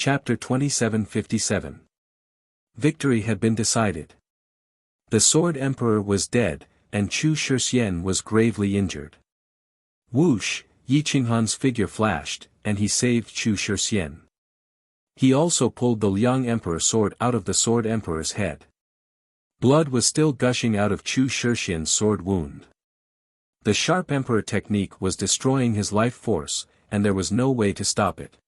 Chapter 2757. Victory had been decided. The Sword Emperor was dead, and Chu Shixian was gravely injured. Whoosh, Yi Qinghan's figure flashed, and he saved Chu Shixian. He also pulled the Liang Emperor sword out of the Sword Emperor's head. Blood was still gushing out of Chu Shixian's sword wound. The Sharp Emperor technique was destroying his life force, and there was no way to stop it.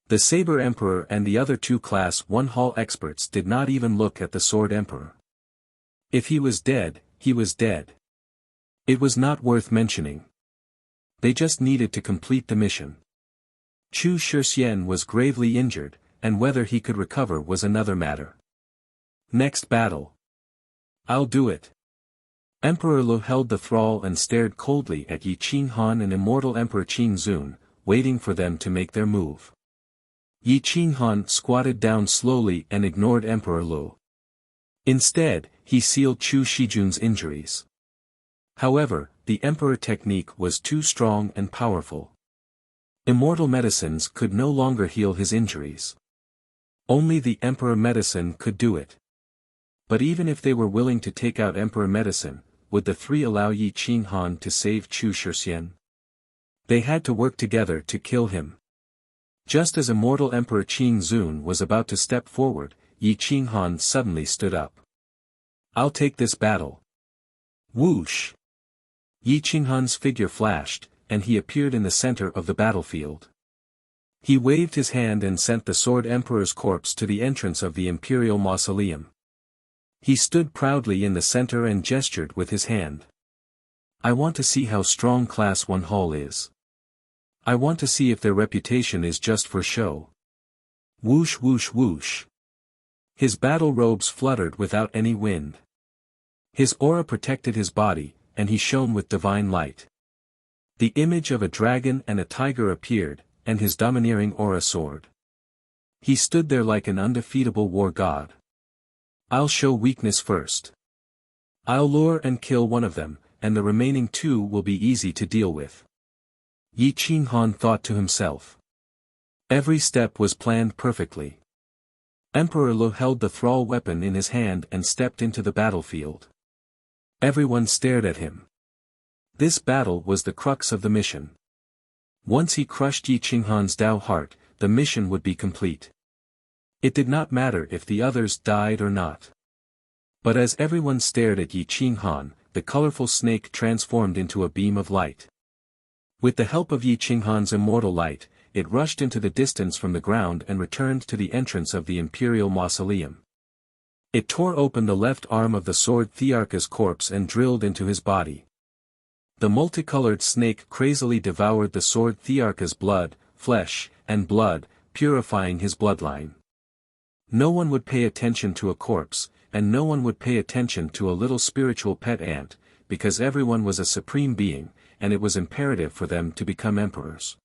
The Saber Emperor and the other two Class 1 Hall experts did not even look at the Sword Emperor. If he was dead, he was dead. It was not worth mentioning. They just needed to complete the mission. Chu Shixian was gravely injured, and whether he could recover was another matter. Next battle. I'll do it. Emperor Lu held the thrall and stared coldly at Yi Qinghan and Immortal Emperor Qing Zun, waiting for them to make their move. Yi Qinghan squatted down slowly and ignored Emperor Lu. Instead, he sealed Chu Shijun's injuries. However, the Emperor technique was too strong and powerful. Immortal medicines could no longer heal his injuries. Only the Emperor medicine could do it. But even if they were willing to take out Emperor medicine, would the three allow Yi Qinghan to save Chu Shixian? They had to work together to kill him. Just as Immortal Emperor Qing Zun was about to step forward, Yi Qinghan suddenly stood up. I'll take this battle. Whoosh! Yi Qinghan's figure flashed, and he appeared in the center of the battlefield. He waved his hand and sent the Sword Emperor's corpse to the entrance of the Imperial Mausoleum. He stood proudly in the center and gestured with his hand. I want to see how strong Class 1 Hall is. I want to see if their reputation is just for show. Whoosh whoosh whoosh. His battle robes fluttered without any wind. His aura protected his body, and he shone with divine light. The image of a dragon and a tiger appeared, and his domineering aura soared. He stood there like an undefeatable war god. I'll show weakness first. I'll lure and kill one of them, and the remaining two will be easy to deal with. Yi Qinghan thought to himself. Every step was planned perfectly. Emperor Lu held the thrall weapon in his hand and stepped into the battlefield. Everyone stared at him. This battle was the crux of the mission. Once he crushed Yi Qinghan's Dao heart, the mission would be complete. It did not matter if the others died or not. But as everyone stared at Yi Qinghan, the colorful snake transformed into a beam of light. With the help of Yi Qinghan's immortal light, it rushed into the distance from the ground and returned to the entrance of the Imperial Mausoleum. It tore open the left arm of the Sword Thearka's corpse and drilled into his body. The multicolored snake crazily devoured the Sword Thearka's blood, flesh, and blood, purifying his bloodline. No one would pay attention to a corpse, and no one would pay attention to a little spiritual pet ant, because everyone was a supreme being, and it was imperative for them to become emperors.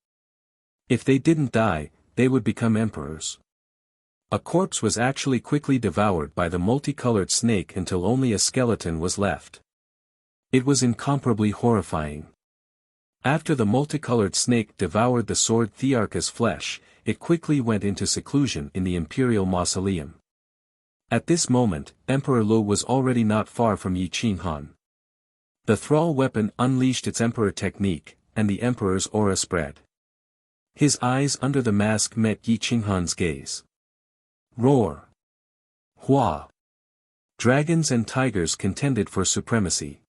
If they didn't die, they would become emperors. A corpse was actually quickly devoured by the multicolored snake until only a skeleton was left. It was incomparably horrifying. After the multicolored snake devoured the Sword Thearka's flesh, it quickly went into seclusion in the Imperial Mausoleum. At this moment, Emperor Lu was already not far from Yi Qinghan. The thrall weapon unleashed its Emperor technique, and the Emperor's aura spread. His eyes under the mask met Yi Qinghan's gaze. Roar! Hua! Dragons and tigers contended for supremacy.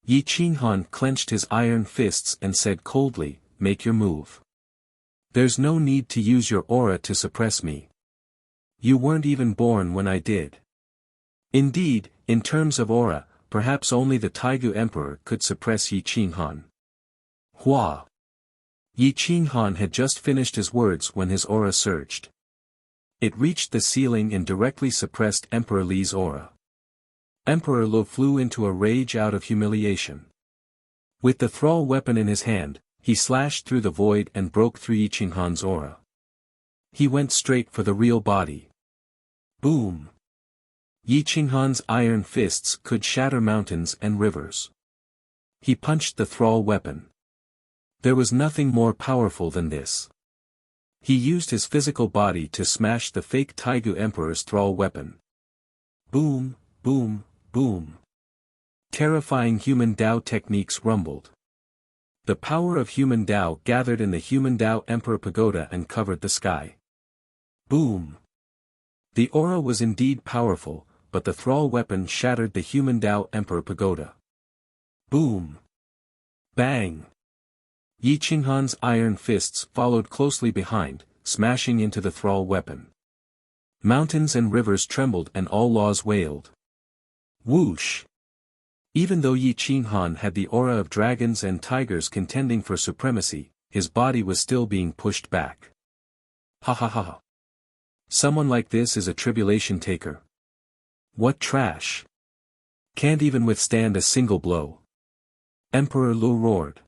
Yi Qinghan clenched his iron fists and said coldly, "Make your move. There's no need to use your aura to suppress me. You weren't even born when I did." Indeed, in terms of aura, perhaps only the Taigu Emperor could suppress Yi Qinghan. Hua! Yi Qinghan had just finished his words when his aura surged. It reached the ceiling and directly suppressed Emperor Li's aura. Emperor Lu flew into a rage out of humiliation. With the thrall weapon in his hand, he slashed through the void and broke through Yi Qinghan's aura. He went straight for the real body. Boom! Yi Qinghan's iron fists could shatter mountains and rivers. He punched the thrall weapon. There was nothing more powerful than this. He used his physical body to smash the fake Taigu Emperor's thrall weapon. Boom, boom, boom. Terrifying human Dao techniques rumbled. The power of human Dao gathered in the human Dao Emperor Pagoda and covered the sky. Boom. The aura was indeed powerful, but the thrall weapon shattered the human Dao Emperor Pagoda. Boom. Bang. Yi Qinghan's iron fists followed closely behind, smashing into the thrall weapon. Mountains and rivers trembled and all laws wailed. Whoosh! Even though Yi Qinghan had the aura of dragons and tigers contending for supremacy, his body was still being pushed back. Ha ha ha ha. Someone like this is a tribulation taker. What trash! Can't even withstand a single blow. Emperor Lu roared.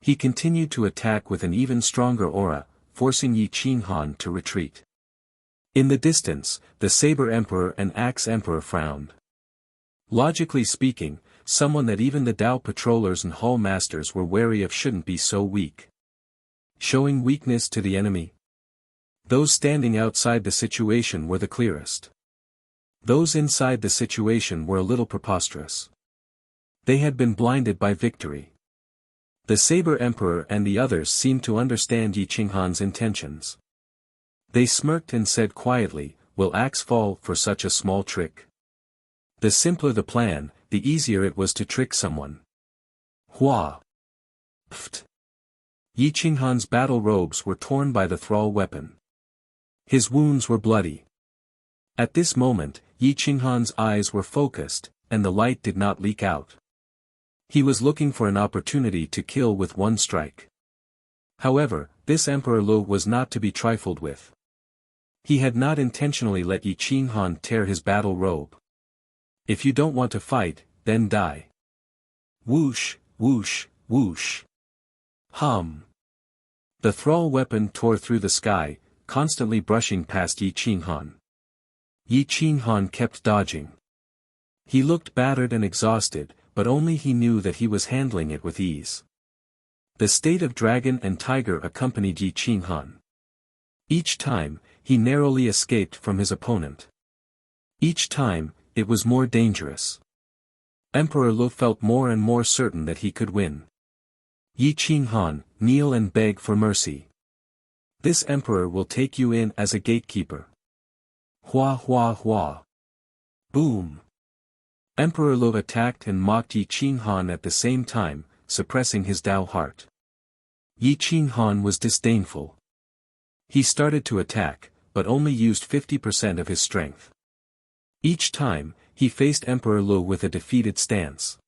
He continued to attack with an even stronger aura, forcing Yi Qinghan to retreat. In the distance, the Saber Emperor and Axe Emperor frowned. Logically speaking, someone that even the Dao patrollers and hall masters were wary of shouldn't be so weak. Showing weakness to the enemy. Those standing outside the situation were the clearest. Those inside the situation were a little preposterous. They had been blinded by victory. The Saber Emperor and the others seemed to understand Yi Qinghan's intentions. They smirked and said quietly, "Will Axe fall for such a small trick?" The simpler the plan, the easier it was to trick someone. Hua! Pft! Yi Qinghan's battle robes were torn by the thrall weapon. His wounds were bloody. At this moment, Yi Qinghan's eyes were focused, and the light did not leak out. He was looking for an opportunity to kill with one strike. However, this Emperor Lu was not to be trifled with. He had not intentionally let Yi Qinghan tear his battle robe. If you don't want to fight, then die. Whoosh, whoosh, whoosh. Hum. The thrall weapon tore through the sky, constantly brushing past Yi Qinghan. Yi Qinghan kept dodging. He looked battered and exhausted, but only he knew that he was handling it with ease. The state of dragon and tiger accompanied Yi Qinghan. Each time, he narrowly escaped from his opponent. Each time, it was more dangerous. Emperor Lu felt more and more certain that he could win. Yi Qinghan, kneel and beg for mercy. This emperor will take you in as a gatekeeper. Hua hua hua. Boom. Emperor Lu attacked and mocked Yi Qinghan at the same time, suppressing his Dao heart. Yi Qinghan was disdainful. He started to attack, but only used 50% of his strength. Each time, he faced Emperor Lu with a defeated stance.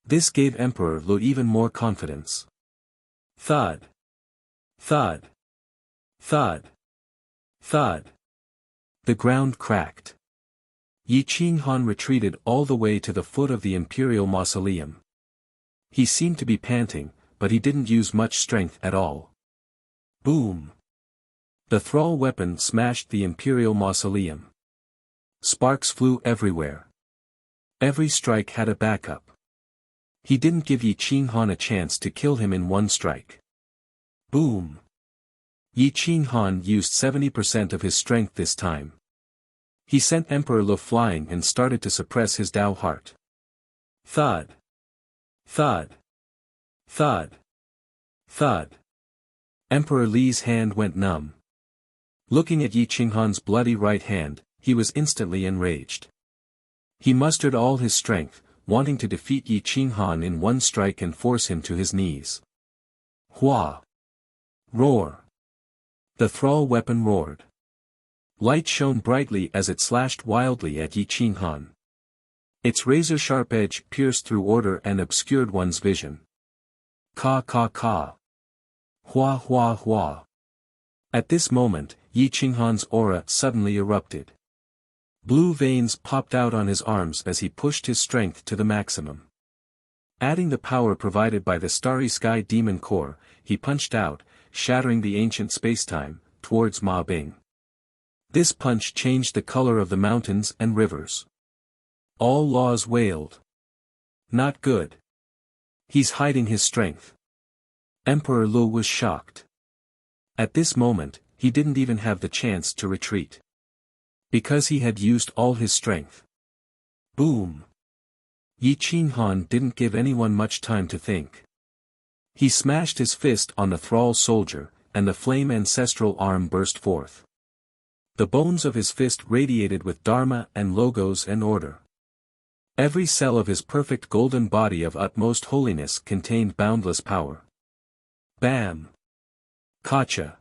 This gave Emperor Lu even more confidence. Thud. Thud. Thud. Thud. The ground cracked. Yi Qinghan retreated all the way to the foot of the imperial mausoleum. He seemed to be panting, but he didn't use much strength at all. Boom! The thrall weapon smashed the imperial mausoleum. Sparks flew everywhere. Every strike had a backup. He didn't give Yi Qinghan a chance to kill him in one strike. Boom! Yi Qinghan used 70% of his strength this time. He sent Emperor Lu flying and started to suppress his Dao heart. Thud. Thud. Thud. Thud. Emperor Li's hand went numb. Looking at Yi Qinghan's bloody right hand, he was instantly enraged. He mustered all his strength, wanting to defeat Yi Qinghan in one strike and force him to his knees. Hua! Roar! The thrall weapon roared. Light shone brightly as it slashed wildly at Yi Qinghan. Its razor-sharp edge pierced through order and obscured one's vision. Ka ka ka. Hua hua hua. At this moment, Yi Qinghan's aura suddenly erupted. Blue veins popped out on his arms as he pushed his strength to the maximum. Adding the power provided by the Starry Sky Demon Core, he punched out, shattering the ancient spacetime, towards Ma Bing. This punch changed the color of the mountains and rivers. All laws wailed. Not good. He's hiding his strength. Emperor Lu was shocked. At this moment, he didn't even have the chance to retreat. Because he had used all his strength. Boom! Yi Qinghan didn't give anyone much time to think. He smashed his fist on the thrall soldier, and the flame ancestral arm burst forth. The bones of his fist radiated with dharma and logos and order. Every cell of his perfect golden body of utmost holiness contained boundless power. Bam! Kacha!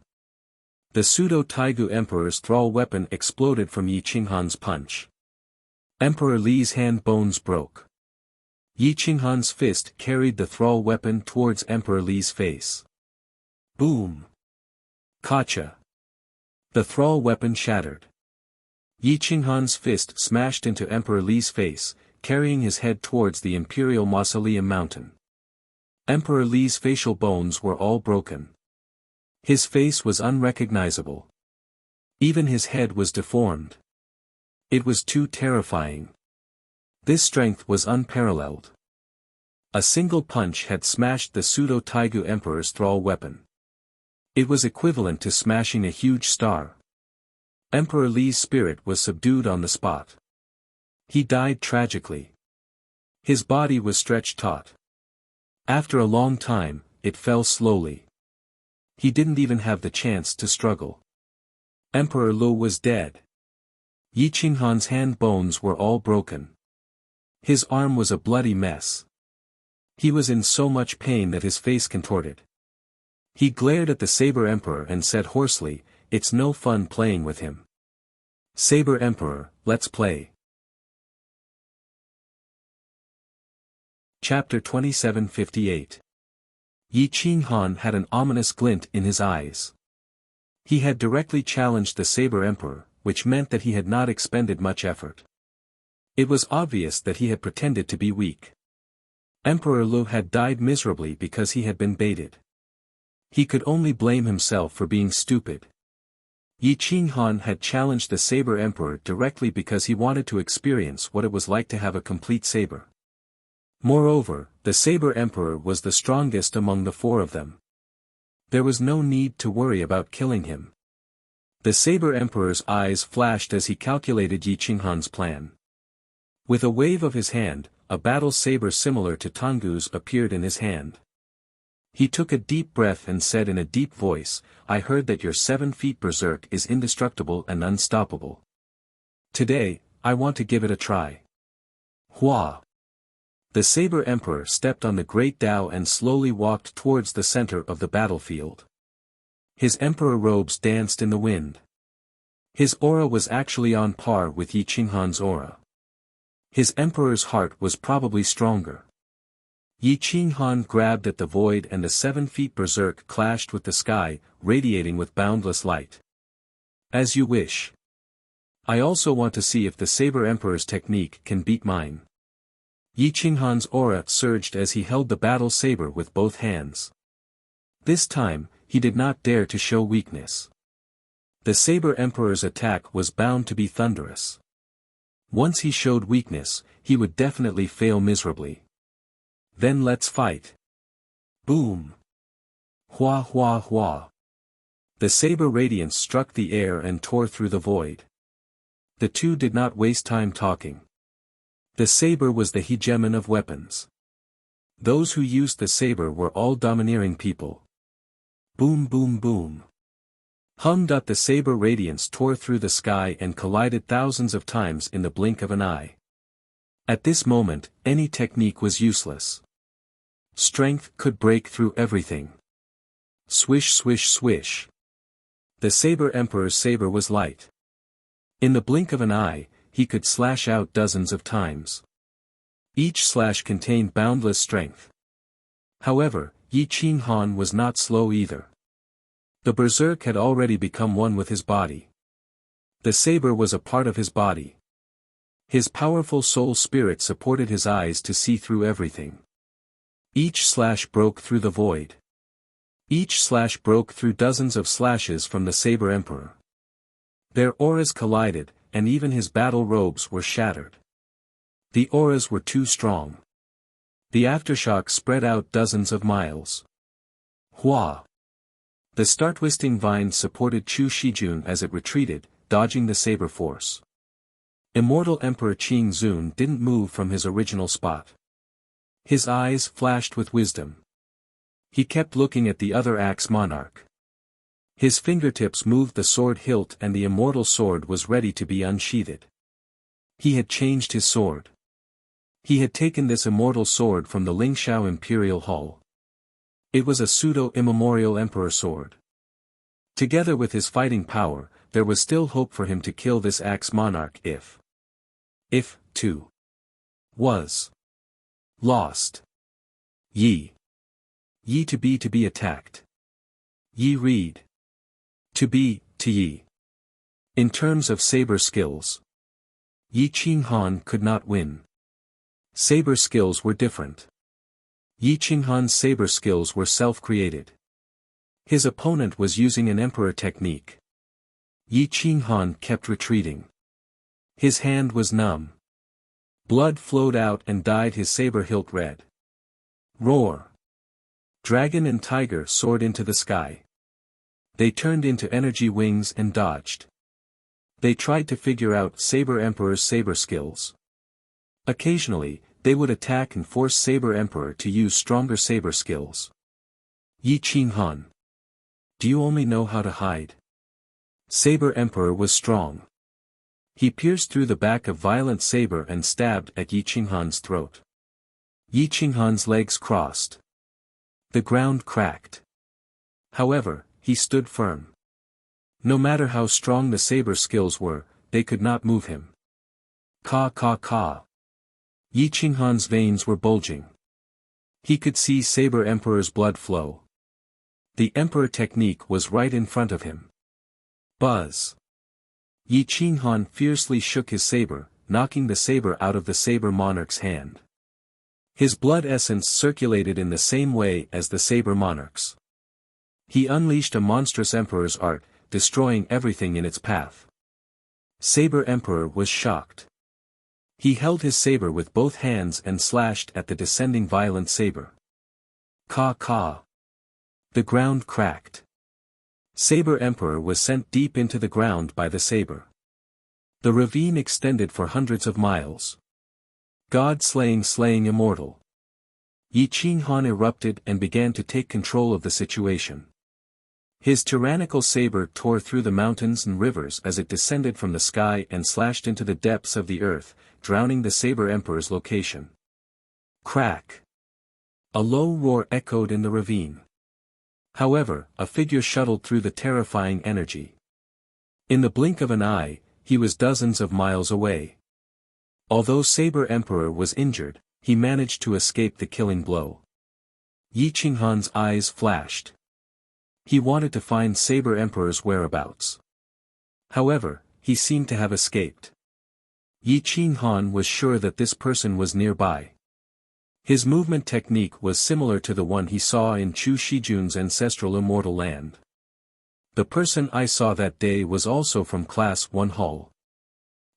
The pseudo-Taigu Emperor's thrall weapon exploded from Yi Qinghan's punch. Emperor Li's hand bones broke. Yi Qinghan's fist carried the thrall weapon towards Emperor Li's face. Boom! Kacha! The thrall weapon shattered. Yi Qinghan's fist smashed into Emperor Li's face, carrying his head towards the Imperial Mausoleum mountain. Emperor Li's facial bones were all broken. His face was unrecognizable. Even his head was deformed. It was too terrifying. This strength was unparalleled. A single punch had smashed the pseudo-Taigu Emperor's thrall weapon. It was equivalent to smashing a huge star. Emperor Li's spirit was subdued on the spot. He died tragically. His body was stretched taut. After a long time, it fell slowly. He didn't even have the chance to struggle. Emperor Lu was dead. Yi Qinghan's hand bones were all broken. His arm was a bloody mess. He was in so much pain that his face contorted. He glared at the Saber Emperor and said hoarsely, "It's no fun playing with him. Saber Emperor, let's play." Chapter 2758. Yi Qinghan had an ominous glint in his eyes. He had directly challenged the Saber Emperor, which meant that he had not expended much effort. It was obvious that he had pretended to be weak. Emperor Lu had died miserably because he had been baited. He could only blame himself for being stupid. Yi Qinghan had challenged the Saber Emperor directly because he wanted to experience what it was like to have a complete saber. Moreover, the Saber Emperor was the strongest among the four of them. There was no need to worry about killing him. The Saber Emperor's eyes flashed as he calculated Yi Qinghan's plan. With a wave of his hand, a battle saber similar to Tangu's appeared in his hand. He took a deep breath and said in a deep voice, "I heard that your 7 feet berserk is indestructible and unstoppable. Today, I want to give it a try." Hua! The Saber Emperor stepped on the great Tao and slowly walked towards the center of the battlefield. His emperor robes danced in the wind. His aura was actually on par with Yi Qinghan's aura. His emperor's heart was probably stronger. Yi Qinghan grabbed at the void and the 7 feet berserk clashed with the sky, radiating with boundless light. As you wish. I also want to see if the Saber Emperor's technique can beat mine. Yi Qinghan's aura surged as he held the battle saber with both hands. This time, he did not dare to show weakness. The Saber Emperor's attack was bound to be thunderous. Once he showed weakness, he would definitely fail miserably. Then let's fight. Boom! Hua hua hua! The saber radiance struck the air and tore through the void. The two did not waste time talking. The saber was the hegemon of weapons. Those who used the saber were all domineering people. Boom boom boom. The saber radiance tore through the sky and collided thousands of times in the blink of an eye. At this moment, any technique was useless. Strength could break through everything. Swish swish swish. The Saber Emperor's saber was light. In the blink of an eye, he could slash out dozens of times. Each slash contained boundless strength. However, Yi Qinghan was not slow either. The berserk had already become one with his body. The saber was a part of his body. His powerful soul spirit supported his eyes to see through everything. Each slash broke through the void. Each slash broke through dozens of slashes from the Saber Emperor. Their auras collided, and even his battle robes were shattered. The auras were too strong. The aftershock spread out dozens of miles. Hua! The star-twisting vines supported Chu Shijun as it retreated, dodging the saber force. Immortal Emperor Qing Zun didn't move from his original spot. His eyes flashed with wisdom. He kept looking at the other axe monarch. His fingertips moved the sword hilt and the immortal sword was ready to be unsheathed. He had changed his sword. He had taken this immortal sword from the Lingxiao Imperial Hall. It was a pseudo-immemorial emperor sword. Together with his fighting power, there was still hope for him to kill this axe monarch if, too, was lost. Yi to be attacked. Yi read. To Yi. In terms of saber skills, Yi Qinghan could not win. Saber skills were different. Yi Qinghan's saber skills were self-created. His opponent was using an emperor technique. Yi Qinghan kept retreating. His hand was numb. Blood flowed out and dyed his saber hilt red. Roar! Dragon and tiger soared into the sky. They turned into energy wings and dodged. They tried to figure out Saber Emperor's saber skills. Occasionally, they would attack and force Saber Emperor to use stronger saber skills. Yi Qinghan. Do you only know how to hide? Saber Emperor was strong. He pierced through the back of Violent Saber and stabbed at Yi Qinghan's throat. Yi Qinghan's legs crossed. The ground cracked. However, he stood firm. No matter how strong the saber skills were, they could not move him. Ka. Yi Qinghan's veins were bulging. He could see Saber Emperor's blood flow. The Emperor technique was right in front of him. Buzz. Yi Qinghan fiercely shook his saber, knocking the saber out of the saber monarch's hand. His blood essence circulated in the same way as the saber monarch's. He unleashed a monstrous emperor's art, destroying everything in its path. Saber Emperor was shocked. He held his saber with both hands and slashed at the descending Violent Saber. Ka. The ground cracked. Saber Emperor was sent deep into the ground by the saber. The ravine extended for hundreds of miles. God slaying immortal. Yi Qinghan erupted and began to take control of the situation. His tyrannical saber tore through the mountains and rivers as it descended from the sky and slashed into the depths of the earth, drowning the Saber Emperor's location. Crack! A low roar echoed in the ravine. However, a figure shuttled through the terrifying energy. In the blink of an eye, he was dozens of miles away. Although Saber Emperor was injured, he managed to escape the killing blow. Yi Qinghan's eyes flashed. He wanted to find Saber Emperor's whereabouts. However, he seemed to have escaped. Yi Qinghan was sure that this person was nearby. His movement technique was similar to the one he saw in Chu Shijun's ancestral immortal land. The person I saw that day was also from Class 1 Hall.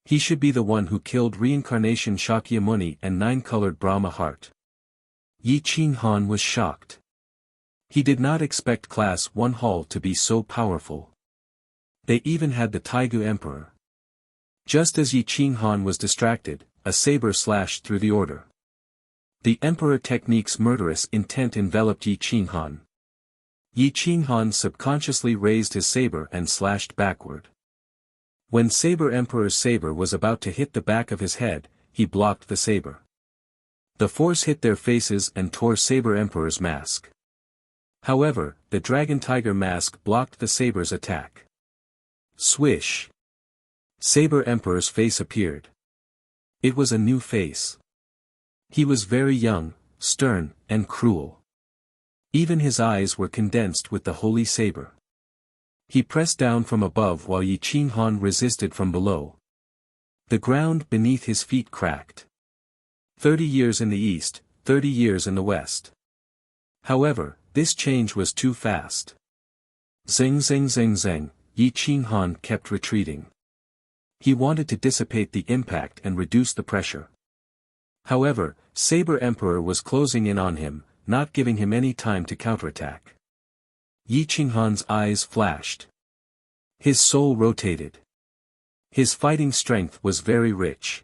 He should be the one who killed Reincarnation Shakyamuni and Nine-Colored Brahma Heart. Yi Qinghan was shocked. He did not expect Class 1 Hall to be so powerful. They even had the Taigu Emperor. Just as Yi Qinghan was distracted, a saber slashed through the order. The Emperor technique's murderous intent enveloped Yi Qinghan. Yi Qinghan subconsciously raised his saber and slashed backward. When Saber Emperor's saber was about to hit the back of his head, he blocked the saber. The force hit their faces and tore Saber Emperor's mask. However, the Dragon Tiger mask blocked the saber's attack. Swish! Saber Emperor's face appeared. It was a new face. He was very young, stern, and cruel. Even his eyes were condensed with the holy saber. He pressed down from above while Yi Qinghan resisted from below. The ground beneath his feet cracked. 30 years in the east, 30 years in the west. However, this change was too fast. Zing, Yi Qinghan kept retreating. He wanted to dissipate the impact and reduce the pressure. However, Saber Emperor was closing in on him, not giving him any time to counterattack. Yi Qinghan's eyes flashed. His soul rotated. His fighting strength was very rich.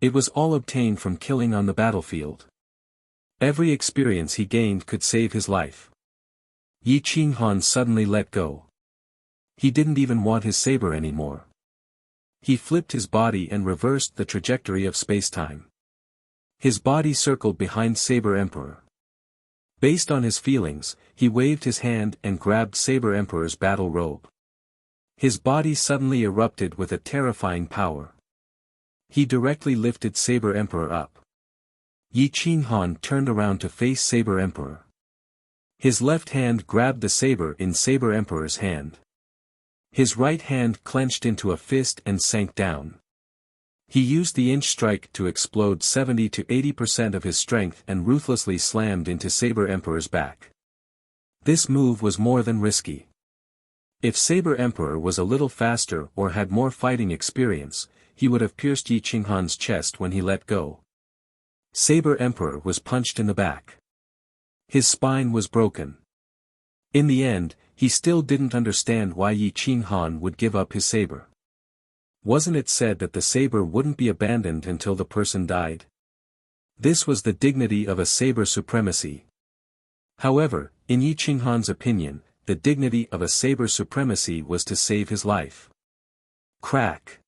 It was all obtained from killing on the battlefield. Every experience he gained could save his life. Yi Qinghan suddenly let go. He didn't even want his saber anymore. He flipped his body and reversed the trajectory of spacetime. His body circled behind Saber Emperor. Based on his feelings, he waved his hand and grabbed Saber Emperor's battle robe. His body suddenly erupted with a terrifying power. He directly lifted Saber Emperor up. Yi Qinghan turned around to face Saber Emperor. His left hand grabbed the saber in Saber Emperor's hand. His right hand clenched into a fist and sank down. He used the inch strike to explode 70 to 80% of his strength and ruthlessly slammed into Saber Emperor's back. This move was more than risky. If Saber Emperor was a little faster or had more fighting experience, he would have pierced Yi Qinghan's chest when he let go. Saber Emperor was punched in the back. His spine was broken. In the end, he still didn't understand why Yi Qinghan would give up his saber. Wasn't it said that the saber wouldn't be abandoned until the person died? This was the dignity of a saber supremacy. However, in Yi Qinghan's opinion, the dignity of a saber supremacy was to save his life. Crack!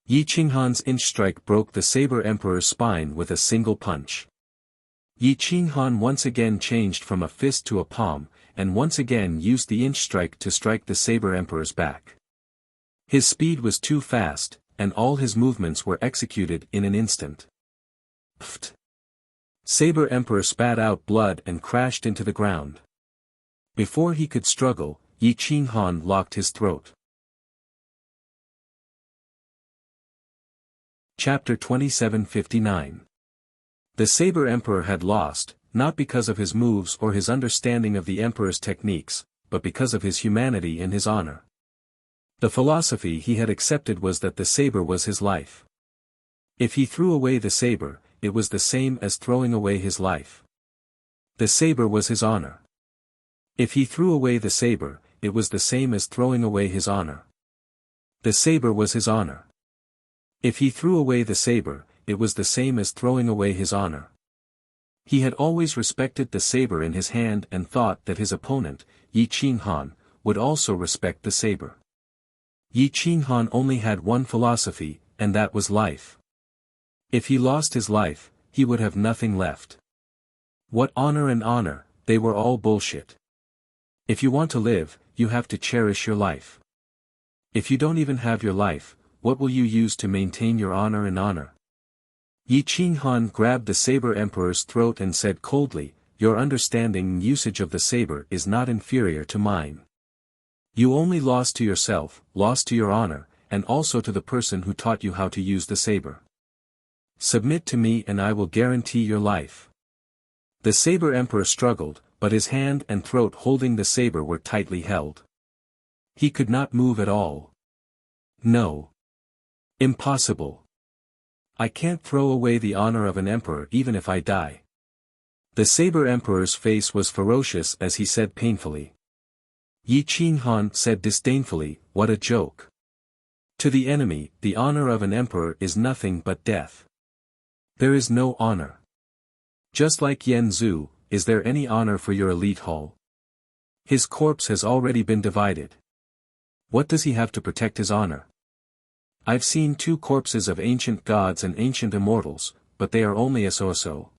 Yi Qinghan's inch strike broke the Saber Emperor's spine with a single punch. Yi Qinghan once again changed from a fist to a palm, and once again used the inch strike to strike the Saber Emperor's back. His speed was too fast, and all his movements were executed in an instant. Pfft! Saber Emperor spat out blood and crashed into the ground. Before he could struggle, Yi Qinghan locked his throat. Chapter 2759. The Saber Emperor had lost, not because of his moves or his understanding of the Emperor's techniques, but because of his humanity and his honor. The philosophy he had accepted was that the saber was his life. If he threw away the saber, it was the same as throwing away his life. The saber was his honor. If he threw away the saber, it was the same as throwing away his honor. The saber was his honor. If he threw away the saber, it was the same as throwing away his honor. He had always respected the saber in his hand and thought that his opponent, Yi Qinghan, would also respect the saber. Yi Qinghan only had one philosophy, and that was life. If he lost his life, he would have nothing left. What honor and honor, they were all bullshit. If you want to live, you have to cherish your life. If you don't even have your life, what will you use to maintain your honor and honor? Yi Qinghan grabbed the Saber Emperor's throat and said coldly, "Your understanding and usage of the saber is not inferior to mine. You only lost to yourself, lost to your honor, and also to the person who taught you how to use the saber. Submit to me and I will guarantee your life." The Saber Emperor struggled, but his hand and throat holding the saber were tightly held. He could not move at all. No. Impossible. I can't throw away the honor of an emperor even if I die. The Saber Emperor's face was ferocious as he said painfully. Yi Qinghan said disdainfully, "What a joke. To the enemy, the honor of an emperor is nothing but death. There is no honor. Just like Yen Zhu, is there any honor for your elite hall? His corpse has already been divided. What does he have to protect his honor? I've seen 2 corpses of ancient gods and ancient immortals, but they are only a so-so.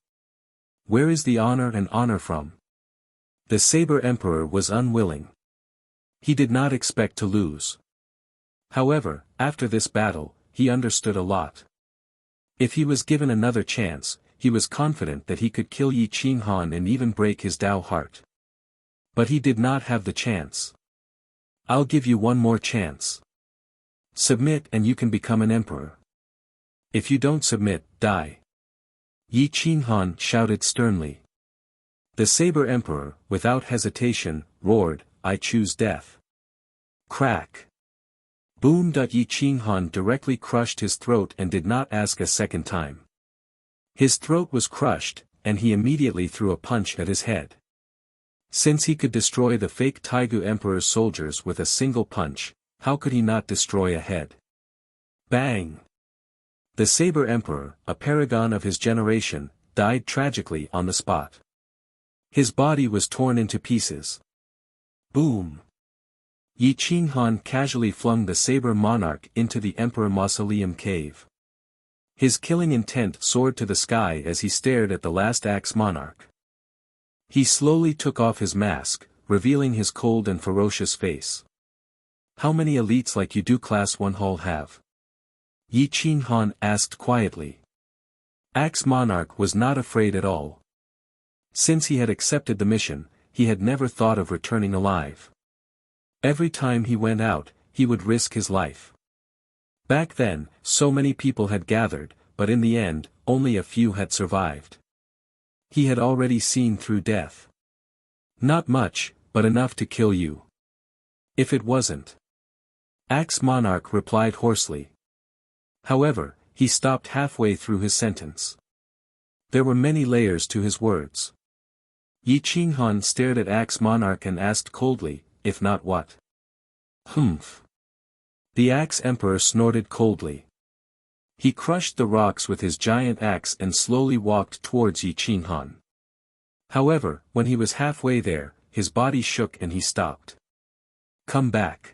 Where is the honor from?" The Saber Emperor was unwilling. He did not expect to lose. However, after this battle, he understood a lot. If he was given another chance, he was confident that he could kill Yi Qinghan and even break his Tao heart. But he did not have the chance. "I'll give you one more chance. Submit and you can become an emperor. If you don't submit, die." Yi Qinghan shouted sternly. The Saber Emperor, without hesitation, roared, "I choose death." Crack. Boom! Yi Qinghan directly crushed his throat and did not ask a second time. His throat was crushed, and he immediately threw a punch at his head. Since he could destroy the fake Taigu Emperor's soldiers with a single punch, how could he not destroy a head? Bang! The Saber Emperor, a paragon of his generation, died tragically on the spot. His body was torn into pieces. Boom! Yi Qinghan casually flung the Saber Monarch into the Emperor Mausoleum cave. His killing intent soared to the sky as he stared at the last Axe Monarch. He slowly took off his mask, revealing his cold and ferocious face. How many elites like you do Class 1 Hall have? Yi Qinghan asked quietly. Axe Monarch was not afraid at all. Since he had accepted the mission, he had never thought of returning alive. Every time he went out, he would risk his life. Back then, so many people had gathered, but in the end, only a few had survived. He had already seen through death. Not much, but enough to kill you. If it wasn't. Axe Monarch replied hoarsely. However, he stopped halfway through his sentence. There were many layers to his words. Yi Qinghan stared at Axe Monarch and asked coldly, if not what? Humph. The Axe Emperor snorted coldly. He crushed the rocks with his giant axe and slowly walked towards Yi Qinghan. However, when he was halfway there, his body shook and he stopped. Come back.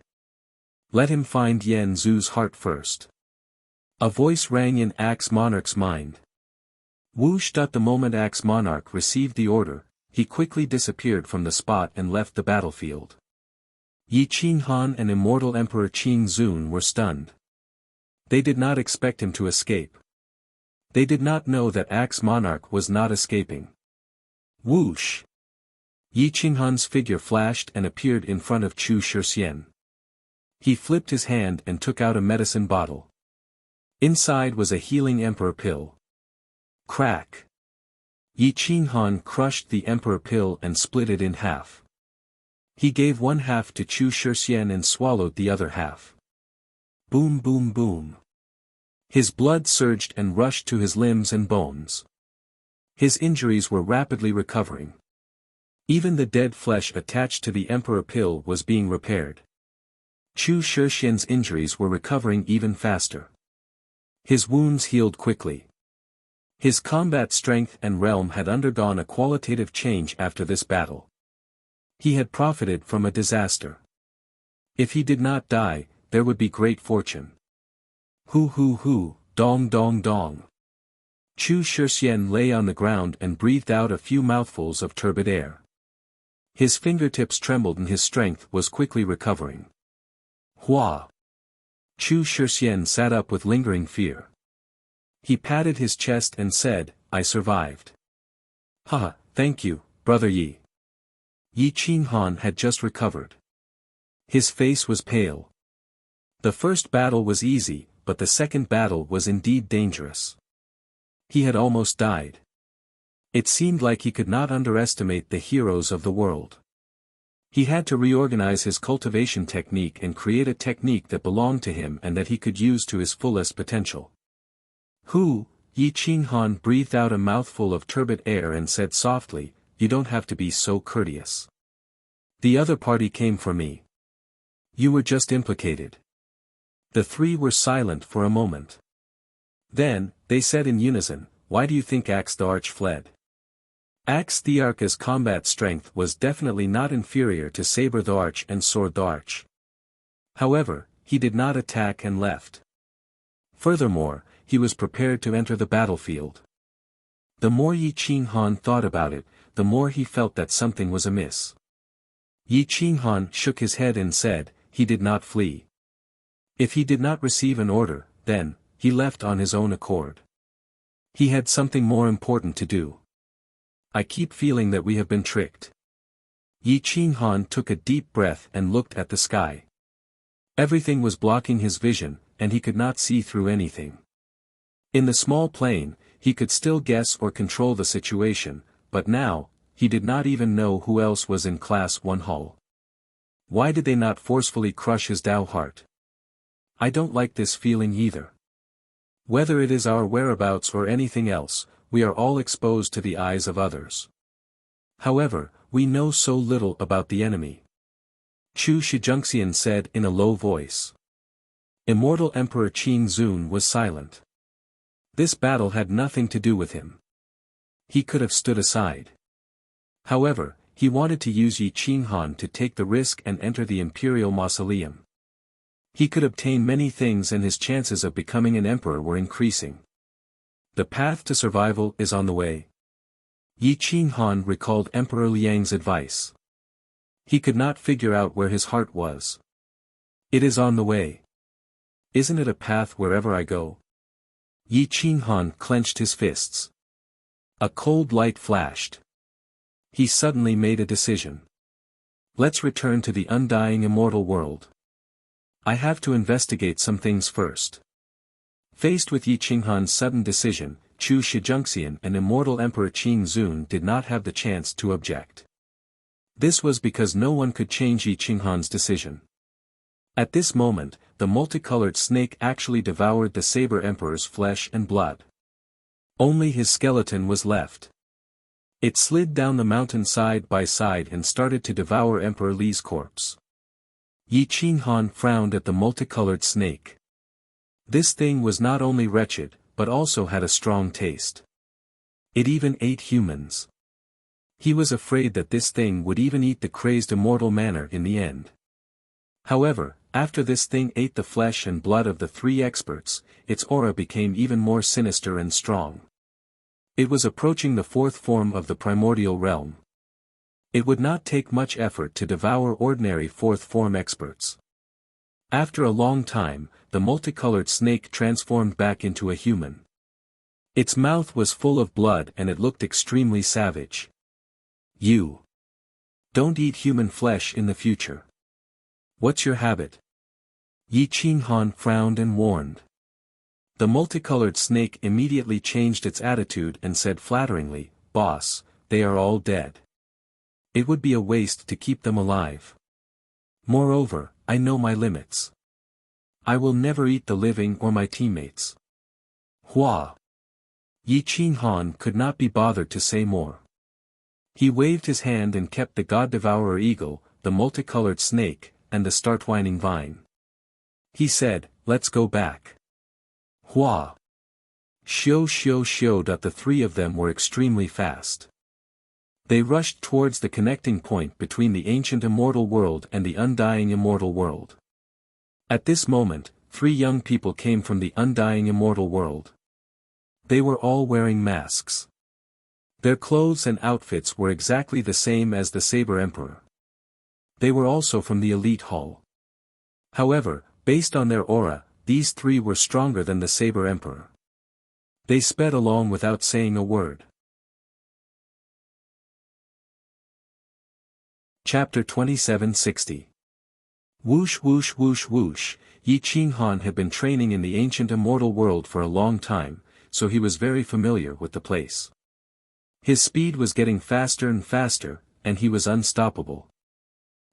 Let him find Yan Zhu's heart first. A voice rang in Axe Monarch's mind. Whoosh! The moment Axe Monarch received the order, he quickly disappeared from the spot and left the battlefield. Yi Qinghan and Immortal Emperor Qing Zun were stunned. They did not expect him to escape. They did not know that Axe Monarch was not escaping. Whoosh! Yi Qinghan's figure flashed and appeared in front of Chu Shixian. He flipped his hand and took out a medicine bottle. Inside was a healing emperor pill. Crack! Yi Qinghan crushed the emperor pill and split it in half. He gave one half to Chu Shixian and swallowed the other half. Boom boom boom. His blood surged and rushed to his limbs and bones. His injuries were rapidly recovering. Even the dead flesh attached to the emperor pill was being repaired. Chu Shixian's injuries were recovering even faster. His wounds healed quickly. His combat strength and realm had undergone a qualitative change after this battle. He had profited from a disaster. If he did not die, there would be great fortune. Hoo, dong dong dong. Chu Shixian lay on the ground and breathed out a few mouthfuls of turbid air. His fingertips trembled and his strength was quickly recovering. Hua! Chu Shixian sat up with lingering fear. He patted his chest and said, I survived. Haha, thank you, Brother Yi. Yi Qinghan had just recovered. His face was pale. The first battle was easy, but the second battle was indeed dangerous. He had almost died. It seemed like he could not underestimate the heroes of the world. He had to reorganize his cultivation technique and create a technique that belonged to him and that he could use to his fullest potential. Yi Qinghan breathed out a mouthful of turbid air and said softly, you don't have to be so courteous. The other party came for me. You were just implicated. The three were silent for a moment. Then, they said in unison, why do you think Axe the Arch fled? Axe the Arch's combat strength was definitely not inferior to Saber the Arch and Sword the Arch. However, he did not attack and left. Furthermore, he was prepared to enter the battlefield. The more Yi Qinghan thought about it, the more he felt that something was amiss. Yi Qinghan shook his head and said, he did not flee. If he did not receive an order, then, he left on his own accord. He had something more important to do. I keep feeling that we have been tricked. Yi Qinghan took a deep breath and looked at the sky. Everything was blocking his vision, and he could not see through anything. In the small plane, he could still guess or control the situation, but now, he did not even know who else was in Class 1 Hall. Why did they not forcefully crush his Dao heart? I don't like this feeling either. Whether it is our whereabouts or anything else, we are all exposed to the eyes of others. However, We know so little about the enemy. Chu Shijungxian said in a low voice. Immortal Emperor Qing Zun was silent. This battle had nothing to do with him. He could have stood aside. However, he wanted to use Yi Qinghan to take the risk and enter the imperial mausoleum. He could obtain many things and his chances of becoming an emperor were increasing. The path to survival is on the way. Yi Qinghan recalled Emperor Liang's advice. He could not figure out where his heart was. It is on the way. Isn't it a path wherever I go? Yi Qinghan clenched his fists. A cold light flashed. He suddenly made a decision. Let's return to the undying immortal world. I have to investigate some things first. Faced with Yi Qinghan's sudden decision, Chu Shijungxian and immortal Emperor Qing Zun did not have the chance to object. This was because no one could change Yi Qinghan's decision. At this moment, the multicolored snake actually devoured the Saber Emperor's flesh and blood. Only his skeleton was left. It slid down the mountain side by side and started to devour Emperor Li's corpse. Yi Qinghan frowned at the multicolored snake. This thing was not only wretched, but also had a strong taste. It even ate humans. He was afraid that this thing would even eat the crazed immortal manor in the end. However, after this thing ate the flesh and blood of the three experts, its aura became even more sinister and strong. It was approaching the fourth form of the primordial realm. It would not take much effort to devour ordinary fourth form experts. After a long time, the multicolored snake transformed back into a human. Its mouth was full of blood and it looked extremely savage. You don't eat human flesh in the future. What's your habit? Yi Qinghan frowned and warned. The multicolored snake immediately changed its attitude and said flatteringly, "Boss, they are all dead. It would be a waste to keep them alive. Moreover, I know my limits. I will never eat the living or my teammates." Hua! Yi Qinghan could not be bothered to say more. He waved his hand and kept the God-Devourer eagle, the multicolored snake, and the star-twining vine. He said, "Let's go back." Hua! Xiu. The three of them were extremely fast. They rushed towards the connecting point between the ancient immortal world and the undying immortal world. At this moment, three young people came from the undying immortal world. They were all wearing masks. Their clothes and outfits were exactly the same as the Saber Emperor. They were also from the elite hall. However, based on their aura, these three were stronger than the Saber Emperor. They sped along without saying a word. Chapter 2760. Whoosh. Yi Qinghan had been training in the ancient immortal world for a long time, so he was very familiar with the place. His speed was getting faster and faster, and he was unstoppable.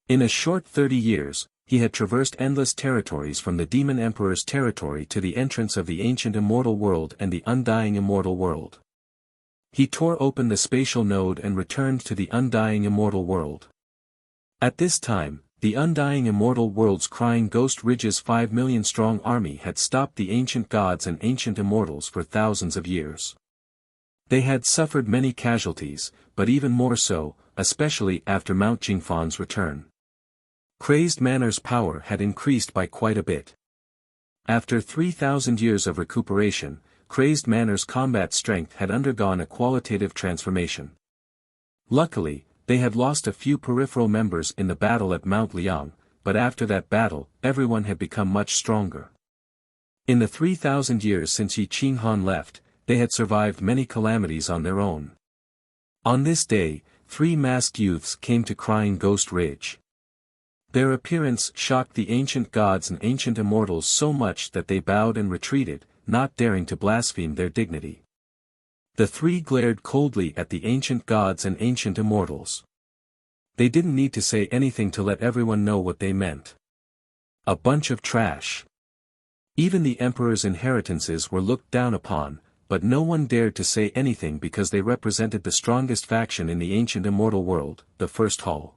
In a short 30 years, he had traversed endless territories from the Demon Emperor's territory to the entrance of the ancient immortal world and the undying immortal world. He tore open the spatial node and returned to the undying immortal world. At this time, the undying immortal world's crying ghost Ridge's 5 million strong army had stopped the ancient gods and ancient immortals for thousands of years. They had suffered many casualties, but even more so, especially after Mount Jingfan's return. Crazed Manor's power had increased by quite a bit. After 3,000 years of recuperation, Crazed Manor's combat strength had undergone a qualitative transformation. Luckily, they had lost a few peripheral members in the battle at Mount Liang, but after that battle, everyone had become much stronger. In the 3,000 years since Yi Qinghan left, they had survived many calamities on their own. On this day, 3 masked youths came to Crying Ghost Ridge. Their appearance shocked the ancient gods and ancient immortals so much that they bowed and retreated, not daring to blaspheme their dignity. The 3 glared coldly at the ancient gods and ancient immortals. They didn't need to say anything to let everyone know what they meant. A bunch of trash. Even the emperor's inheritances were looked down upon, but no one dared to say anything because they represented the strongest faction in the ancient immortal world, the First Hall.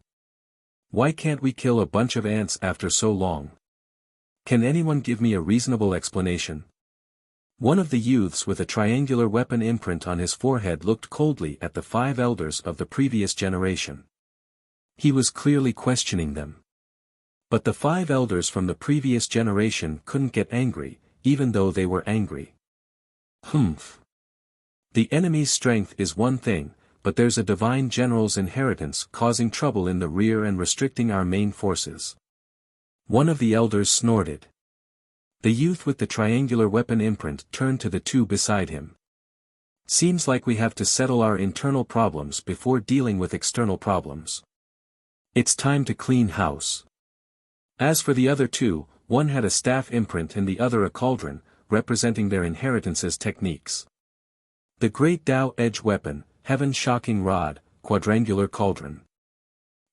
Why can't we kill a bunch of ants after so long? Can anyone give me a reasonable explanation? One of the youths with a triangular weapon imprint on his forehead looked coldly at the 5 elders of the previous generation. He was clearly questioning them. But the 5 elders from the previous generation couldn't get angry, even though they were angry. Humph. The enemy's strength is one thing, but there's a divine general's inheritance causing trouble in the rear and restricting our main forces. One of the elders snorted. The youth with the triangular weapon imprint turned to the 2 beside him. Seems like we have to settle our internal problems before dealing with external problems. It's time to clean house. As for the other 2, one had a staff imprint and the other a cauldron, representing their inheritance's techniques. The Great Tao Edge Weapon, Heaven Shocking Rod, Quadrangular Cauldron.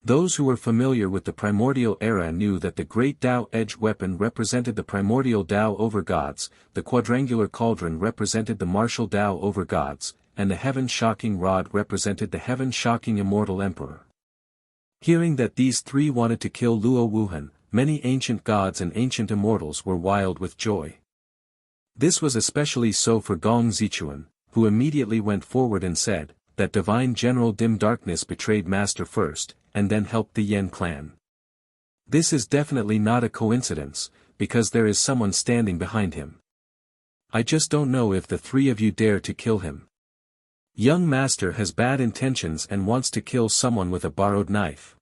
Those who were familiar with the primordial era knew that the Great Tao Edge Weapon represented the primordial Tao over gods, the Quadrangular Cauldron represented the martial Tao over gods, and the Heaven Shocking Rod represented the Heaven Shocking Immortal Emperor. Hearing that these 3 wanted to kill Luo Wuhan, many ancient gods and ancient immortals were wild with joy. This was especially so for Gong Zichuan, who immediately went forward and said, that divine general Dim Darkness betrayed Master first, and then helped the Yen clan. This is definitely not a coincidence, because there is someone standing behind him. I just don't know if the 3 of you dare to kill him. Young Master has bad intentions and wants to kill someone with a borrowed knife.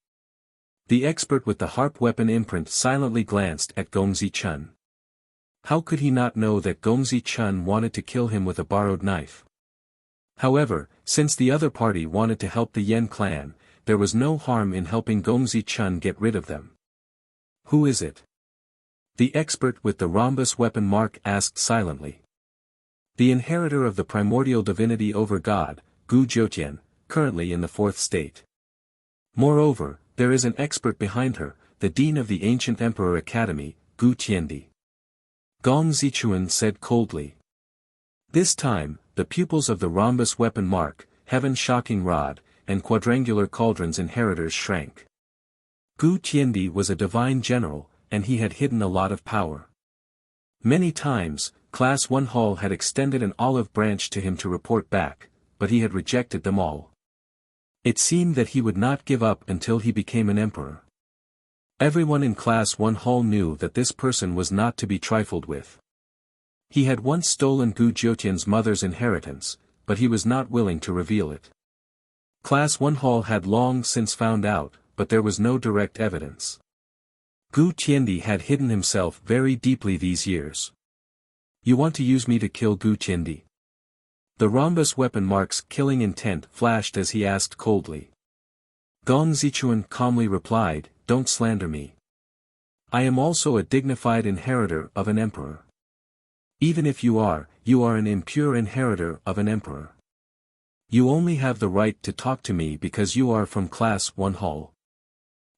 The expert with the harp weapon imprint silently glanced at Gongzi Chun. How could he not know that Gongzi Chun wanted to kill him with a borrowed knife? However, since the other party wanted to help the Yen clan, there was no harm in helping Gongzi Chun get rid of them. Who is it? The expert with the rhombus weapon mark asked silently. The inheritor of the primordial divinity over God, Gu Jiutian, currently in the 4th state. Moreover, there is an expert behind her, the dean of the ancient emperor academy, Gu Tiandi. Gong Zichuan said coldly. This time, the pupils of the rhombus weapon mark, Heaven Shocking Rod, and Quadrangular Cauldron's inheritors shrank. Gu Tiandi was a divine general, and he had hidden a lot of power. Many times, Class 1 Hall had extended an olive branch to him to report back, but he had rejected them all. It seemed that he would not give up until he became an emperor. Everyone in Class 1 Hall knew that this person was not to be trifled with. He had once stolen Gu Jiutian's mother's inheritance, but he was not willing to reveal it. Class 1 Hall had long since found out, but there was no direct evidence. Gu Tiandi had hidden himself very deeply these years. You want to use me to kill Gu Tiandi? The rhombus weapon mark's killing intent flashed as he asked coldly. Gong Zichuan calmly replied, don't slander me. I am also a dignified inheritor of an emperor. Even if you are an impure inheritor of an emperor. You only have the right to talk to me because you are from Class 1 Hall.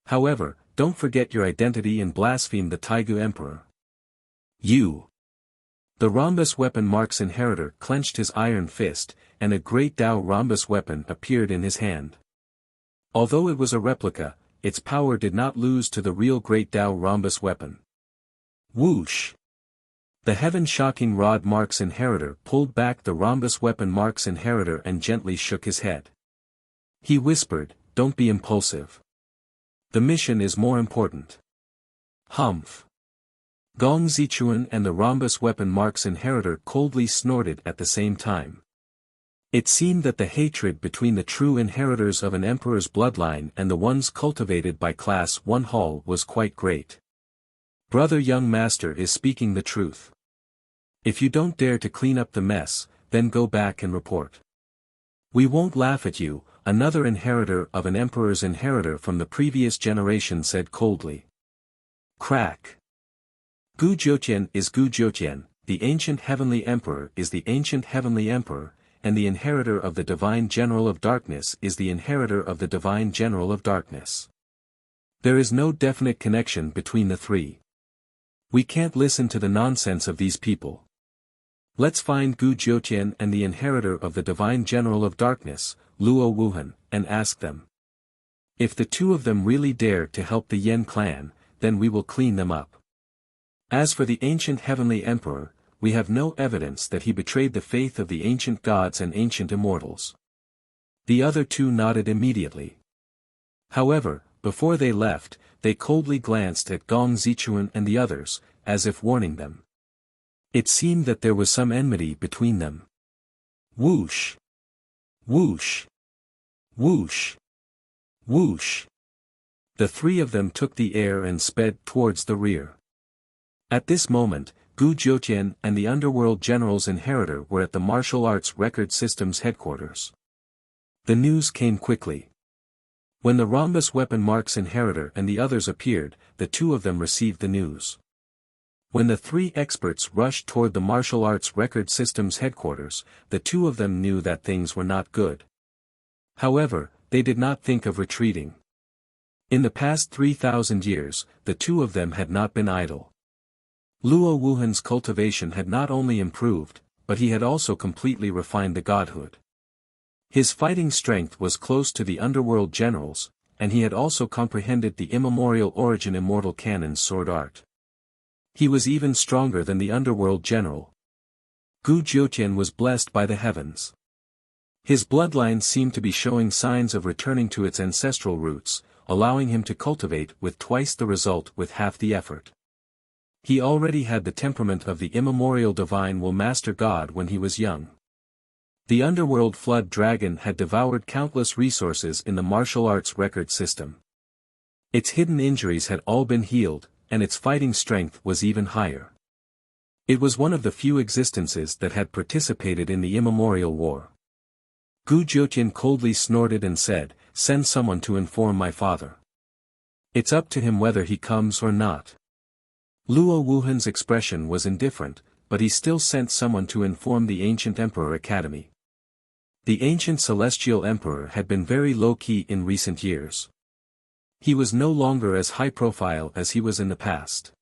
However, don't forget your identity and blaspheme the Taigu Emperor. You. The rhombus weapon mark's inheritor clenched his iron fist, and a great Tao rhombus weapon appeared in his hand. Although it was a replica, its power did not lose to the real Great Tao rhombus weapon. Whoosh! The Heaven Shocking Rod mark's inheritor pulled back the rhombus weapon mark's inheritor and gently shook his head. He whispered, don't be impulsive. The mission is more important. Humph! Gong Zichuan and the rhombus weapon mark's inheritor coldly snorted at the same time. It seemed that the hatred between the true inheritors of an emperor's bloodline and the ones cultivated by Class 1 Hall was quite great. Brother Young Master is speaking the truth. If you don't dare to clean up the mess, then go back and report. We won't laugh at you, another inheritor of an emperor's inheritor from the previous generation said coldly. Crack. Gu Jiutian is Gu Jiutian, the ancient heavenly emperor is the ancient heavenly emperor, and the inheritor of the divine general of darkness is the inheritor of the divine general of darkness. There is no definite connection between the 3. We can't listen to the nonsense of these people. Let's find Gu Jiutian and the inheritor of the divine general of darkness, Luo Wuhan, and ask them. If the two of them really dare to help the Yan clan, then we will clean them up. As for the ancient heavenly emperor, we have no evidence that he betrayed the faith of the ancient gods and ancient immortals. The other two nodded immediately. However, before they left, they coldly glanced at Gong Zichuan and the others, as if warning them. It seemed that there was some enmity between them. Whoosh! Whoosh! Whoosh! Whoosh! The three of them took the air and sped towards the rear. At this moment, Gu Jiutian and the underworld general's inheritor were at the martial arts record system's headquarters. The news came quickly. When the rhombus weapon mark's inheritor and the others appeared, the two of them received the news. When the three experts rushed toward the martial arts record system's headquarters, the two of them knew that things were not good. However, they did not think of retreating. In the past 3,000 years, the two of them had not been idle. Luo Wuhan's cultivation had not only improved, but he had also completely refined the godhood. His fighting strength was close to the underworld generals, and he had also comprehended the immemorial origin immortal canon's sword art. He was even stronger than the underworld general. Gu Jiutian was blessed by the heavens. His bloodline seemed to be showing signs of returning to its ancestral roots, allowing him to cultivate with twice the result with half the effort. He already had the temperament of the immemorial divine will master god when he was young. The underworld flood dragon had devoured countless resources in the martial arts record system. Its hidden injuries had all been healed, and its fighting strength was even higher. It was one of the few existences that had participated in the immemorial war. Gu Jiutian coldly snorted and said, "Send someone to inform my father. It's up to him whether he comes or not." Luo Wuhan's expression was indifferent, but he still sent someone to inform the ancient Emperor Academy. The ancient celestial emperor had been very low-key in recent years. He was no longer as high-profile as he was in the past.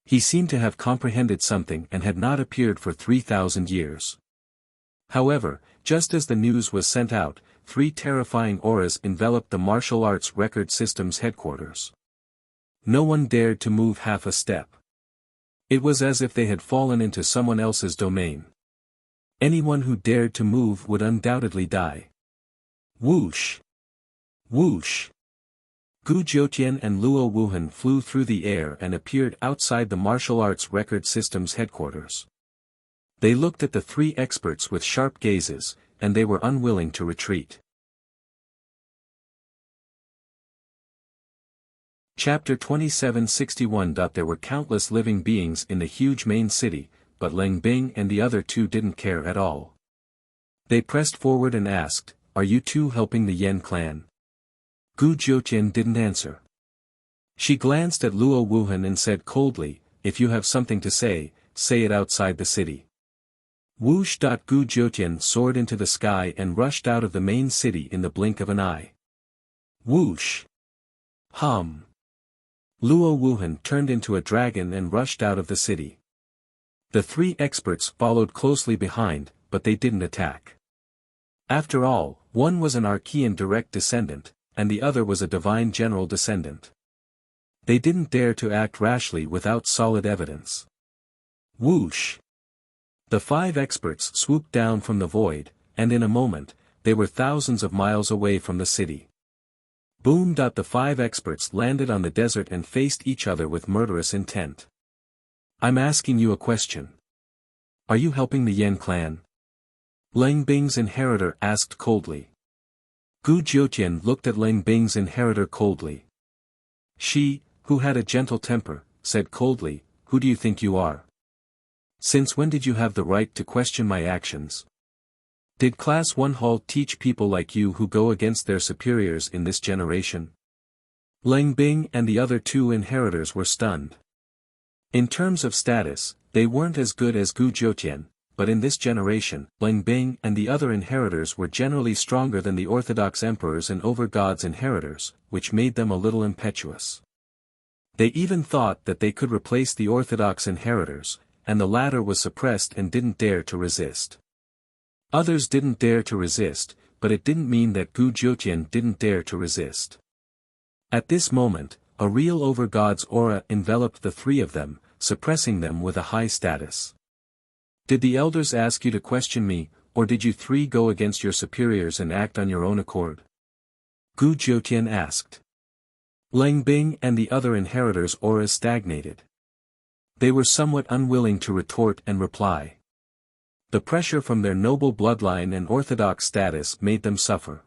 He seemed to have comprehended something and had not appeared for 3,000 years. However, just as the news was sent out, three terrifying auras enveloped the martial arts record system's headquarters. No one dared to move half a step. It was as if they had fallen into someone else's domain. Anyone who dared to move would undoubtedly die. Whoosh! Whoosh! Gu Jiutian and Luo Wuhan flew through the air and appeared outside the martial arts record system's headquarters. They looked at the three experts with sharp gazes, and they were unwilling to retreat. Chapter 2761. There were countless living beings in the huge main city, but Leng Bing and the other two didn't care at all. They pressed forward and asked, "Are you two helping the Yan clan?" Gu Jiutian didn't answer. She glanced at Luo Wuhan and said coldly, "If you have something to say, say it outside the city." Whoosh! Gu Jiutian soared into the sky and rushed out of the main city in the blink of an eye. Whoosh! Hum! Luo Wuhan turned into a dragon and rushed out of the city. The three experts followed closely behind, but they didn't attack. After all, one was an Archean direct descendant, and the other was a divine general descendant. They didn't dare to act rashly without solid evidence. Whoosh! The five experts swooped down from the void, and in a moment, they were thousands of miles away from the city. Boom! The five experts landed on the desert and faced each other with murderous intent. "I'm asking you a question. Are you helping the Yan clan?" Leng Bing's inheritor asked coldly. Gu Jiutian looked at Leng Bing's inheritor coldly. She, who had a gentle temper, said coldly, "Who do you think you are? Since when did you have the right to question my actions? Did Class 1 Hall teach people like you who go against their superiors in this generation?" Leng Bing and the other two inheritors were stunned. In terms of status, they weren't as good as Gu Jiutian, but in this generation, Leng Bing and the other inheritors were generally stronger than the orthodox emperors and over-gods inheritors, which made them a little impetuous. They even thought that they could replace the orthodox inheritors, and the latter was suppressed and didn't dare to resist. Others didn't dare to resist, but it didn't mean that Gu Jiutian didn't dare to resist. At this moment, a real over-god's aura enveloped the three of them, suppressing them with a high status. Did the elders ask you to question me, or did you three go against your superiors and act on your own accord? Gu Jiutian asked. Lang Bing and the other inheritors' auras stagnated. They were somewhat unwilling to retort and reply. The pressure from their noble bloodline and orthodox status made them suffer.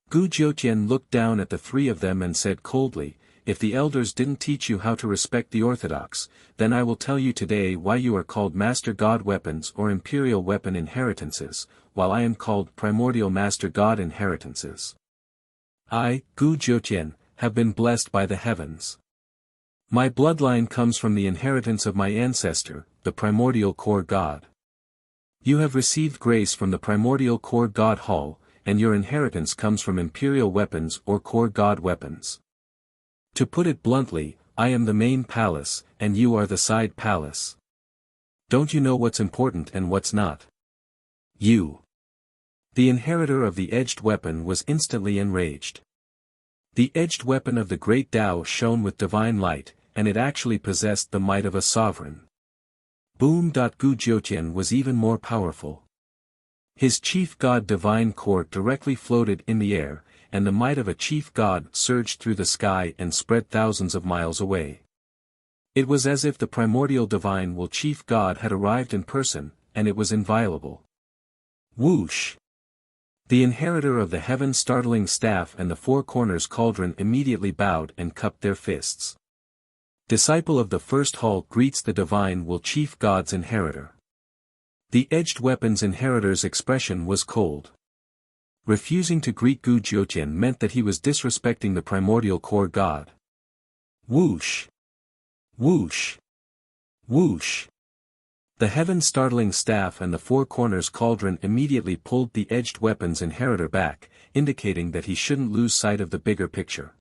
Gu Jiutian looked down at the three of them and said coldly, "If the elders didn't teach you how to respect the orthodox, then I will tell you today why you are called Master God weapons or Imperial weapon inheritances, while I am called Primordial Master God inheritances. I, Gu Jiutian, have been blessed by the heavens. My bloodline comes from the inheritance of my ancestor, the Primordial Core God. You have received grace from the Primordial Core God Hall, and your inheritance comes from Imperial weapons or Core God weapons. To put it bluntly, I am the main palace, and you are the side palace. Don't you know what's important and what's not? You." The inheritor of the edged weapon was instantly enraged. The edged weapon of the great Tao shone with divine light, and it actually possessed the might of a sovereign. Boom. Gu Jiutian was even more powerful. His chief god divine core directly floated in the air, and the might of a chief god surged through the sky and spread thousands of miles away. It was as if the primordial divine will chief god had arrived in person, and it was inviolable. Whoosh! The inheritor of the heaven startling staff and the four corners cauldron immediately bowed and cupped their fists. Disciple of the first hall greets the divine will chief god's inheritor. The edged weapon's inheritor's expression was cold. Refusing to greet Gu Jiutian meant that he was disrespecting the primordial core god. Whoosh! Whoosh! Whoosh! The heaven-startling staff and the four corners cauldron immediately pulled the edged weapon's inheritor back, indicating that he shouldn't lose sight of the bigger picture.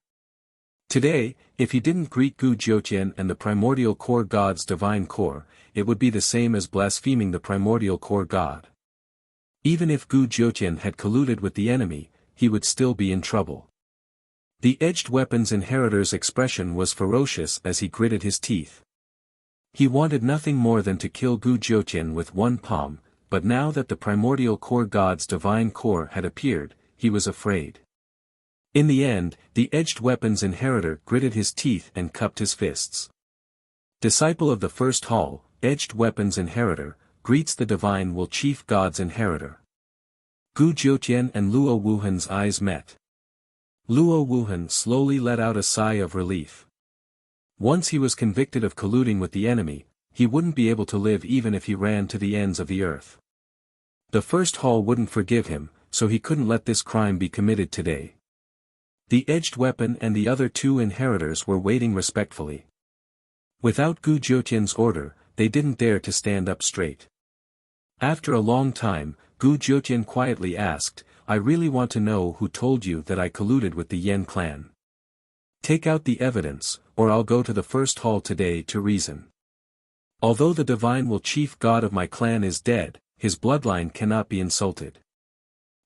Today, if he didn't greet Gu Jiutian and the primordial core god's divine core, it would be the same as blaspheming the primordial core god. Even if Gu Jiutian had colluded with the enemy, he would still be in trouble. The edged weapon's inheritor's expression was ferocious as he gritted his teeth. He wanted nothing more than to kill Gu Jiutian with one palm, but now that the primordial core god's divine core had appeared, he was afraid. In the end, the edged weapon's inheritor gritted his teeth and cupped his fists. Disciple of the first hall, edged weapon's inheritor, greets the divine will chief god's inheritor. Gu Jiutian and Luo Wuhan's eyes met. Luo Wuhan slowly let out a sigh of relief. Once he was convicted of colluding with the enemy, he wouldn't be able to live even if he ran to the ends of the earth. The first hall wouldn't forgive him, so he couldn't let this crime be committed today. The edged weapon and the other two inheritors were waiting respectfully. Without Gu Jiutian's order, they didn't dare to stand up straight. After a long time, Gu Jiutian quietly asked, "I really want to know who told you that I colluded with the Yen clan. Take out the evidence, or I'll go to the first hall today to reason. Although the divine will chief god of my clan is dead, his bloodline cannot be insulted.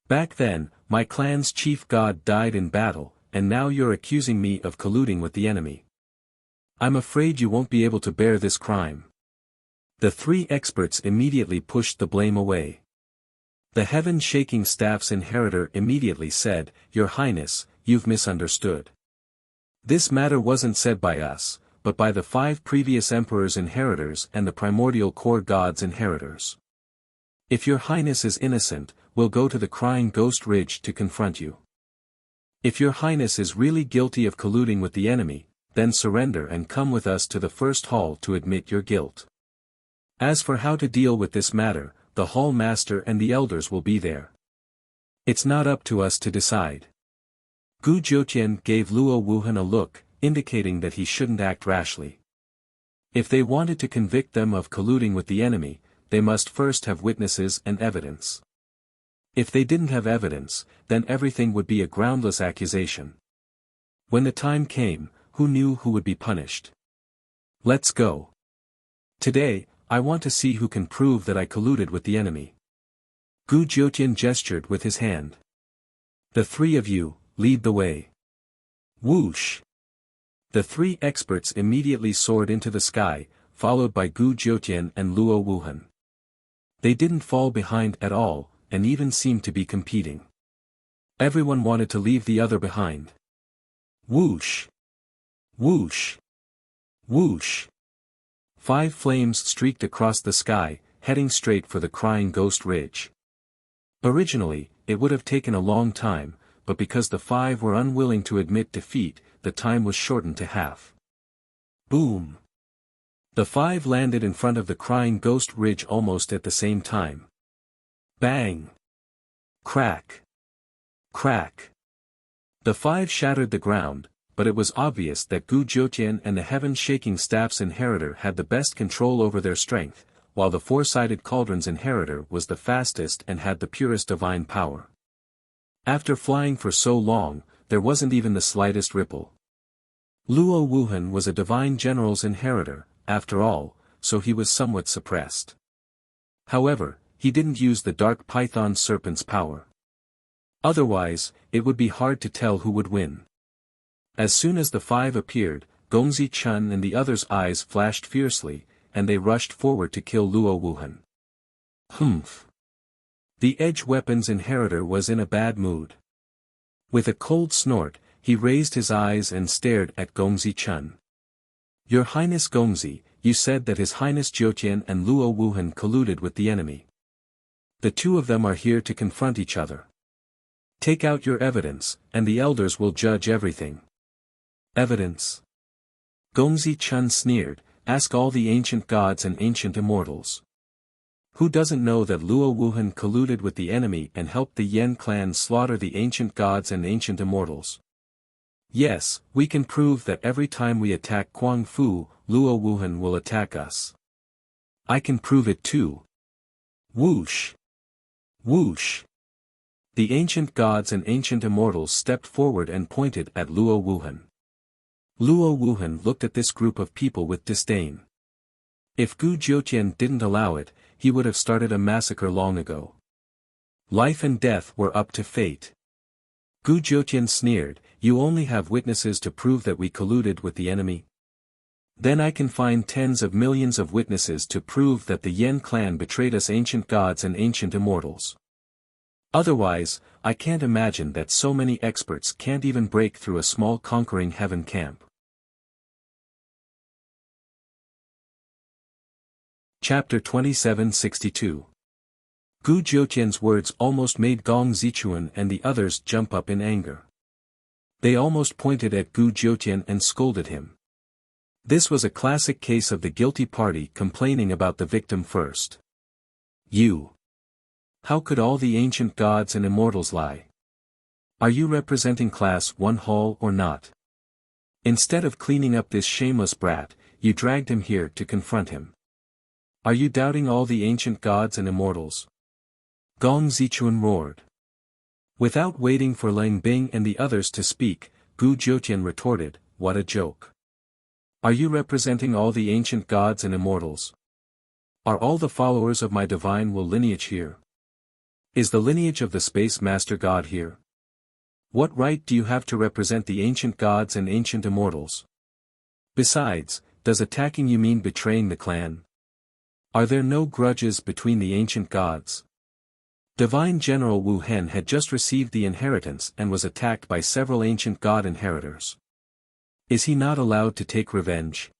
Back then, my clan's chief god died in battle, and now you're accusing me of colluding with the enemy. I'm afraid you won't be able to bear this crime." The three experts immediately pushed the blame away. The heaven-shaking staff's inheritor immediately said, "Your Highness, you've misunderstood. This matter wasn't said by us, but by the 5 previous emperors' inheritors and the primordial core god's inheritors. If your Highness is innocent, we'll go to the Crying Ghost Ridge to confront you. If your Highness is really guilty of colluding with the enemy, then surrender and come with us to the first hall to admit your guilt. As for how to deal with this matter, the hall master and the elders will be there. It's not up to us to decide." Gu Jiutian gave Luo Wuhan a look, indicating that he shouldn't act rashly. If they wanted to convict them of colluding with the enemy, they must first have witnesses and evidence. If they didn't have evidence, then everything would be a groundless accusation. When the time came, who knew who would be punished? Let's go. Today, I want to see who can prove that I colluded with the enemy. Gu Jiutian gestured with his hand. The three of you, lead the way. Whoosh! The three experts immediately soared into the sky, followed by Gu Jiutian and Luo Wuhan. They didn't fall behind at all, and even seemed to be competing. Everyone wanted to leave the other behind. Whoosh! Whoosh! Whoosh! 5 flames streaked across the sky, heading straight for the Crying Ghost Ridge. Originally, it would have taken a long time, but because the 5 were unwilling to admit defeat, the time was shortened to half. Boom! The 5 landed in front of the Crying Ghost Ridge almost at the same time. Bang! Crack! Crack! The 5 shattered the ground, but it was obvious that Gu Jiutian and the Heaven-Shaking Staff's inheritor had the best control over their strength, while the 4-sided cauldron's inheritor was the fastest and had the purest divine power. After flying for so long, there wasn't even the slightest ripple. Luo Wuhan was a divine general's inheritor, after all, so he was somewhat suppressed. However, he didn't use the dark python serpent's power. Otherwise, it would be hard to tell who would win. As soon as the 5 appeared, Gongzi Chun and the others' eyes flashed fiercely, and they rushed forward to kill Luo Wuhan. Humph! The edge weapon's inheritor was in a bad mood. With a cold snort, he raised his eyes and stared at Gongzi Chun. Your Highness Gongzi, you said that His Highness Jiutian and Luo Wuhan colluded with the enemy. The 2 of them are here to confront each other. Take out your evidence, and the elders will judge everything. Evidence? Gongzi Chun sneered, ask all the ancient gods and ancient immortals. Who doesn't know that Luo Wuhan colluded with the enemy and helped the Yen clan slaughter the ancient gods and ancient immortals? Yes, we can prove that every time we attack Kuang Fu, Luo Wuhan will attack us. I can prove it too. Whoosh! Whoosh! The ancient gods and ancient immortals stepped forward and pointed at Luo Wuhan. Luo Wuhan looked at this group of people with disdain. If Gu Jiutian didn't allow it, he would have started a massacre long ago. Life and death were up to fate. Gu Jiutian sneered, you only have witnesses to prove that we colluded with the enemy? Then I can find tens of millions of witnesses to prove that the Yen clan betrayed us ancient gods and ancient immortals. Otherwise, I can't imagine that so many experts can't even break through a small conquering heaven camp. Chapter 2762. Gu Jiutian's words almost made Gong Zichuan and the others jump up in anger. They almost pointed at Gu Jiutian and scolded him. This was a classic case of the guilty party complaining about the victim first. You. How could all the ancient gods and immortals lie? Are you representing Class 1 Hall or not? Instead of cleaning up this shameless brat, you dragged him here to confront him. Are you doubting all the ancient gods and immortals? Gong Zichuan roared. Without waiting for Lang Bing and the others to speak, Gu Jiutian retorted, what a joke. Are you representing all the ancient gods and immortals? Are all the followers of my divine will lineage here? Is the lineage of the Space Master God here? What right do you have to represent the ancient gods and ancient immortals? Besides, does attacking you mean betraying the clan? Are there no grudges between the ancient gods? Divine General Wu Hen had just received the inheritance and was attacked by several ancient god inheritors. Is he not allowed to take revenge?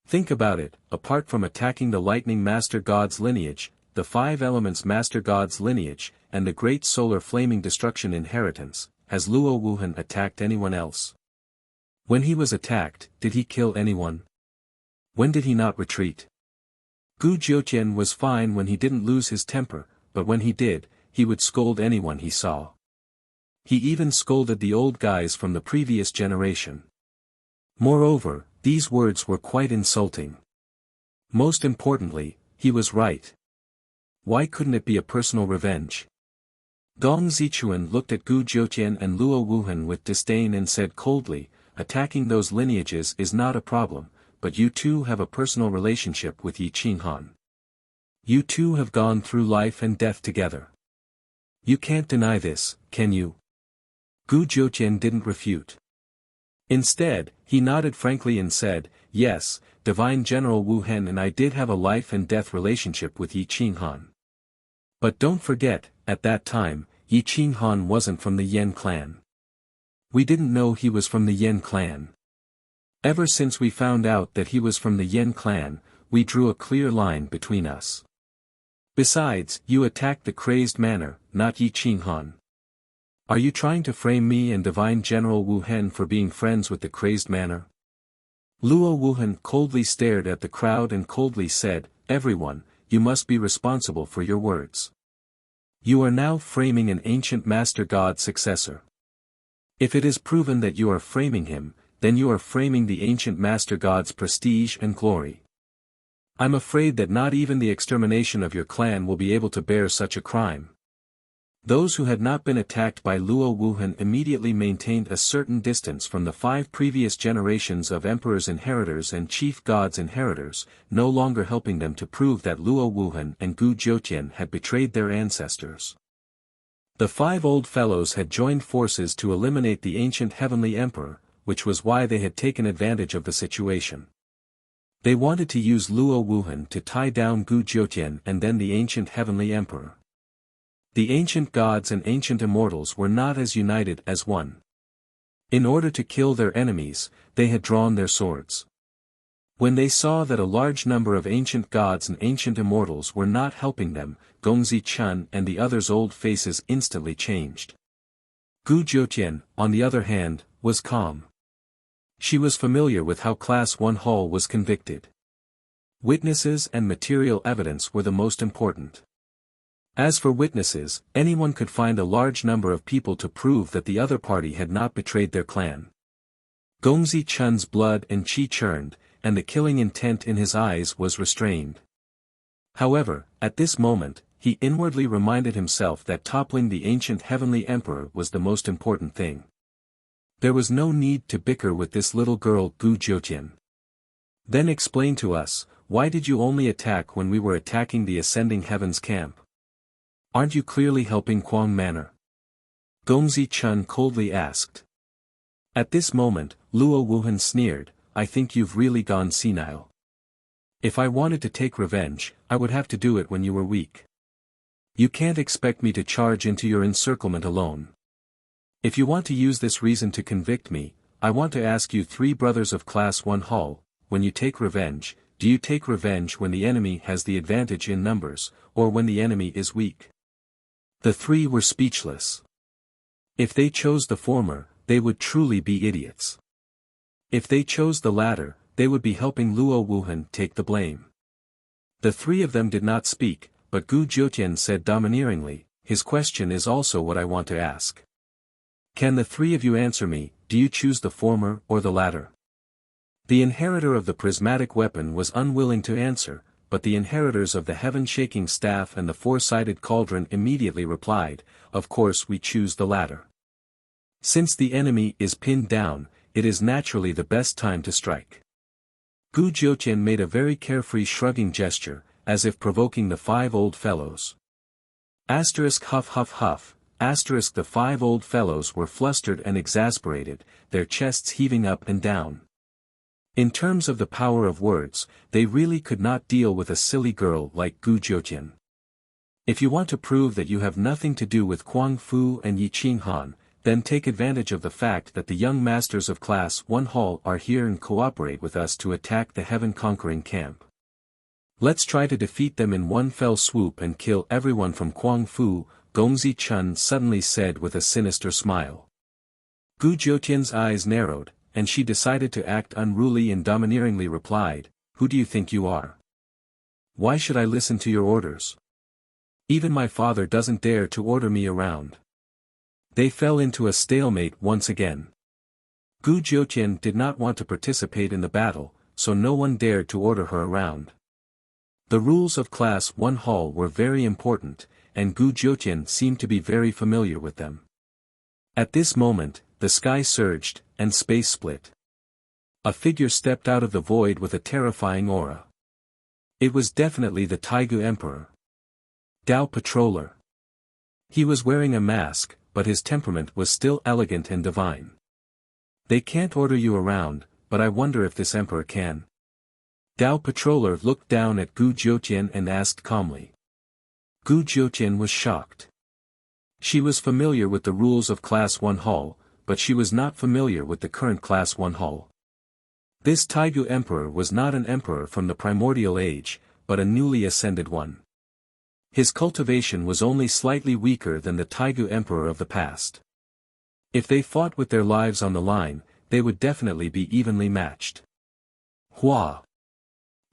Think about it, apart from attacking the Lightning Master God's lineage, the 5 Elements Master God's lineage, and the Great Solar Flaming Destruction inheritance, has Luo Wuhan attacked anyone else? When he was attacked, did he kill anyone? When did he not retreat? Gu Jiutian was fine when he didn't lose his temper, but when he did, he would scold anyone he saw. He even scolded the old guys from the previous generation. Moreover, these words were quite insulting. Most importantly, he was right. Why couldn't it be a personal revenge? Gong Zichuan looked at Gu Jiutian and Luo Wuhan with disdain and said coldly, attacking those lineages is not a problem, but you two have a personal relationship with Yi Qinghan. You two have gone through life and death together. You can't deny this, can you? Gu Jiutian didn't refute. Instead, he nodded frankly and said, yes, Divine General Wu Hen and I did have a life and death relationship with Yi Qinghan. But don't forget, at that time, Yi Qinghan wasn't from the Yan clan. We didn't know he was from the Yan clan. Ever since we found out that he was from the Yan clan, we drew a clear line between us. Besides, you attacked the crazed manor, not Yi Qinghan. Are you trying to frame me and Divine General Wu Hen for being friends with the crazed manor? Luo Wuhan coldly stared at the crowd and coldly said, everyone, you must be responsible for your words. You are now framing an ancient master god successor. If it is proven that you are framing him, then you are framing the ancient master god's prestige and glory. I'm afraid that not even the extermination of your clan will be able to bear such a crime. Those who had not been attacked by Luo Wuhan immediately maintained a certain distance from the 5 previous generations of emperors' inheritors and chief gods' inheritors, no longer helping them to prove that Luo Wuhan and Gu Jiutian had betrayed their ancestors. The 5 old fellows had joined forces to eliminate the ancient heavenly emperor, which was why they had taken advantage of the situation. They wanted to use Luo Wuhan to tie down Gu Jiutian and then the ancient heavenly emperor. The ancient gods and ancient immortals were not as united as one. In order to kill their enemies, they had drawn their swords. When they saw that a large number of ancient gods and ancient immortals were not helping them, Gongzi Chun and the others' old faces instantly changed. Gu Jiutian, on the other hand, was calm. She was familiar with how Class 1 Hall was convicted. Witnesses and material evidence were the most important. As for witnesses, anyone could find a large number of people to prove that the other party had not betrayed their clan. Gongzi Chun's blood and qi churned, and the killing intent in his eyes was restrained. However, at this moment, he inwardly reminded himself that toppling the ancient heavenly emperor was the most important thing. There was no need to bicker with this little girl Gu Jiutian. Then explain to us, why did you only attack when we were attacking the Ascending Heavens camp? Aren't you clearly helping Quang Manor? Gongzi Chun coldly asked. At this moment, Luo Wuhan sneered, I think you've really gone senile. If I wanted to take revenge, I would have to do it when you were weak. You can't expect me to charge into your encirclement alone. If you want to use this reason to convict me, I want to ask you 3 brothers of Class 1 Hall, when you take revenge, do you take revenge when the enemy has the advantage in numbers, or when the enemy is weak? The 3 were speechless. If they chose the former, they would truly be idiots. If they chose the latter, they would be helping Luo Wuhan take the blame. The 3 of them did not speak, but Gu Jiutian said domineeringly, his question is also what I want to ask. Can the 3 of you answer me, do you choose the former or the latter? The inheritor of the prismatic weapon was unwilling to answer, but the inheritors of the heaven-shaking staff and the 4-sided cauldron immediately replied, of course we choose the latter. Since the enemy is pinned down, it is naturally the best time to strike. Gu Jiutian made a very carefree shrugging gesture, as if provoking the 5 old fellows. Asterisk huff huff huff, asterisk the 5 old fellows were flustered and exasperated, their chests heaving up and down. In terms of the power of words, they really could not deal with a silly girl like Gu Jiutian. If you want to prove that you have nothing to do with Quang Fu and Yi Qinghan, then take advantage of the fact that the young masters of Class 1 Hall are here and cooperate with us to attack the heaven-conquering camp. Let's try to defeat them in one fell swoop and kill everyone from Quang Fu, Gongzi Chun suddenly said with a sinister smile. Gu Jiutian's eyes narrowed, and she decided to act unruly and domineeringly replied, who do you think you are? Why should I listen to your orders? Even my father doesn't dare to order me around. They fell into a stalemate once again. Gu Jiutian did not want to participate in the battle, so no one dared to order her around. The rules of Class 1 Hall were very important, and Gu Jiutian seemed to be very familiar with them. At this moment, the sky surged, and space split. A figure stepped out of the void with a terrifying aura. It was definitely the Taigu Emperor. Dao Patroller. He was wearing a mask, but his temperament was still elegant and divine. They can't order you around, but I wonder if this emperor can. Dao Patroller looked down at Gu Jiutian and asked calmly. Gu Jiutian was shocked. She was familiar with the rules of Class 1 Hall, but she was not familiar with the current Class 1 Hall. This Taigu Emperor was not an emperor from the primordial age, but a newly ascended one. His cultivation was only slightly weaker than the Taigu Emperor of the past. If they fought with their lives on the line, they would definitely be evenly matched. Hua!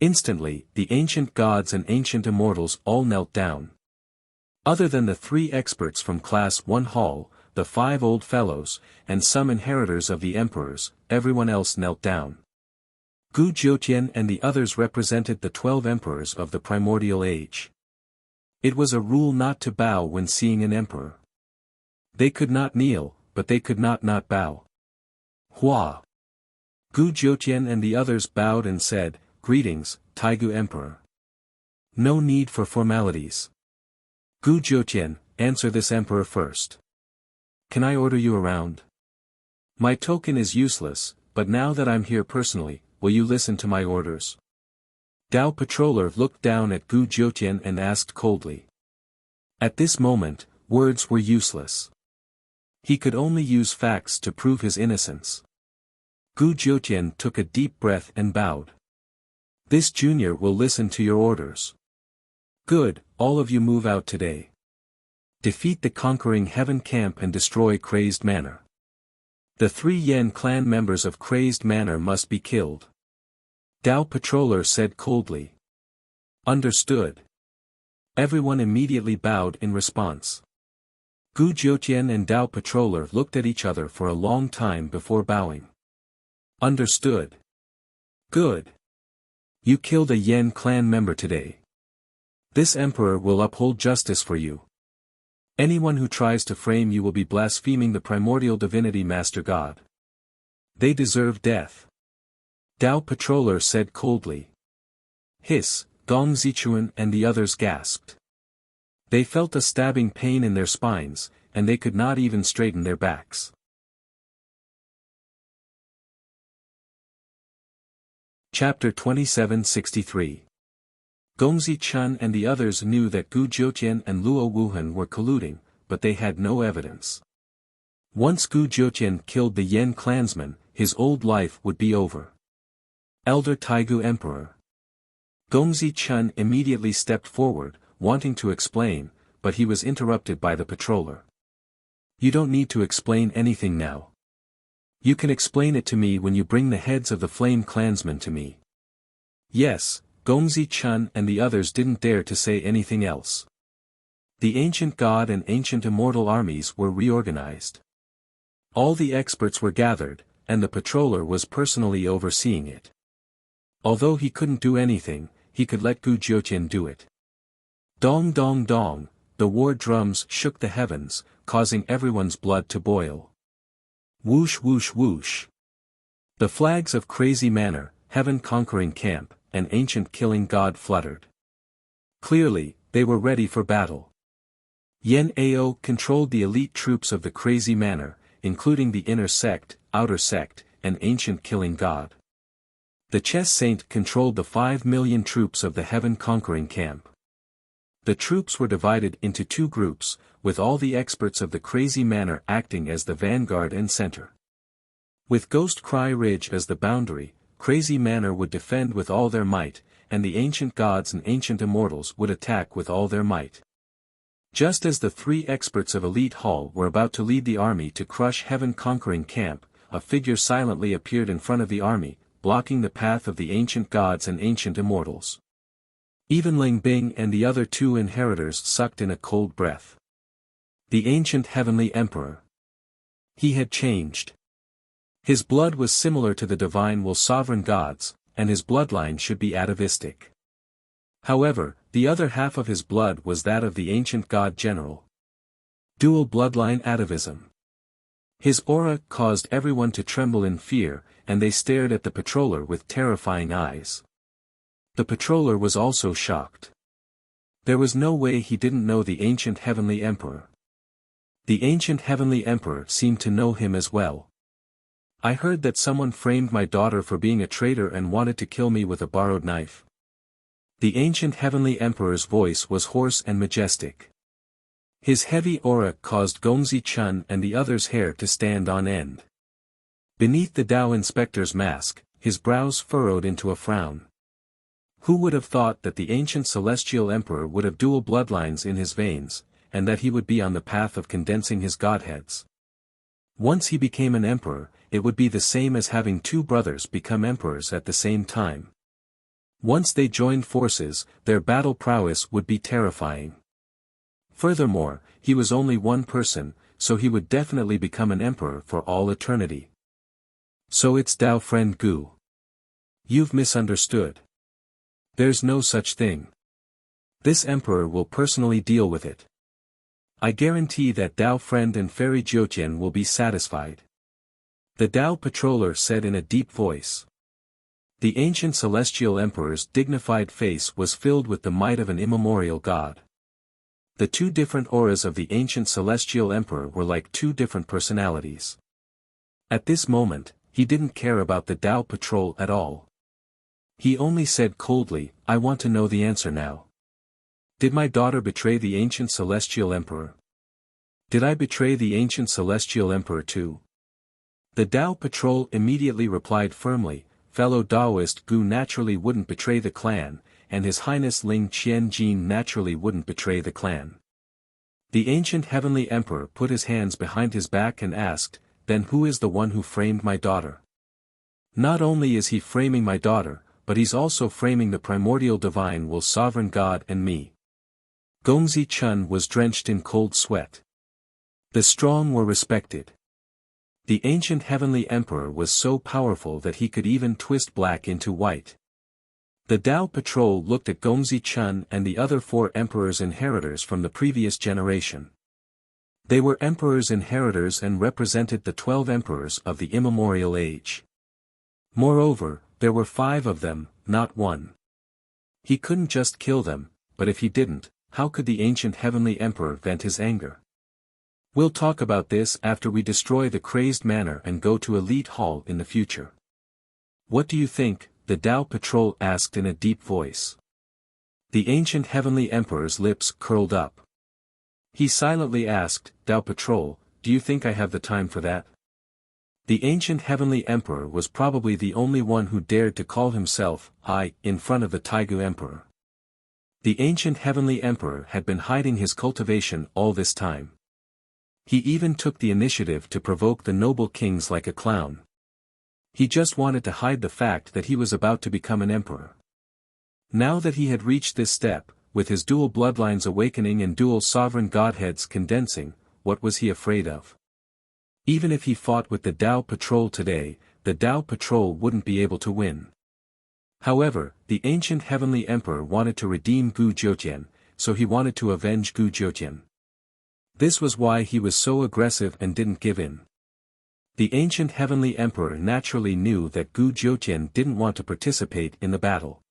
Instantly, the ancient gods and ancient immortals all knelt down. Other than the 3 experts from Class 1 Hall, the 5 old fellows, and some inheritors of the emperors, everyone else knelt down. Gu Jiutian and the others represented the 12 emperors of the primordial age. It was a rule not to bow when seeing an emperor. They could not kneel, but they could not bow. Hua! Gu Jiutian and the others bowed and said, "Greetings, Taigu Emperor." No need for formalities. Gu Jiutian, answer this emperor first. Can I order you around? My token is useless, but now that I'm here personally, will you listen to my orders? Dao Patroller looked down at Gu Jiutian and asked coldly. At this moment, words were useless. He could only use facts to prove his innocence. Gu Jiutian took a deep breath and bowed. This junior will listen to your orders. Good, all of you move out today. Defeat the conquering heaven camp and destroy Crazed Manor. The 3 Yen clan members of Crazed Manor must be killed. Dao Patroller said coldly. Understood. Everyone immediately bowed in response. Gu Jiutian and Dao Patroller looked at each other for a long time before bowing. Understood. Good. You killed a Yen clan member today. This emperor will uphold justice for you. Anyone who tries to frame you will be blaspheming the primordial divinity Master God. They deserve death. Dao Patroller said coldly. Hiss, Gong Zichuan and the others gasped. They felt a stabbing pain in their spines, and they could not even straighten their backs. Chapter 2763. Gongzi Chun and the others knew that Gu Jiutian and Luo Wuhan were colluding, but they had no evidence. Once Gu Jiutian killed the Yen clansman, his old life would be over. Elder Taigu Emperor. Gongzi Chun immediately stepped forward, wanting to explain, but he was interrupted by the patroller. You don't need to explain anything now. You can explain it to me when you bring the heads of the Flame clansmen to me. Yes, Gongzi Chun and the others didn't dare to say anything else. The ancient god and ancient immortal armies were reorganized. All the experts were gathered, and the patroller was personally overseeing it. Although he couldn't do anything, he could let Gu Jiutian do it. Dong dong dong, the war drums shook the heavens, causing everyone's blood to boil. Whoosh whoosh whoosh. The flags of Crazy Manor, Heaven Conquering Camp, and Ancient Killing God fluttered. Clearly, they were ready for battle. Yen Ao controlled the elite troops of the Crazy Manor, including the Inner Sect, Outer Sect, and Ancient Killing God. The Chess Saint controlled the 5 million troops of the Heaven Conquering Camp. The troops were divided into 2 groups, with all the experts of the Crazy Manor acting as the vanguard and center. With Ghost Cry Ridge as the boundary, Crazy Manor would defend with all their might, and the ancient gods and ancient immortals would attack with all their might. Just as the 3 experts of Elite Hall were about to lead the army to crush Heaven Conquering Camp, a figure silently appeared in front of the army, blocking the path of the ancient gods and ancient immortals. Even Ling Bing and the other 2 inheritors sucked in a cold breath. The ancient heavenly emperor. He had changed. His blood was similar to the divine will sovereign gods, and his bloodline should be atavistic. However, the other half of his blood was that of the ancient god general. Dual bloodline atavism. His aura caused everyone to tremble in fear, and they stared at the patroller with terrifying eyes. The patroller was also shocked. There was no way he didn't know the ancient Heavenly Emperor. The ancient Heavenly Emperor seemed to know him as well. I heard that someone framed my daughter for being a traitor and wanted to kill me with a borrowed knife. The ancient Heavenly Emperor's voice was hoarse and majestic. His heavy aura caused Gongzi Chun and the others' hair to stand on end. Beneath the Dao inspector's mask, his brows furrowed into a frown. Who would have thought that the ancient celestial emperor would have dual bloodlines in his veins, and that he would be on the path of condensing his godheads? Once he became an emperor, it would be the same as having two brothers become emperors at the same time. Once they joined forces, their battle prowess would be terrifying. Furthermore, he was only one person, so he would definitely become an emperor for all eternity. So it's Dao friend Gu. You've misunderstood. There's no such thing. This emperor will personally deal with it. I guarantee that Dao friend and Fairy Jiutian will be satisfied. The Dao patroller said in a deep voice. The ancient celestial emperor's dignified face was filled with the might of an immemorial god. The two different auras of the ancient celestial emperor were like two different personalities. At this moment, he didn't care about the Dao patrol at all. He only said coldly, I want to know the answer now. Did my daughter betray the ancient celestial emperor? Did I betray the ancient celestial emperor too? The Dao patrol immediately replied firmly, fellow Daoist Gu naturally wouldn't betray the clan, and His Highness Ling Qianjin naturally wouldn't betray the clan. The ancient heavenly emperor put his hands behind his back and asked, then who is the one who framed my daughter? Not only is he framing my daughter, but he's also framing the primordial divine will sovereign God and me. Gongzi Chun was drenched in cold sweat. The strong were respected. The ancient heavenly emperor was so powerful that he could even twist black into white. The Dao patrol looked at Gongzi Chun and the other four emperors' inheritors from the previous generation. They were emperors' inheritors and represented the 12 emperors of the immemorial age. Moreover, there were 5 of them, not 1. He couldn't just kill them, but if he didn't, how could the ancient heavenly emperor vent his anger? We'll talk about this after we destroy the crazed manor and go to Elite Hall in the future. What do you think? The Dao patrol asked in a deep voice. The ancient heavenly emperor's lips curled up. He silently asked, Dao patrol, do you think I have the time for that? The ancient heavenly emperor was probably the only one who dared to call himself I in front of the Taigu emperor. The ancient heavenly emperor had been hiding his cultivation all this time. He even took the initiative to provoke the noble kings like a clown. He just wanted to hide the fact that he was about to become an emperor. Now that he had reached this step, with his dual bloodlines awakening and dual sovereign godheads condensing, what was he afraid of? Even if he fought with the Dao patrol today, the Dao patrol wouldn't be able to win. However, the ancient heavenly emperor wanted to redeem Gu Jiutian, so he wanted to avenge Gu Jiutian. This was why he was so aggressive and didn't give in. The ancient heavenly emperor naturally knew that Gu Jiutian didn't want to participate in the battle.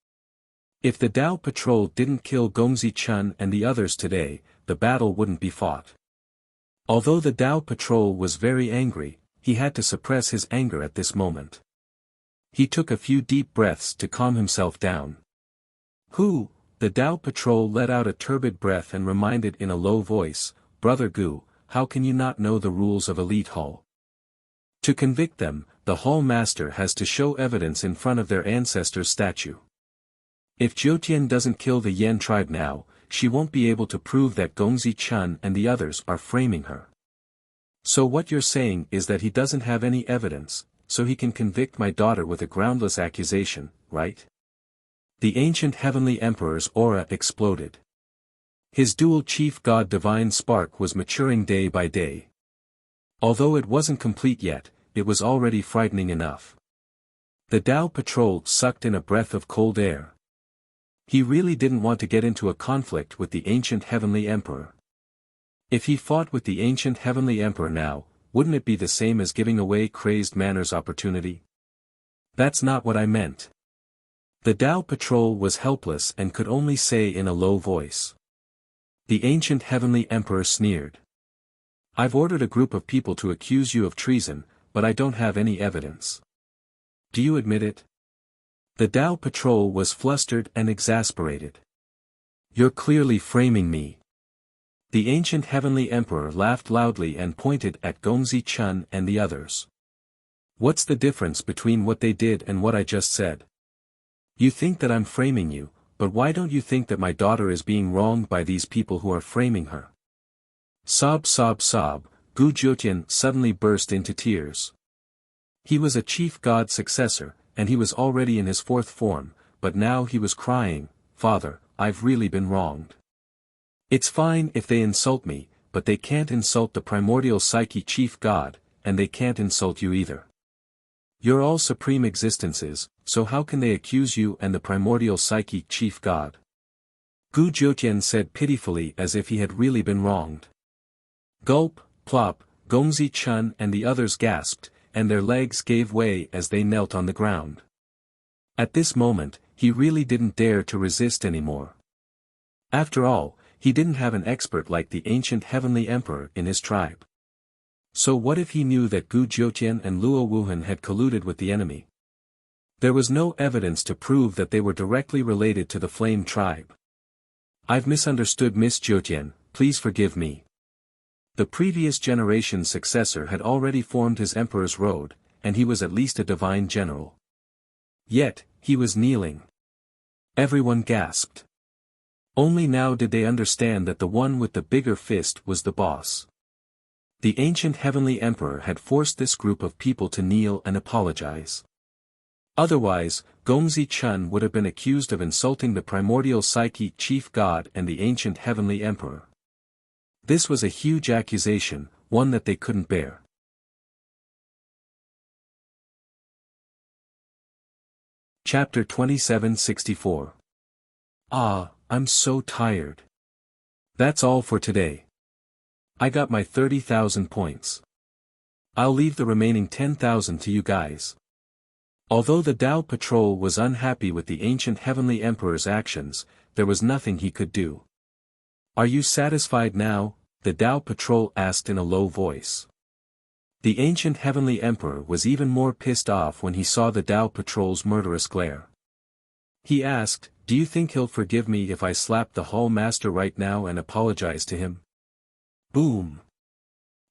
If the Dao patrol didn't kill Gongzi Chun and the others today, the battle wouldn't be fought. Although the Dao patrol was very angry, he had to suppress his anger at this moment. He took a few deep breaths to calm himself down. Who? The Dao patrol let out a turbid breath and reminded in a low voice, Brother Gu, how can you not know the rules of Elite Hall? To convict them, the Hall Master has to show evidence in front of their ancestor's statue. If Jiutian doesn't kill the Yan tribe now, she won't be able to prove that Gongzi Chun and the others are framing her. So what you're saying is that he doesn't have any evidence, so he can convict my daughter with a groundless accusation, right? The ancient heavenly emperor's aura exploded. His dual chief god divine spark was maturing day by day. Although it wasn't complete yet, it was already frightening enough. The Dao patrol sucked in a breath of cold air. He really didn't want to get into a conflict with the ancient heavenly emperor. If he fought with the ancient heavenly emperor now, wouldn't it be the same as giving away crazed manners opportunity? That's not what I meant. The Tao patrol was helpless and could only say in a low voice. The ancient heavenly emperor sneered. I've ordered a group of people to accuse you of treason, but I don't have any evidence. Do you admit it? The Tao patrol was flustered and exasperated. You're clearly framing me. The ancient heavenly emperor laughed loudly and pointed at Gongzi Chun and the others. What's the difference between what they did and what I just said? You think that I'm framing you, but why don't you think that my daughter is being wronged by these people who are framing her? Sob sob sob, Gu Jiutian suddenly burst into tears. He was a chief god successor, and he was already in his fourth form, but now he was crying, Father, I've really been wronged. It's fine if they insult me, but they can't insult the primordial psyche chief god, and they can't insult you either. You're all supreme existences, so how can they accuse you and the primordial psyche chief god? Gu Jiutian said pitifully as if he had really been wronged. Gulp, plop, Gongzi Chun and the others gasped, and their legs gave way as they knelt on the ground. At this moment, he really didn't dare to resist anymore. After all, he didn't have an expert like the ancient heavenly emperor in his tribe. So what if he knew that Gu Jiutian and Luo Wuhan had colluded with the enemy? There was no evidence to prove that they were directly related to the Flame tribe. I've misunderstood Miss Jiutian, please forgive me. The previous generation's successor had already formed his emperor's road, and he was at least a divine general. Yet, he was kneeling. Everyone gasped. Only now did they understand that the one with the bigger fist was the boss. The ancient heavenly emperor had forced this group of people to kneel and apologize. Otherwise, Gongzi Chun would have been accused of insulting the primordial psyche chief god and the ancient heavenly emperor. This was a huge accusation, one that they couldn't bear. Chapter 2764. Ah, I'm so tired. That's all for today. I got my 30,000 points. I'll leave the remaining 10,000 to you guys. Although the Tao patrol was unhappy with the ancient heavenly emperor's actions, there was nothing he could do. Are you satisfied now? The Tao patrol asked in a low voice. The ancient heavenly emperor was even more pissed off when he saw the Tao patrol's murderous glare. He asked, do you think he'll forgive me if I slap the Hall Master right now and apologize to him? Boom!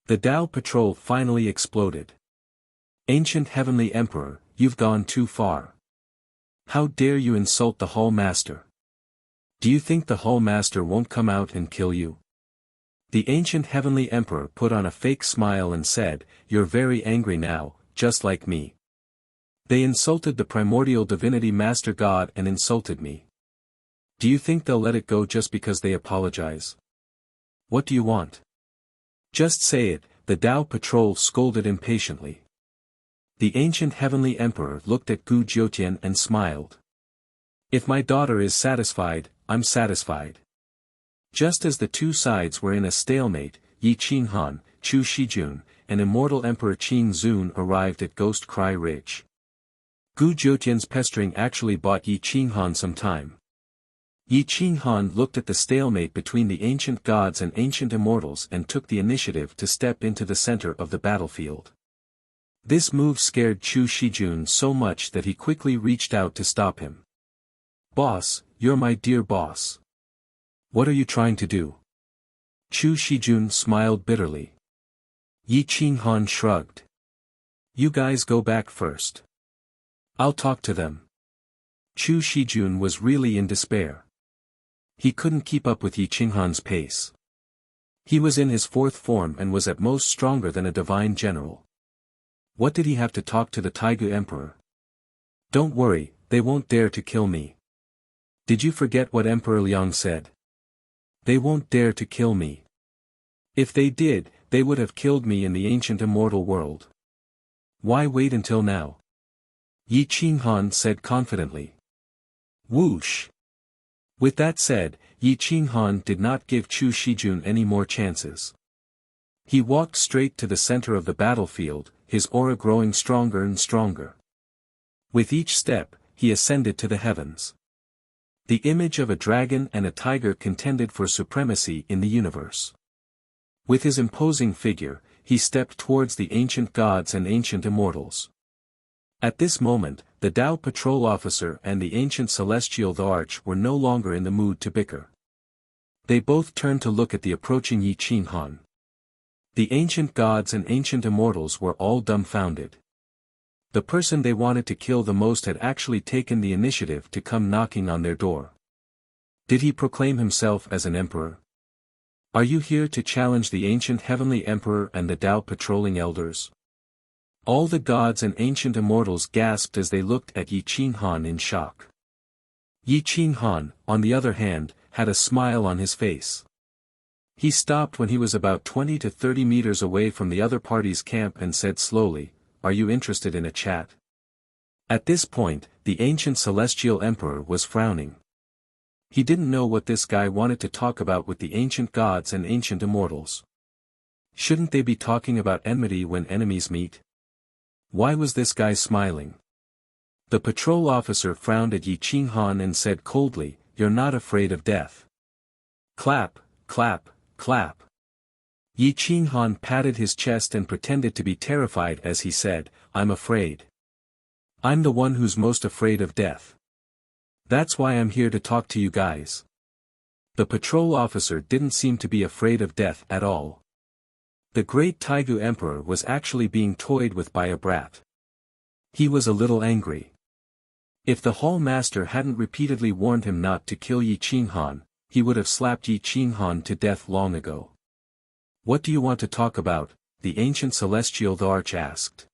The Tao patrol finally exploded. Ancient heavenly emperor, you've gone too far. How dare you insult the Hall Master? Do you think the Hall Master won't come out and kill you? The ancient heavenly emperor put on a fake smile and said, you're very angry now, just like me. They insulted the primordial divinity master god and insulted me. Do you think they'll let it go just because they apologize? What do you want? Just say it, the Tao patrol scolded impatiently. The ancient heavenly emperor looked at Gu Jiutian and smiled. If my daughter is satisfied, I'm satisfied. Just as the two sides were in a stalemate, Yi Qinghan, Chu Shijun, and immortal Emperor Qing Zun arrived at Ghost Cry Ridge. Gu Jiutian's pestering actually bought Yi Qinghan some time. Yi Qinghan looked at the stalemate between the ancient gods and ancient immortals and took the initiative to step into the center of the battlefield. This move scared Chu Shijun so much that he quickly reached out to stop him. Boss, you're my dear boss. What are you trying to do? Chu Shijun smiled bitterly. Yi Qinghan shrugged. You guys go back first. I'll talk to them. Chu Shijun was really in despair. He couldn't keep up with Yi Qinghan's pace. He was in his fourth form and was at most stronger than a divine general. What did he have to talk to the Taigu Emperor? Don't worry, they won't dare to kill me. Did you forget what Emperor Liang said? They won't dare to kill me. If they did, they would have killed me in the ancient immortal world. Why wait until now? Yi Qinghan said confidently. Whoosh! With that said, Yi Qinghan did not give Chu Shijun any more chances. He walked straight to the center of the battlefield, his aura growing stronger and stronger. With each step, he ascended to the heavens. The image of a dragon and a tiger contended for supremacy in the universe. With his imposing figure, he stepped towards the ancient gods and ancient immortals. At this moment, the Tao patrol officer and the ancient celestial the Arch were no longer in the mood to bicker. They both turned to look at the approaching Yi Qin Han. The ancient gods and ancient immortals were all dumbfounded. The person they wanted to kill the most had actually taken the initiative to come knocking on their door. Did he proclaim himself as an emperor? Are you here to challenge the ancient heavenly emperor and the Tao patrolling elders? All the gods and ancient immortals gasped as they looked at Yi Qin Han in shock. Yi Qin Han, on the other hand, had a smile on his face. He stopped when he was about 20 to 30 meters away from the other party's camp and said slowly, "Are you interested in a chat?" At this point, the ancient celestial emperor was frowning. He didn't know what this guy wanted to talk about with the ancient gods and ancient immortals. Shouldn't they be talking about enmity when enemies meet? Why was this guy smiling? The patrol officer frowned at Yi Qin Han and said coldly, "You're not afraid of death." Clap, clap, clap. Yi Qin Han patted his chest and pretended to be terrified as he said, "I'm afraid. I'm the one who's most afraid of death. That's why I'm here to talk to you guys." The patrol officer didn't seem to be afraid of death at all. The great Taigu emperor was actually being toyed with by a brat. He was a little angry. If the hall master hadn't repeatedly warned him not to kill Yi Qin Han, he would have slapped Yi Qin Han to death long ago. "What do you want to talk about?" the ancient celestial the Arch asked.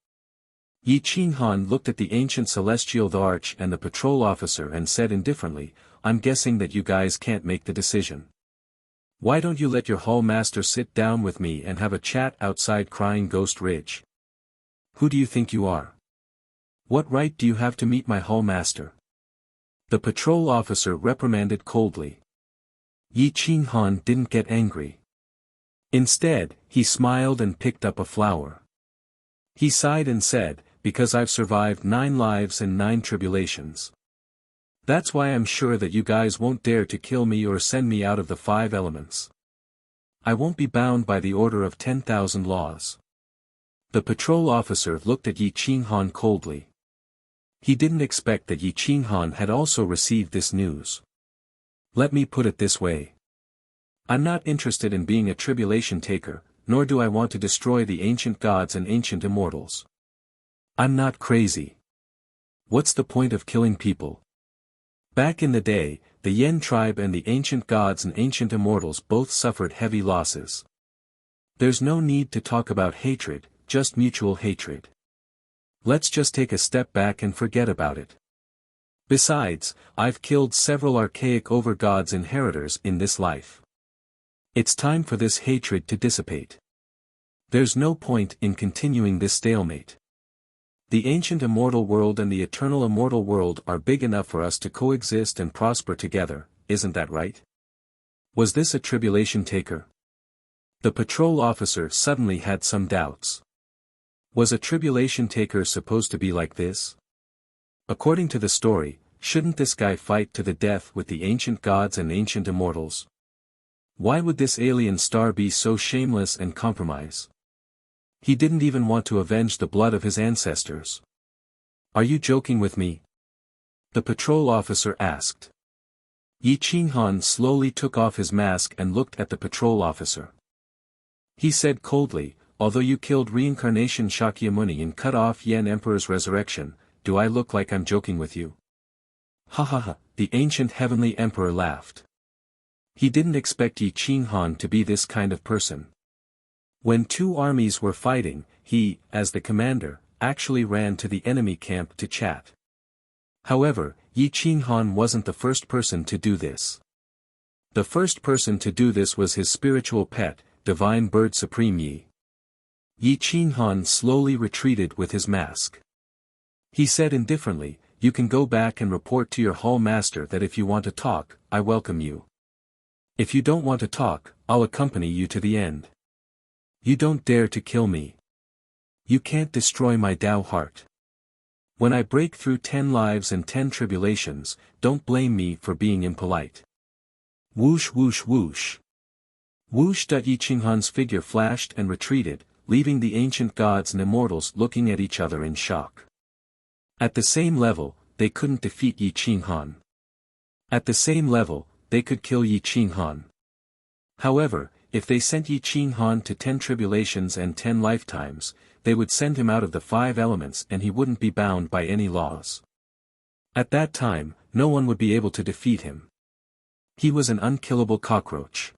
Yi Qin Han looked at the ancient celestial the Arch and the patrol officer and said indifferently, "I'm guessing that you guys can't make the decision. Why don't you let your hall master sit down with me and have a chat outside Crying Ghost Ridge? Who do you think you are? What right do you have to meet my hall master?" The patrol officer reprimanded coldly. Yi Qin Han didn't get angry. Instead, he smiled and picked up a flower. He sighed and said, "Because I've survived 9 lives and 9 tribulations. That's why I'm sure that you guys won't dare to kill me or send me out of the 5 elements. I won't be bound by the order of 10,000 laws." The patrol officer looked at Yi Qin Han coldly. He didn't expect that Yi Qin Han had also received this news. "Let me put it this way. I'm not interested in being a tribulation taker, nor do I want to destroy the ancient gods and ancient immortals. I'm not crazy. What's the point of killing people?" Back in the day, the Yen tribe and the ancient gods and ancient immortals both suffered heavy losses. There's no need to talk about hatred, just mutual hatred. Let's just take a step back and forget about it. Besides, I've killed several archaic over-gods inheritors in this life. It's time for this hatred to dissipate. There's no point in continuing this stalemate. The ancient immortal world and the eternal immortal world are big enough for us to coexist and prosper together, isn't that right? Was this a tribulation taker? The patrol officer suddenly had some doubts. Was a tribulation taker supposed to be like this? According to the story, shouldn't this guy fight to the death with the ancient gods and ancient immortals? Why would this alien star be so shameless and compromise? He didn't even want to avenge the blood of his ancestors. Are you joking with me? The patrol officer asked. Yi Qin Han slowly took off his mask and looked at the patrol officer. He said coldly, "Although you killed reincarnation Shakyamuni and cut off Yen Emperor's resurrection, do I look like I'm joking with you?" Ha ha ha, the ancient heavenly emperor laughed. He didn't expect Yi Qin Han to be this kind of person. When 2 armies were fighting, he, as the commander, actually ran to the enemy camp to chat. However, Yi Qin Han wasn't the first person to do this. The first person to do this was his spiritual pet, Divine Bird Supreme Yi. Yi Qin Han slowly retreated with his mask. He said indifferently, "You can go back and report to your hall master that if you want to talk, I welcome you. If you don't want to talk, I'll accompany you to the end." You don't dare to kill me. You can't destroy my Tao heart. When I break through 10 lives and 10 tribulations, don't blame me for being impolite. Whoosh whoosh whoosh. Whoosh. Yi Qinghan's figure flashed and retreated, leaving the ancient gods and immortals looking at each other in shock. At the same level, they couldn't defeat Yi Qinghan. At the same level, they could kill Yi Qinghan. However, if they sent Yi Qinghan to 10 tribulations and 10 lifetimes, they would send him out of the 5 elements and he wouldn't be bound by any laws. At that time, no one would be able to defeat him. He was an unkillable cockroach.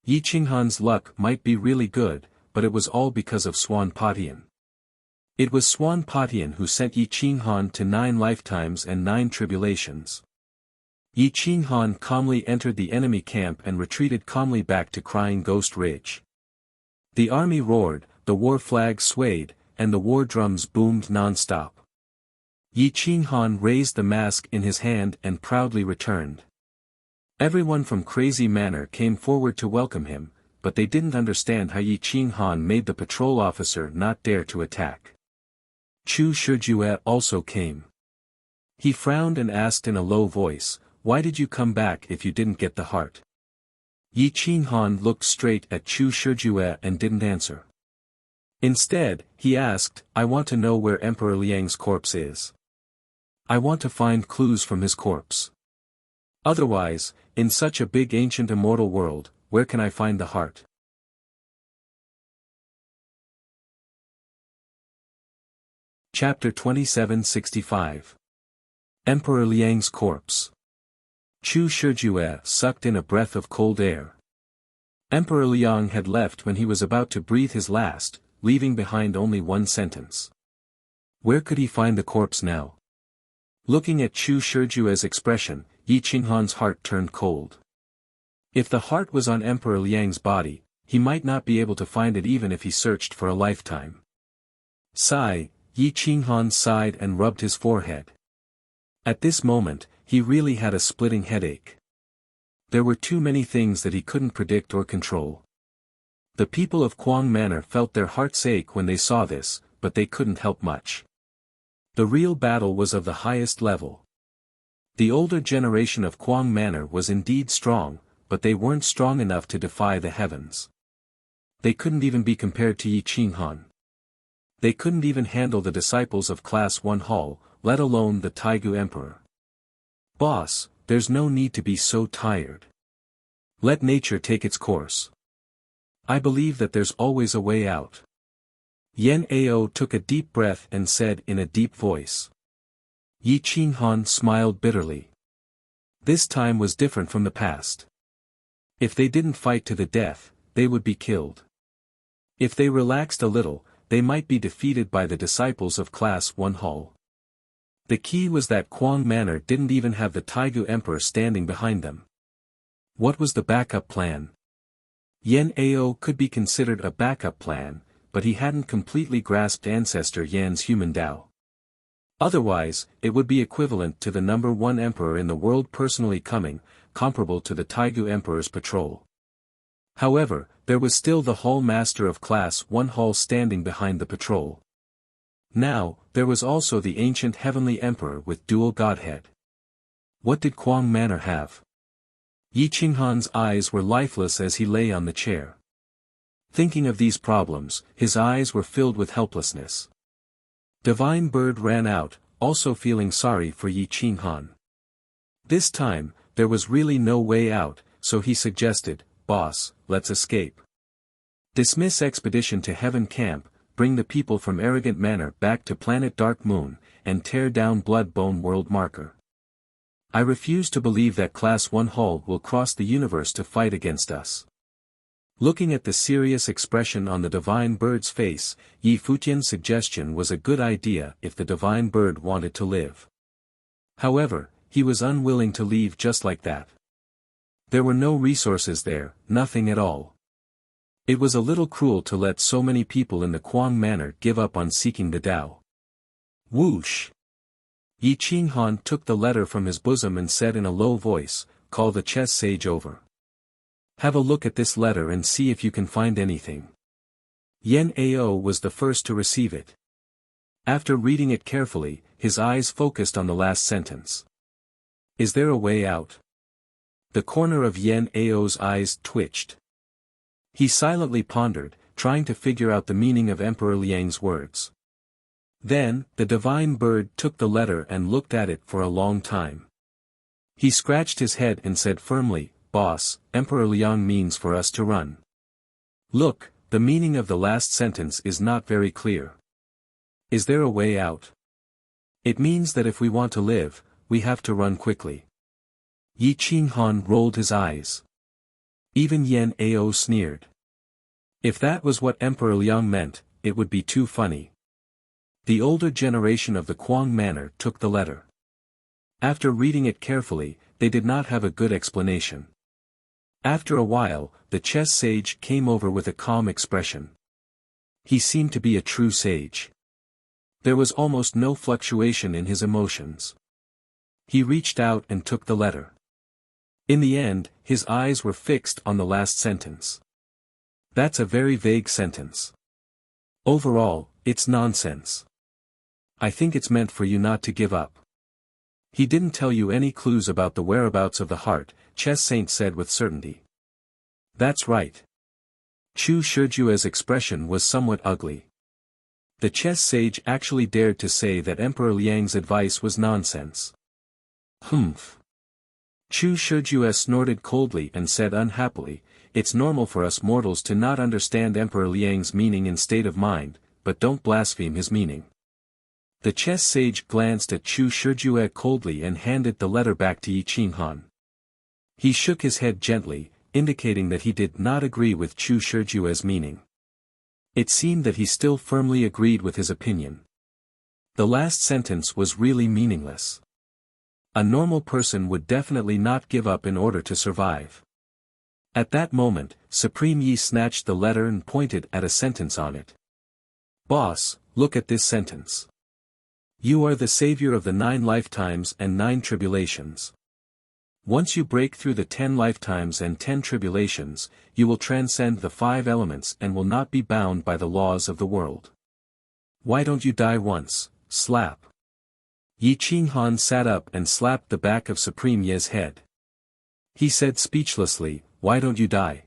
Yi Qinghan's luck might be really good, but it was all because of Swan Patian. It was Swan Patian who sent Yi Qinghan to 9 lifetimes and 9 tribulations. Yi Qinghan calmly entered the enemy camp and retreated calmly back to Crying Ghost Ridge. The army roared, the war flag swayed, and the war drums boomed non-stop. Yi Qinghan raised the mask in his hand and proudly returned. Everyone from Crazy Manor came forward to welcome him, but they didn't understand how Yi Qinghan made the patrol officer not dare to attack. Chu Shijue also came. He frowned and asked in a low voice, "Why did you come back if you didn't get the heart?" Yi Qinghan looked straight at Chu Shijue and didn't answer. Instead, he asked, "I want to know where Emperor Liang's corpse is. I want to find clues from his corpse. Otherwise, in such a big ancient immortal world, where can I find the heart?" Chapter 2765. Emperor Liang's Corpse. Chu Shijue sucked in a breath of cold air. Emperor Liang had left when he was about to breathe his last, leaving behind only one sentence. Where could he find the corpse now? Looking at Chu Shijue's expression, Yi Qinghan's heart turned cold. If the heart was on Emperor Liang's body, he might not be able to find it even if he searched for a lifetime. Sigh, Yi Qinghan sighed and rubbed his forehead. At this moment, he really had a splitting headache. There were too many things that he couldn't predict or control. The people of Quang Manor felt their hearts ache when they saw this, but they couldn't help much. The real battle was of the highest level. The older generation of Quang Manor was indeed strong, but they weren't strong enough to defy the heavens. They couldn't even be compared to Yi Qinghan. They couldn't even handle the disciples of Class 1 Hall, let alone the Taigu Emperor. "Boss, there's no need to be so tired. Let nature take its course. I believe that there's always a way out." Yan Ao took a deep breath and said in a deep voice. Yi Qinghan smiled bitterly. This time was different from the past. If they didn't fight to the death, they would be killed. If they relaxed a little, they might be defeated by the disciples of Class 1 Hall. The key was that Quang Manor didn't even have the Taigu Emperor standing behind them. What was the backup plan? Yan Ao could be considered a backup plan, but he hadn't completely grasped Ancestor Yan's human Tao. Otherwise, it would be equivalent to the number 1 emperor in the world personally coming, comparable to the Taigu Emperor's patrol. However, there was still the Hall Master of Class 1 Hall standing behind the patrol. Now, there was also the ancient Heavenly Emperor with dual godhead. What did Quang Manor have? Yi Qinghan's eyes were lifeless as he lay on the chair. Thinking of these problems, his eyes were filled with helplessness. Divine Bird ran out, also feeling sorry for Yi Qinghan. This time, there was really no way out, so he suggested, "Boss, let's escape. Dismiss expedition to Heaven Camp, bring the people from Arrogant Manor back to planet Dark Moon, and tear down Bloodbone World Marker. I refuse to believe that Class 1 Hall will cross the universe to fight against us." Looking at the serious expression on the Divine Bird's face, Yi Futian's suggestion was a good idea if the Divine Bird wanted to live. However, he was unwilling to leave just like that. There were no resources there, nothing at all. It was a little cruel to let so many people in the Quang Manor give up on seeking the Tao. Whoosh! Yi Qinghan took the letter from his bosom and said in a low voice, "Call the chess sage over. Have a look at this letter and see if you can find anything." Yen Ao was the first to receive it. After reading it carefully, his eyes focused on the last sentence. Is there a way out? The corner of Yen Ao's eyes twitched. He silently pondered, trying to figure out the meaning of Emperor Liang's words. Then, the divine bird took the letter and looked at it for a long time. He scratched his head and said firmly, "Boss, Emperor Liang means for us to run." Look, the meaning of the last sentence is not very clear. Is there a way out? It means that if we want to live, we have to run quickly. Yi Qinghan rolled his eyes. Even Yen Ao sneered. If that was what Emperor Liang meant, it would be too funny. The older generation of the Kuang manor took the letter. After reading it carefully, they did not have a good explanation. After a while, the chess sage came over with a calm expression. He seemed to be a true sage. There was almost no fluctuation in his emotions. He reached out and took the letter. In the end, his eyes were fixed on the last sentence. That's a very vague sentence. Overall, it's nonsense. I think it's meant for you not to give up. He didn't tell you any clues about the whereabouts of the heart, Chess Saint said with certainty. That's right. Chu Shijue's expression was somewhat ugly. The chess sage actually dared to say that Emperor Liang's advice was nonsense. Humph. Chu Shijue snorted coldly and said unhappily, "It's normal for us mortals to not understand Emperor Liang's meaning and state of mind, but don't blaspheme his meaning." The chess sage glanced at Chu Shijue coldly and handed the letter back to Yi Qinghan. He shook his head gently, indicating that he did not agree with Chu Shijue's meaning. It seemed that he still firmly agreed with his opinion. The last sentence was really meaningless. A normal person would definitely not give up in order to survive. At that moment, Supreme Yi snatched the letter and pointed at a sentence on it. "Boss, look at this sentence. You are the savior of the 9 lifetimes and 9 tribulations. Once you break through the 10 lifetimes and 10 tribulations, you will transcend the 5 elements and will not be bound by the laws of the world. Why don't you die once?" Slap. Yi Qinghan sat up and slapped the back of Supreme Ye's head. He said speechlessly, "Why don't you die?"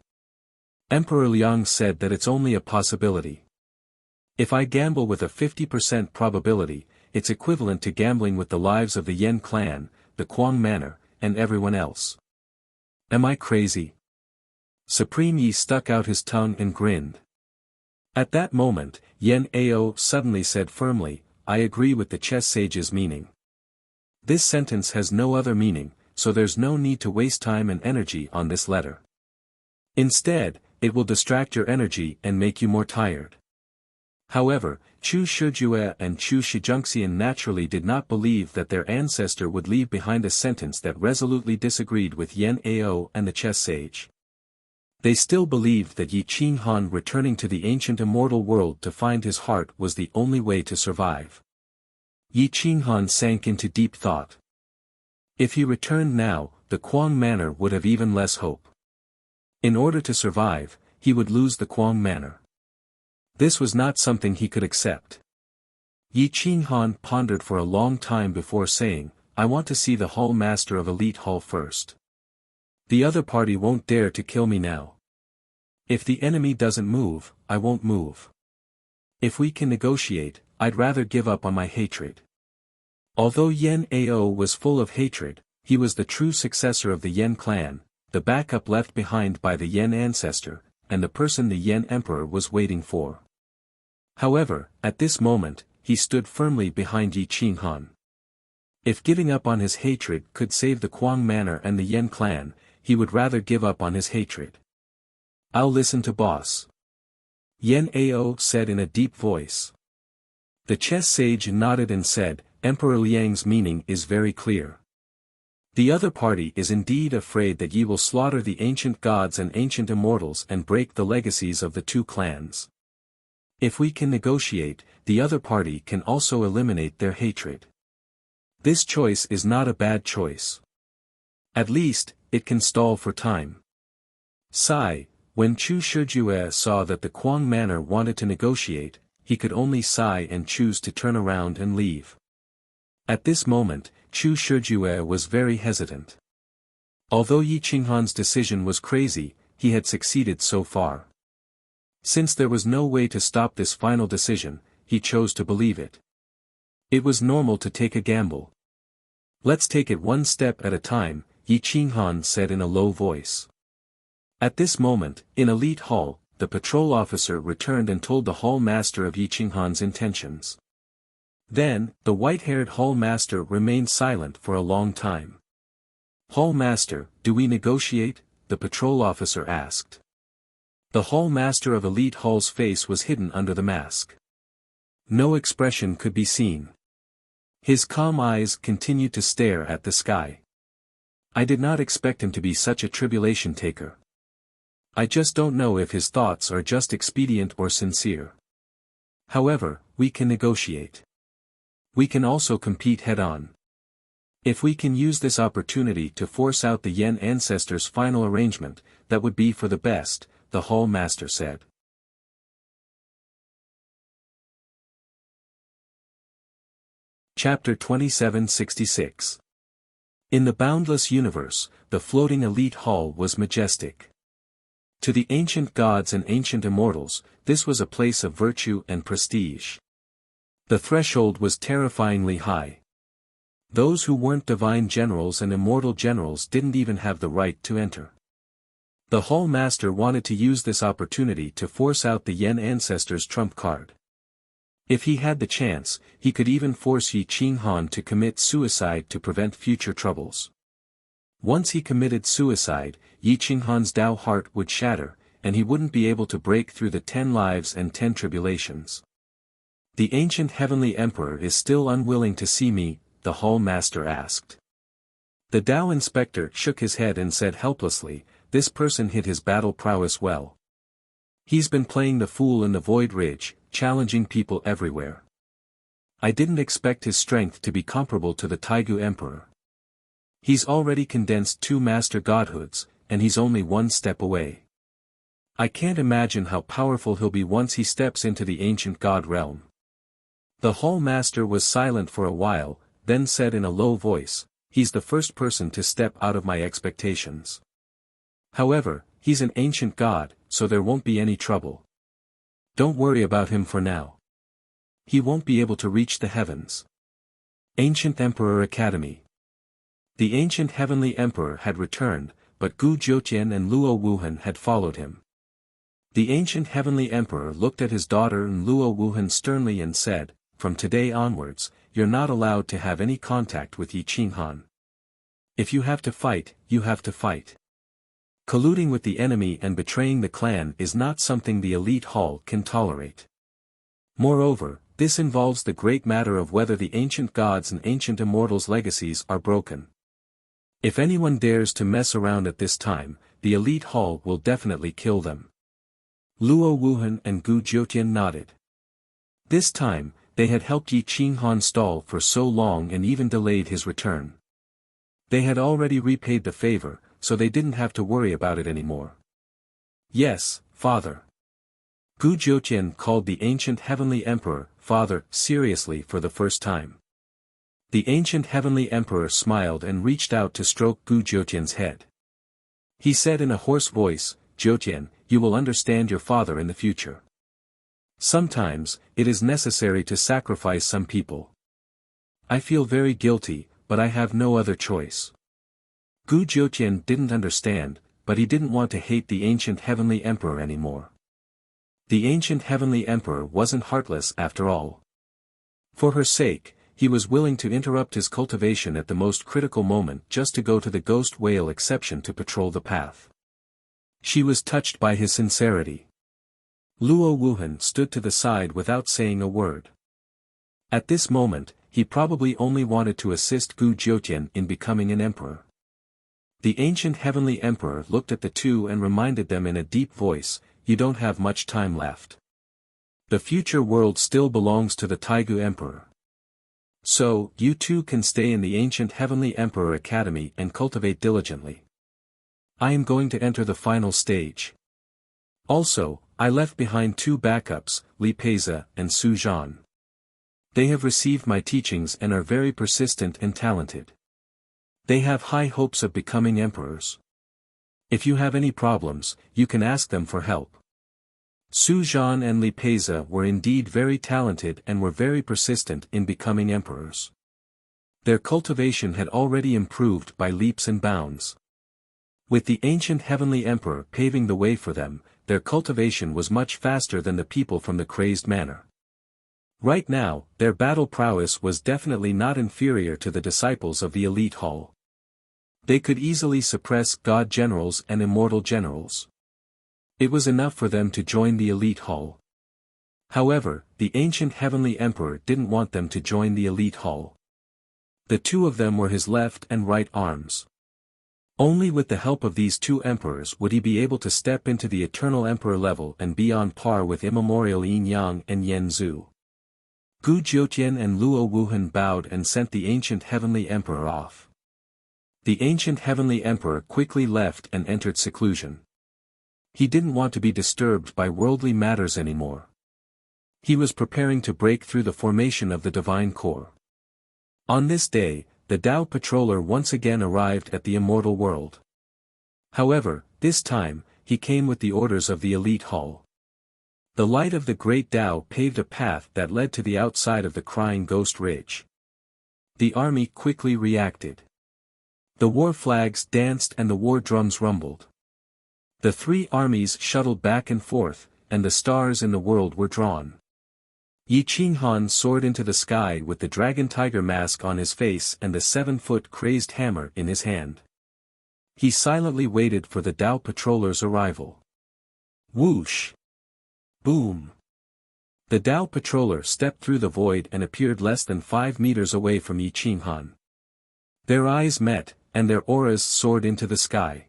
Emperor Liang said that it's only a possibility. If I gamble with a 50% probability, it's equivalent to gambling with the lives of the Yen clan, the Kuang manor, and everyone else. Am I crazy? Supreme Yi stuck out his tongue and grinned. At that moment, Yen Ao suddenly said firmly, "I agree with the chess sage's meaning. This sentence has no other meaning, so there's no need to waste time and energy on this letter. Instead, it will distract your energy and make you more tired." However, Chu Shijue and Chu Shijungxian naturally did not believe that their ancestor would leave behind a sentence that resolutely disagreed with Yen Ao and the chess sage. They still believed that Yi Qinghan returning to the ancient immortal world to find his heart was the only way to survive. Yi Qinghan sank into deep thought. If he returned now, the Kuang manor would have even less hope. In order to survive, he would lose the Kuang manor. This was not something he could accept. Yi Qinghan pondered for a long time before saying, "I want to see the Hall Master of Elite Hall first. The other party won't dare to kill me now. If the enemy doesn't move, I won't move. If we can negotiate, I'd rather give up on my hatred." Although Yen Ao was full of hatred, he was the true successor of the Yen clan, the backup left behind by the Yen ancestor, and the person the Yen emperor was waiting for. However, at this moment, he stood firmly behind Yi Qinghan. If giving up on his hatred could save the Kuang manor and the Yen clan, he would rather give up on his hatred. "I'll listen to boss," Yen Ao said in a deep voice. The chess sage nodded and said, "Emperor Liang's meaning is very clear. The other party is indeed afraid that ye will slaughter the ancient gods and ancient immortals and break the legacies of the 2 clans. If we can negotiate, the other party can also eliminate their hatred. This choice is not a bad choice. At least, it can stall for time." Sigh, When Chu Shijue saw that the Kuang manor wanted to negotiate, he could only sigh and choose to turn around and leave. At this moment, Chu Shijue was very hesitant. Although Yi Qinghan's decision was crazy, he had succeeded so far. Since there was no way to stop this final decision, he chose to believe it. It was normal to take a gamble. Let's take it one step at a time, Yi Qinghan said in a low voice. At this moment, in Elite Hall, the patrol officer returned and told the hall master of Yi Qinghan's intentions. Then, the white-haired hall master remained silent for a long time. Hall master, do we negotiate? The patrol officer asked. The hall master of Elite Hall's face was hidden under the mask. No expression could be seen. His calm eyes continued to stare at the sky. I did not expect him to be such a tribulation taker. I just don't know if his thoughts are just expedient or sincere. However, we can negotiate. We can also compete head-on. If we can use this opportunity to force out the Yen ancestors' final arrangement, that would be for the best, the hall master said. Chapter 2766. In the boundless universe, the floating elite hall was majestic. To the ancient gods and ancient immortals, this was a place of virtue and prestige. The threshold was terrifyingly high. Those who weren't divine generals and immortal generals didn't even have the right to enter. The hall master wanted to use this opportunity to force out the Yen ancestors' trump card. If he had the chance, he could even force Yi Qinghan to commit suicide to prevent future troubles. Once he committed suicide, Yi Qinghan's Tao heart would shatter, and he wouldn't be able to break through the 10 lives and 10 tribulations. The ancient heavenly emperor is still unwilling to see me, the hall master asked. The Tao inspector shook his head and said helplessly, this person hid his battle prowess well. He's been playing the fool in the Void Ridge, challenging people everywhere. I didn't expect his strength to be comparable to the Taigu emperor. He's already condensed 2 master godhoods, and he's only 1 step away. I can't imagine how powerful he'll be once he steps into the ancient god realm. The hall master was silent for a while, then said in a low voice, he's the first person to step out of my expectations. However, he's an ancient god, so there won't be any trouble. Don't worry about him for now. He won't be able to reach the heavens. Ancient Emperor Academy. The ancient heavenly emperor had returned, but Gu Jiutian and Luo Wuhan had followed him. The ancient heavenly emperor looked at his daughter and Luo Wuhan sternly and said, from today onwards, you're not allowed to have any contact with Yi Qinghan. If you have to fight, you have to fight. Colluding with the enemy and betraying the clan is not something the elite hall can tolerate. Moreover, this involves the great matter of whether the ancient gods and ancient immortals' legacies are broken. If anyone dares to mess around at this time, the elite hall will definitely kill them. Luo Wuhan and Gu Jiutian nodded. This time, they had helped Yi Qinghan stall for so long and even delayed his return. They had already repaid the favor, so they didn't have to worry about it anymore. Yes, father. Gu Jiutian called the ancient heavenly emperor, father, seriously for the first time. The ancient heavenly emperor smiled and reached out to stroke Gu Jiutian's head. He said in a hoarse voice, Jiutian, you will understand your father in the future. Sometimes, it is necessary to sacrifice some people. I feel very guilty, but I have no other choice. Gu Jiutian didn't understand, but he didn't want to hate the ancient heavenly emperor anymore. The ancient heavenly emperor wasn't heartless after all. For her sake, he was willing to interrupt his cultivation at the most critical moment just to go to the ghost whale exception to patrol the path. She was touched by his sincerity. Luo Wuhan stood to the side without saying a word. At this moment, he probably only wanted to assist Gu Jiutian in becoming an emperor. The ancient heavenly emperor looked at the two and reminded them in a deep voice, you don't have much time left. The future world still belongs to the Taigu emperor. So, you two can stay in the ancient heavenly emperor academy and cultivate diligently. I am going to enter the final stage. Also, I left behind 2 backups, Li Peiza and Su Zhan. They have received my teachings and are very persistent and talented. They have high hopes of becoming emperors. If you have any problems, you can ask them for help. Su Zhan and Li Peiza were indeed very talented and were very persistent in becoming emperors. Their cultivation had already improved by leaps and bounds. With the ancient heavenly emperor paving the way for them, their cultivation was much faster than the people from the crazed manor. Right now, their battle prowess was definitely not inferior to the disciples of the elite hall. They could easily suppress god generals and immortal generals. It was enough for them to join the elite hall. However, the ancient heavenly emperor didn't want them to join the elite hall. The 2 of them were his left and right arms. Only with the help of these 2 emperors would he be able to step into the eternal emperor level and be on par with immemorial Yin Yang and Yen Zhu. Gu Jiutian and Luo Wuhan bowed and sent the ancient heavenly emperor off. The ancient heavenly emperor quickly left and entered seclusion. He didn't want to be disturbed by worldly matters anymore. He was preparing to break through the formation of the divine core. On this day, the Tao Patroller once again arrived at the immortal world. However, this time, he came with the orders of the elite hall. The light of the great Tao paved a path that led to the outside of the Crying Ghost Ridge. The army quickly reacted. The war flags danced and the war drums rumbled. The 3 armies shuttled back and forth, and the stars in the world were drawn. Yi Qinghan soared into the sky with the dragon tiger mask on his face and the 7-foot crazed hammer in his hand. He silently waited for the Tao Patroller's arrival. Whoosh! Boom! The Tao Patroller stepped through the void and appeared less than 5 meters away from Yi Qinghan. Their eyes met, and their auras soared into the sky.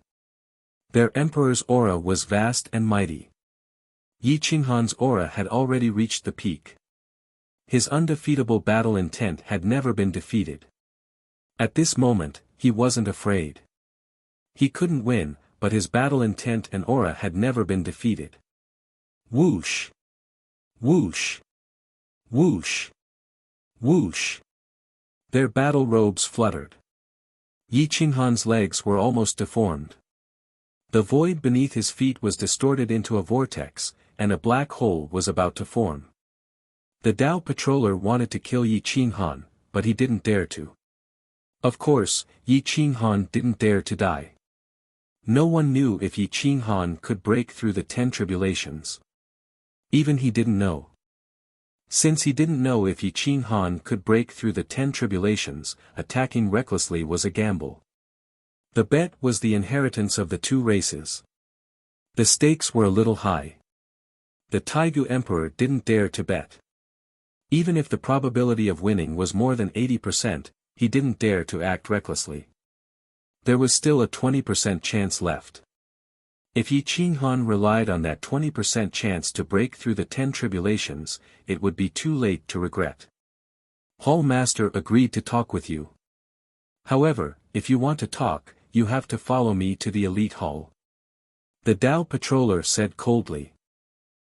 Their emperor's aura was vast and mighty. Yi Qinghan's aura had already reached the peak. His undefeatable battle intent had never been defeated. At this moment, he wasn't afraid. He couldn't win, but his battle intent and aura had never been defeated. Whoosh! Whoosh! Whoosh! Whoosh! Their battle robes fluttered. Yi Qinghan's legs were almost deformed. The void beneath his feet was distorted into a vortex, and a black hole was about to form. The Tao Patroller wanted to kill Yi Qinghan, but he didn't dare to. Of course, Yi Qinghan didn't dare to die. No one knew if Yi Qinghan could break through the 10 tribulations. Even he didn't know. Since he didn't know if Yi Qinghan could break through the 10 tribulations, attacking recklessly was a gamble. The bet was the inheritance of the 2 races. The stakes were a little high. The Taigu Emperor didn't dare to bet. Even if the probability of winning was more than 80%, he didn't dare to act recklessly. There was still a 20% chance left. If Yi Qinghan relied on that 20% chance to break through the 10 tribulations, it would be too late to regret. Hall Master agreed to talk with you. However, if you want to talk, you have to follow me to the elite hall. The Tao Patroller said coldly.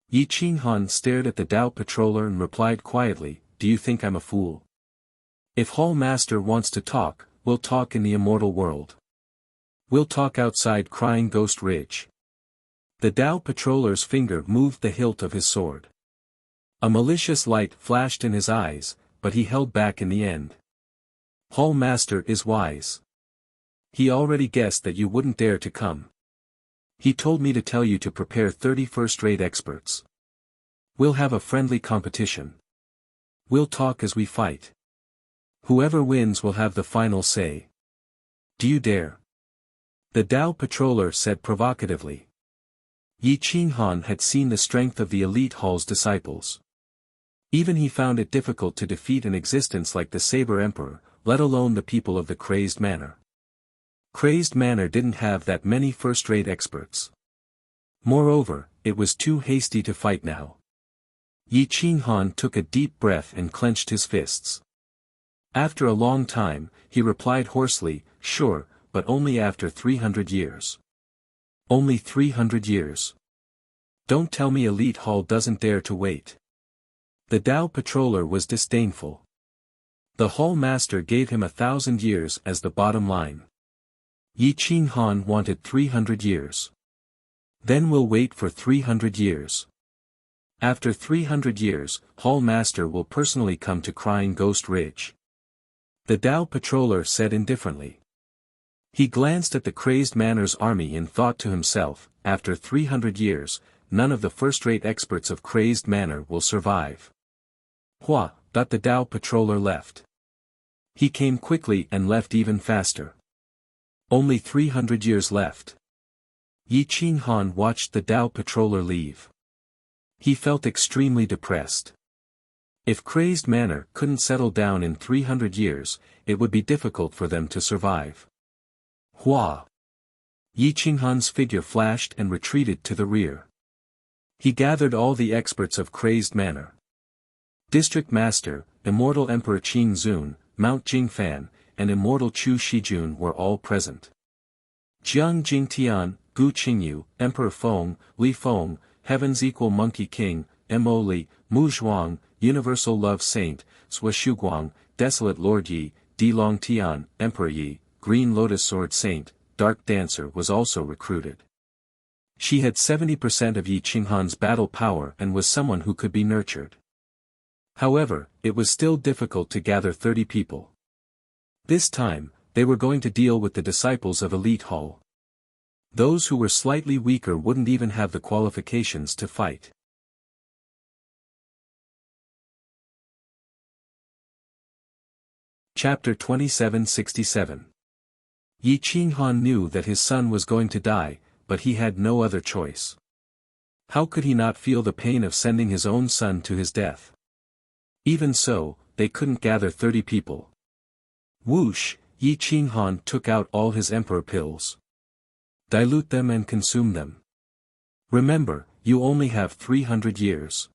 Yi Qinghan stared at the Tao Patroller and replied quietly, "Do you think I'm a fool? If Hall Master wants to talk, we'll talk in the immortal world. We'll talk outside Crying Ghost Ridge." The Tao Patroller's finger moved the hilt of his sword. A malicious light flashed in his eyes, but he held back in the end. Hall Master is wise. He already guessed that you wouldn't dare to come. He told me to tell you to prepare 30 first-rate experts. We'll have a friendly competition. We'll talk as we fight. Whoever wins will have the final say. Do you dare? The Tao Patroller said provocatively. Yi Qinghan had seen the strength of the elite hall's disciples. Even he found it difficult to defeat an existence like the Saber Emperor, let alone the people of the Crazed Manor. Crazed Manor didn't have that many first-rate experts. Moreover, it was too hasty to fight now. Yi Qinghan took a deep breath and clenched his fists. After a long time, he replied hoarsely, "Sure, but only after 300 years. Only 300 years. Don't tell me Elite Hall doesn't dare to wait. The Tao patroller was disdainful. The Hall Master gave him 1,000 years as the bottom line. Yi Qinghan wanted 300 years. Then we'll wait for 300 years. After 300 years, Hall Master will personally come to Crying Ghost Ridge. The Tao patroller said indifferently. He glanced at the Crazed Manor's army and thought to himself, after 300 years, none of the first-rate experts of Crazed Manor will survive. Hua, the Tao patroller left. He came quickly and left even faster. Only 300 years left. Yi Qinghan watched the Tao patroller leave. He felt extremely depressed. If Crazed Manor couldn't settle down in 300 years, it would be difficult for them to survive. Hua! Yi Qinghan's figure flashed and retreated to the rear. He gathered all the experts of Crazed Manor. District Master, Immortal Emperor Qing Zun, Mount Jingfan, and Immortal Chu Shijun were all present. Jiang Jingtian, Gu Qingyu, Emperor Feng, Li Feng, Heaven's Equal Monkey King, Mo Li, Mu Zhuang, Universal Love Saint, Sui Shuguang, Desolate Lord Yi, Di Long Tian, Emperor Yi, Green Lotus Sword Saint, Dark Dancer was also recruited. She had 70% of Yi Qinghan's battle power and was someone who could be nurtured. However, it was still difficult to gather 30 people. This time, they were going to deal with the disciples of Elite Hall. Those who were slightly weaker wouldn't even have the qualifications to fight. Chapter 2767. Yi Qinghan knew that his son was going to die, but he had no other choice. How could he not feel the pain of sending his own son to his death? Even so, they couldn't gather 30 people. Whoosh, Yi Qinghan took out all his emperor pills. Dilute them and consume them. Remember, you only have 300 years.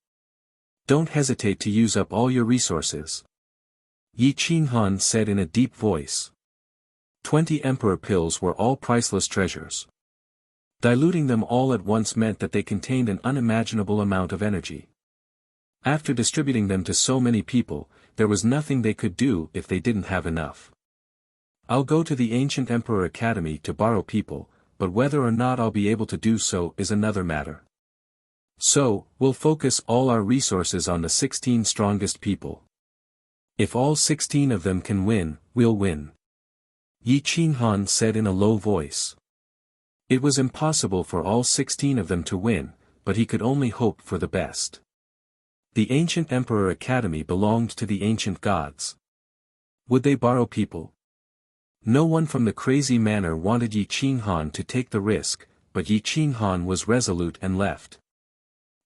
Don't hesitate to use up all your resources. Yi Qinghan said in a deep voice. 20 emperor pills were all priceless treasures. Diluting them all at once meant that they contained an unimaginable amount of energy. After distributing them to so many people, there was nothing they could do if they didn't have enough. I'll go to the Ancient Emperor Academy to borrow people, but whether or not I'll be able to do so is another matter. So, we'll focus all our resources on the 16 strongest people. If all 16 of them can win, we'll win. Yi Qinghan said in a low voice. It was impossible for all 16 of them to win, but he could only hope for the best. The Ancient Emperor Academy belonged to the ancient gods. Would they borrow people? No one from the Crazy Manor wanted Yi Qinghan to take the risk, but Yi Qinghan was resolute and left.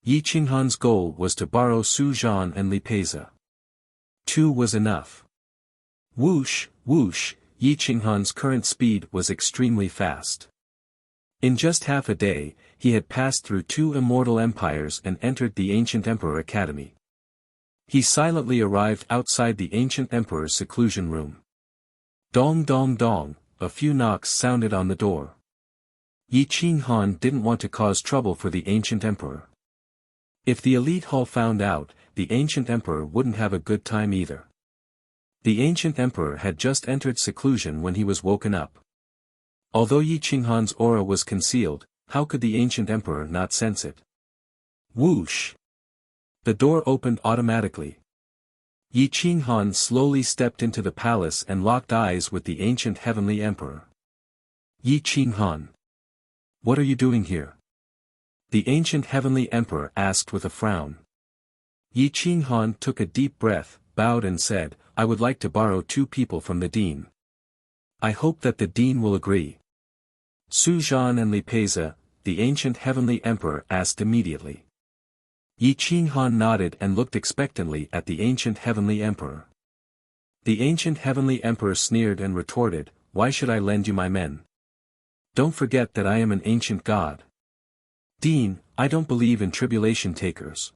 Yi Qinghan's goal was to borrow Su Zhan and Li Peiza. 2 was enough. Whoosh, whoosh, Yi Qinghan's current speed was extremely fast. In just half a day, he had passed through 2 immortal empires and entered the Ancient Emperor Academy. He silently arrived outside the Ancient Emperor's seclusion room. Dong dong dong, a few knocks sounded on the door. Yi Qinghan didn't want to cause trouble for the Ancient Emperor. If the Elite Hall found out, the Ancient Emperor wouldn't have a good time either. The Ancient Emperor had just entered seclusion when he was woken up. Although Yi Qinghan's aura was concealed, how could the Ancient Emperor not sense it? Whoosh! The door opened automatically. Yi Qinghan slowly stepped into the palace and locked eyes with the ancient Heavenly Emperor. Yi Qinghan. What are you doing here? The ancient Heavenly Emperor asked with a frown. Yi Qinghan took a deep breath, bowed and said, I would like to borrow 2 people from the Dean. I hope that the Dean will agree. Su Zhan and Li Peiza, the ancient Heavenly Emperor asked immediately. Yi Qinghan nodded and looked expectantly at the ancient Heavenly Emperor. The ancient Heavenly Emperor sneered and retorted, Why should I lend you my men? Don't forget that I am an ancient god. Dean, I don't believe in tribulation takers.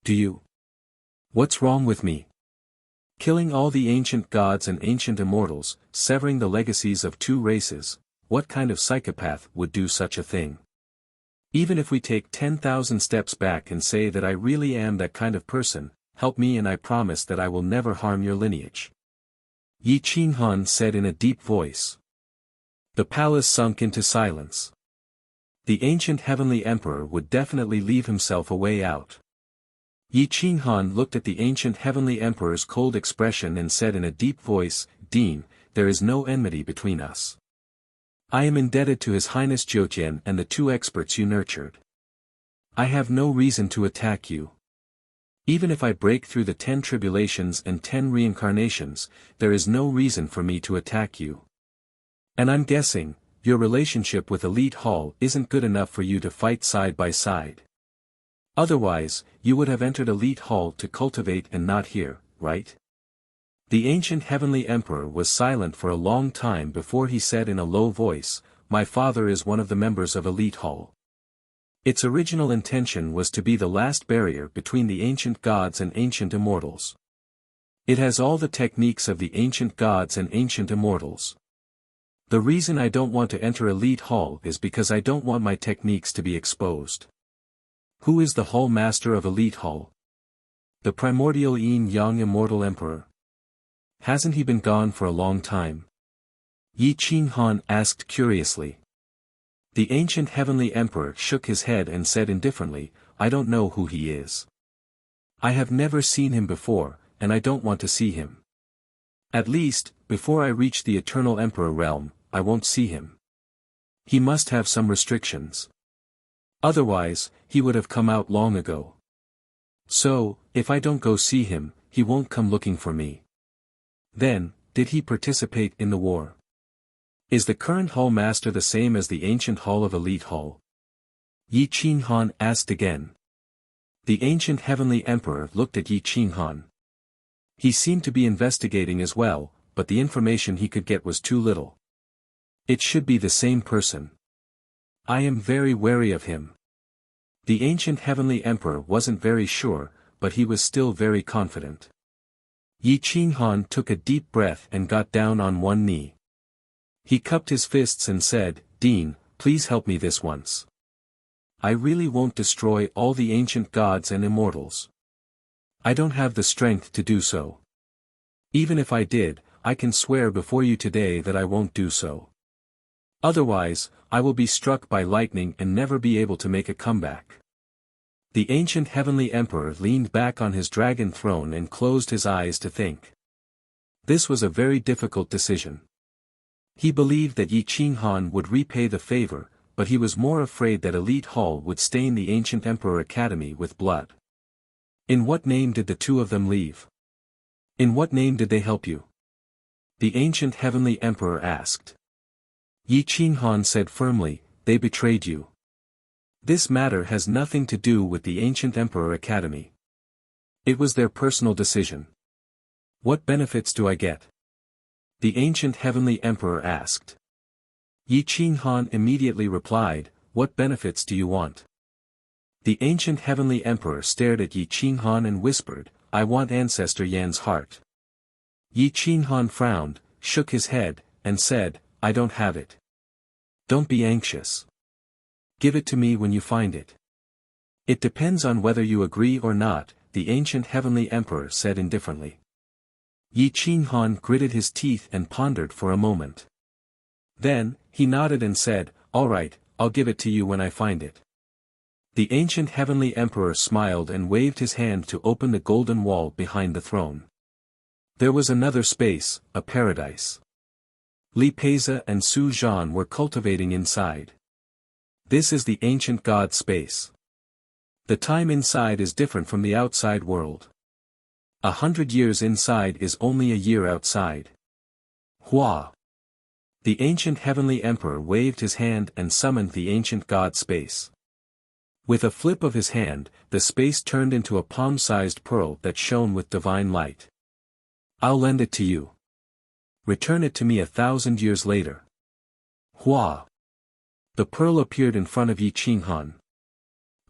Do you? What's wrong with me? Killing all the ancient gods and ancient immortals, severing the legacies of 2 races, what kind of psychopath would do such a thing? Even if we take 10,000 steps back and say that I really am that kind of person, help me and I promise that I will never harm your lineage. Yi Qinghan said in a deep voice. The palace sunk into silence. The ancient heavenly emperor would definitely leave himself a way out. Yi Qinghan looked at the ancient heavenly emperor's cold expression and said in a deep voice, Dean, there is no enmity between us. I am indebted to His Highness Jiutian and the two experts you nurtured. I have no reason to attack you. Even if I break through the 10 tribulations and 10 reincarnations, there is no reason for me to attack you. And I'm guessing, your relationship with Elite Hall isn't good enough for you to fight side by side. Otherwise, you would have entered Elite Hall to cultivate and not here, right? The ancient heavenly emperor was silent for a long time before he said in a low voice, My father is one of the members of Elite Hall. Its original intention was to be the last barrier between the ancient gods and ancient immortals. It has all the techniques of the ancient gods and ancient immortals. The reason I don't want to enter Elite Hall is because I don't want my techniques to be exposed. Who is the Hall Master of Elite Hall? The primordial Yin-Yang Immortal Emperor. Hasn't he been gone for a long time? Yi Qinghan asked curiously. The ancient heavenly emperor shook his head and said indifferently, I don't know who he is. I have never seen him before, and I don't want to see him. At least, before I reach the eternal emperor realm, I won't see him. He must have some restrictions. Otherwise, he would have come out long ago. So, if I don't go see him, he won't come looking for me. Then, did he participate in the war? Is the current Hall Master the same as the ancient Hall of Elite Hall? Yi Qinghan asked again. The ancient heavenly emperor looked at Yi Qinghan. He seemed to be investigating as well, but the information he could get was too little. It should be the same person. I am very wary of him. The ancient heavenly emperor wasn't very sure, but he was still very confident. Yi Qinghan took a deep breath and got down on one knee. He cupped his fists and said, Dean, please help me this once. I really won't destroy all the ancient gods and immortals. I don't have the strength to do so. Even if I did, I can swear before you today that I won't do so. Otherwise, I will be struck by lightning and never be able to make a comeback. The ancient heavenly emperor leaned back on his dragon throne and closed his eyes to think. This was a very difficult decision. He believed that Yi Qinghan would repay the favor, but he was more afraid that Elite Hall would stain the ancient Emperor Academy with blood. In what name did the two of them leave? In what name did they help you? The ancient heavenly emperor asked. Yi Qinghan said firmly, they betrayed you. This matter has nothing to do with the ancient Emperor Academy. It was their personal decision. What benefits do I get? The ancient heavenly emperor asked. Yi Qinghan immediately replied, what benefits do you want? The ancient heavenly emperor stared at Yi Qinghan and whispered, I want Ancestor Yan's heart. Yi Qinghan frowned, shook his head, and said, I don't have it. Don't be anxious. Give it to me when you find it. It depends on whether you agree or not, the ancient heavenly emperor said indifferently. Yi Qinghan gritted his teeth and pondered for a moment. Then, he nodded and said, all right, I'll give it to you when I find it. The ancient heavenly emperor smiled and waved his hand to open the golden wall behind the throne. There was another space, a paradise. Li Peiza and Su Zhan were cultivating inside. This is the ancient god space. The time inside is different from the outside world. 100 years inside is only a year outside. Hua. The ancient heavenly emperor waved his hand and summoned the ancient god space. With a flip of his hand, the space turned into a palm-sized pearl that shone with divine light. I'll lend it to you. Return it to me 1,000 years later. Hua. The pearl appeared in front of Yi Qinghan.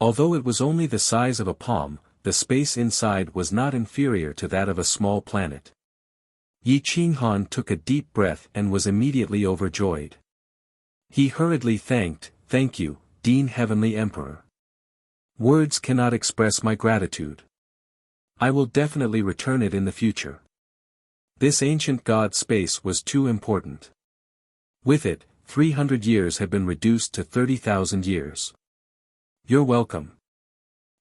Although it was only the size of a palm, the space inside was not inferior to that of a small planet. Yi Qinghan took a deep breath and was immediately overjoyed. He hurriedly thank you, Dean Heavenly Emperor. Words cannot express my gratitude. I will definitely return it in the future. This ancient god space was too important. With it, 300 years had been reduced to 30,000 years. You're welcome.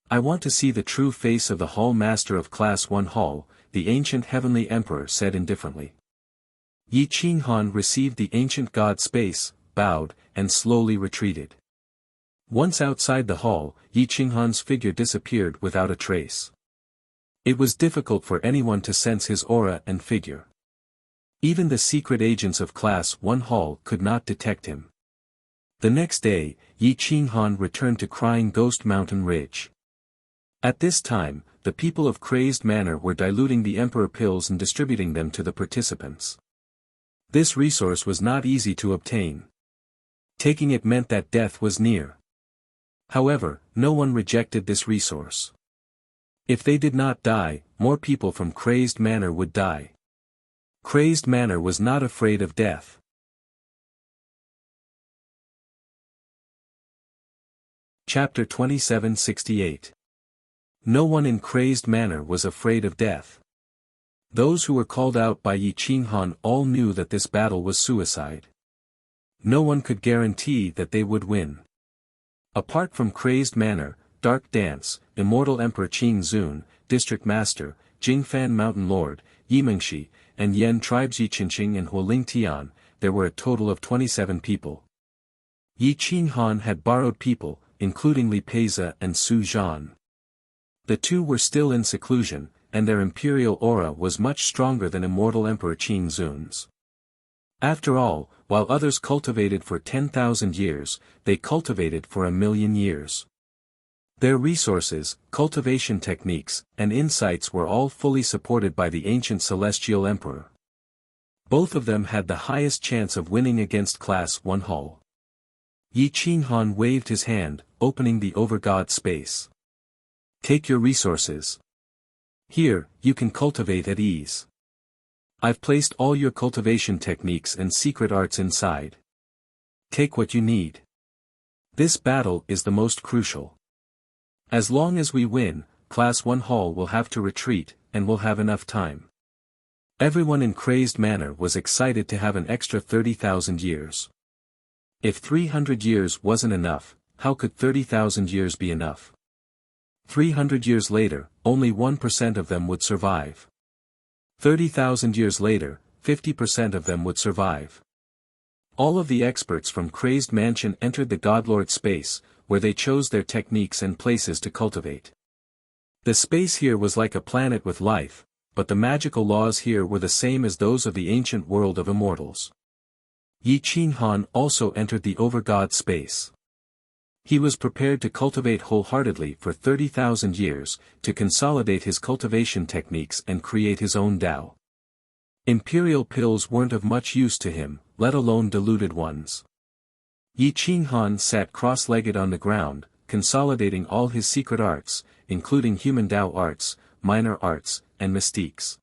I want to see the true face of the Hall Master of Class 1 Hall, the ancient Heavenly Emperor said indifferently. Yi Qinghan received the ancient god space, bowed, and slowly retreated. Once outside the hall, Yi Qinghan's figure disappeared without a trace. It was difficult for anyone to sense his aura and figure. Even the secret agents of Class 1 Hall could not detect him. The next day, Yi Qinghan returned to Crying Ghost Mountain Ridge. At this time, the people of Crazed Manor were diluting the Emperor pills and distributing them to the participants. This resource was not easy to obtain. Taking it meant that death was near. However, no one rejected this resource. If they did not die, more people from Crazed Manor would die. Crazed Manor was not afraid of death. Chapter 2768. No one in Crazed Manor was afraid of death. Those who were called out by Yi Qinghan all knew that this battle was suicide. No one could guarantee that they would win. Apart from Crazed Manor, Dark Dance, Immortal Emperor Qing Zun, District Master, Jingfan Mountain Lord, Yimengshi, and Yen Tribes Yiqinqing and Hualing Tian, there were a total of 27 people. Yi Qinghan had borrowed people, including Li Peiza and Su Zhan. The two were still in seclusion, and their imperial aura was much stronger than Immortal Emperor Qing Zun's. After all, while others cultivated for 10,000 years, they cultivated for 1,000,000 years. Their resources, cultivation techniques, and insights were all fully supported by the ancient Celestial Emperor. Both of them had the highest chance of winning against Class 1 Hall. Yi Qinghan waved his hand, opening the Overgod space. Take your resources. Here, you can cultivate at ease. I've placed all your cultivation techniques and secret arts inside. Take what you need. This battle is the most crucial. As long as we win, Class 1 Hall will have to retreat, and we'll have enough time. Everyone in Crazed Manor was excited to have an extra 30,000 years. If 300 years wasn't enough, how could 30,000 years be enough? 300 years later, only 1% of them would survive. 30,000 years later, 50% of them would survive. All of the experts from Crazed Mansion entered the Godlord space, where they chose their techniques and places to cultivate. The space here was like a planet with life, but the magical laws here were the same as those of the ancient world of immortals. Yi Qinghan also entered the Overgod space. He was prepared to cultivate wholeheartedly for 30,000 years, to consolidate his cultivation techniques and create his own Tao. Imperial pills weren't of much use to him, let alone diluted ones. Yi Qinghan sat cross-legged on the ground, consolidating all his secret arts, including human Tao arts, minor arts, and mystiques.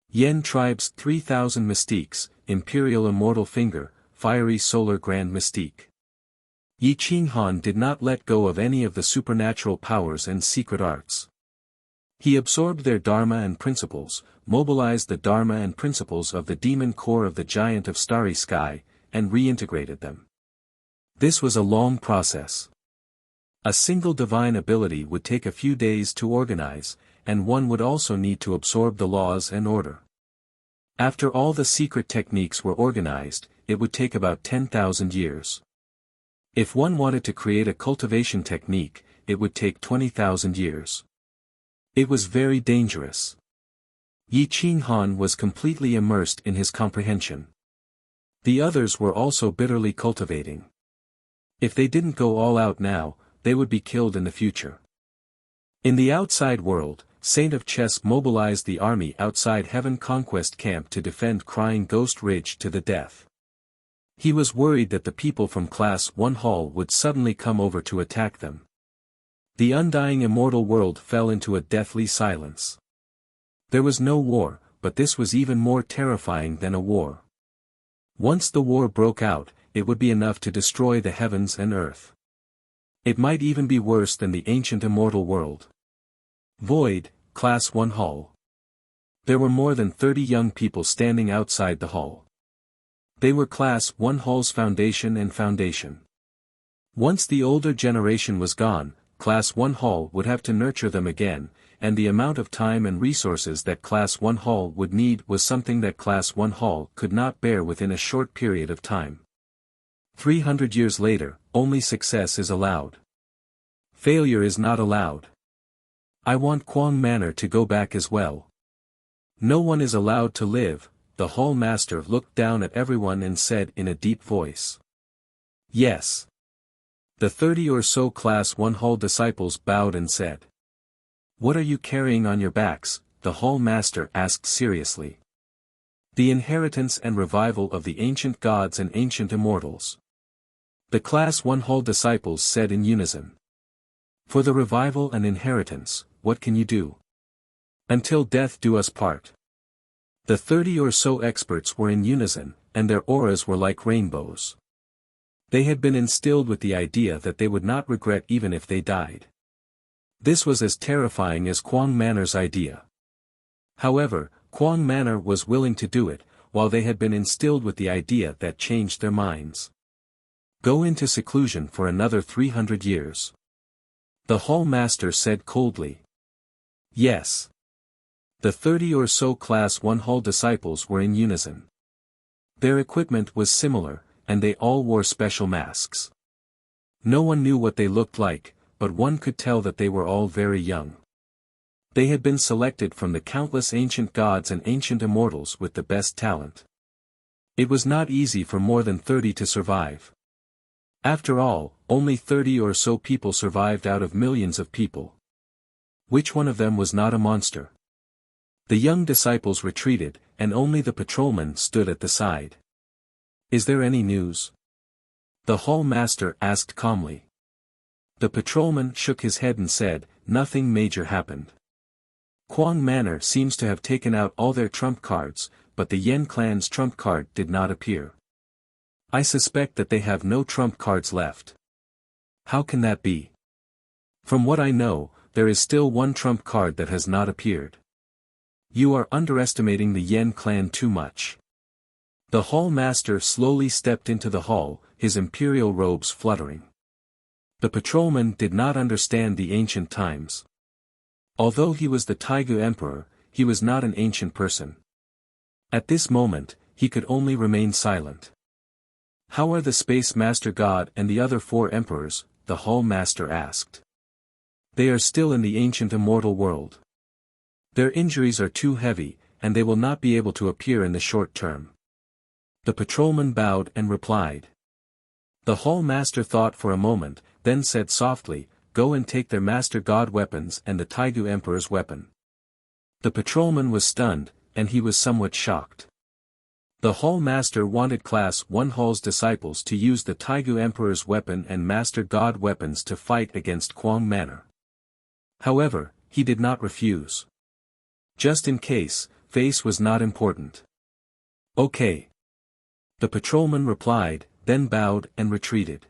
Yen Tribe's 3,000 mystiques, Imperial Immortal Finger, Fiery Solar Grand Mystique. Yi Qinghan did not let go of any of the supernatural powers and secret arts. He absorbed their dharma and principles, mobilized the dharma and principles of the demon core of the Giant of Starry Sky, and reintegrated them. This was a long process. A single divine ability would take a few days to organize, and one would also need to absorb the laws and order. After all the secret techniques were organized, it would take about 10,000 years. If one wanted to create a cultivation technique, it would take 20,000 years. It was very dangerous. Yi Qinghan was completely immersed in his comprehension. The others were also bitterly cultivating. If they didn't go all out now, they would be killed in the future. In the outside world, Saint of Chess mobilized the army outside Heaven Conquest Camp to defend Crying Ghost Ridge to the death. He was worried that the people from Class 1 Hall would suddenly come over to attack them. The undying immortal world fell into a deathly silence. There was no war, but this was even more terrifying than a war. Once the war broke out, it would be enough to destroy the heavens and earth. It might even be worse than the ancient immortal world. Void, Class 1 Hall. There were more than 30 young people standing outside the hall. They were Class 1 Hall's foundation and foundation. Once the older generation was gone, Class 1 Hall would have to nurture them again, and the amount of time and resources that Class 1 Hall would need was something that Class 1 Hall could not bear within a short period of time. 300 years later, only success is allowed. Failure is not allowed. I want Quang Manor to go back as well. No one is allowed to live. The hall master looked down at everyone and said in a deep voice. Yes. The 30 or so Class 1 Hall disciples bowed and said. What are you carrying on your backs? The hall master asked seriously. The inheritance and revival of the ancient gods and ancient immortals. The Class 1 Hall disciples said in unison. For the revival and inheritance, what can you do? Until death do us part. The 30 or so experts were in unison, and their auras were like rainbows. They had been instilled with the idea that they would not regret even if they died. This was as terrifying as Quang Manor's idea. However, Quang Manor was willing to do it, while they had been instilled with the idea that changed their minds. Go into seclusion for another 300 years. The hall master said coldly. Yes. The 30 or so Class 1 Hall disciples were in unison. Their equipment was similar, and they all wore special masks. No one knew what they looked like, but one could tell that they were all very young. They had been selected from the countless ancient gods and ancient immortals with the best talent. It was not easy for more than 30 to survive. After all, only 30 or so people survived out of millions of people. Which one of them was not a monster? The young disciples retreated, and only the patrolman stood at the side. Is there any news? The hall master asked calmly. The patrolman shook his head and said, nothing major happened. Quang Manor seems to have taken out all their trump cards, but the Yen clan's trump card did not appear. I suspect that they have no trump cards left. How can that be? From what I know, there is still one trump card that has not appeared. You are underestimating the Yen clan too much. The hall master slowly stepped into the hall, his imperial robes fluttering. The patrolman did not understand the ancient times. Although he was the Taigu emperor, he was not an ancient person. At this moment, he could only remain silent. How are the Space Master God and the other 4 emperors? The hall master asked. They are still in the ancient immortal world. Their injuries are too heavy, and they will not be able to appear in the short term. The patrolman bowed and replied. The hall master thought for a moment, then said softly, go and take their Master God weapons and the Taigu Emperor's weapon. The patrolman was stunned, and he was somewhat shocked. The hall master wanted Class 1 Hall's disciples to use the Taigu Emperor's weapon and Master God weapons to fight against Quang Manor. However, he did not refuse. Just in case, face was not important. Okay. The patrolman replied, then bowed and retreated.